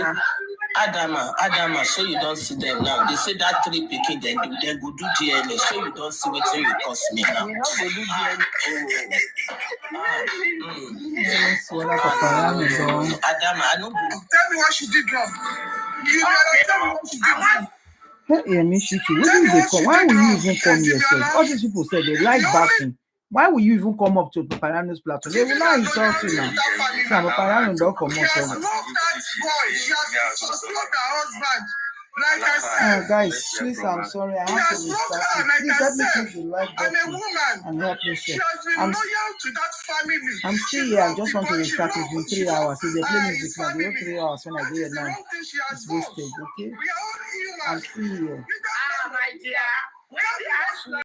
Adama, sure you don't see them now. They say that 3 picking, then go do DNA. Sure you don't see what you cost me now. We not go do DNA. Adama, I know. Tell me what she did wrong. Tell me what she did wrong. Why will you even come yourself? All these people say they like bashing. Why will you even come up to Paparano's platform? They will not insult you now. So Paparano don't come up. She has loved that boy. She has loved her husband. Like I said. Guys, please, I'm sorry. I have to restart it. Please let me click the like button and help me share. She has been loyal to that family. I'm still here. I just want to restart it in 3 hours. If they play music now, the whole 3 hours when I do it now, it's wasted, okay? I'm still here. My dear.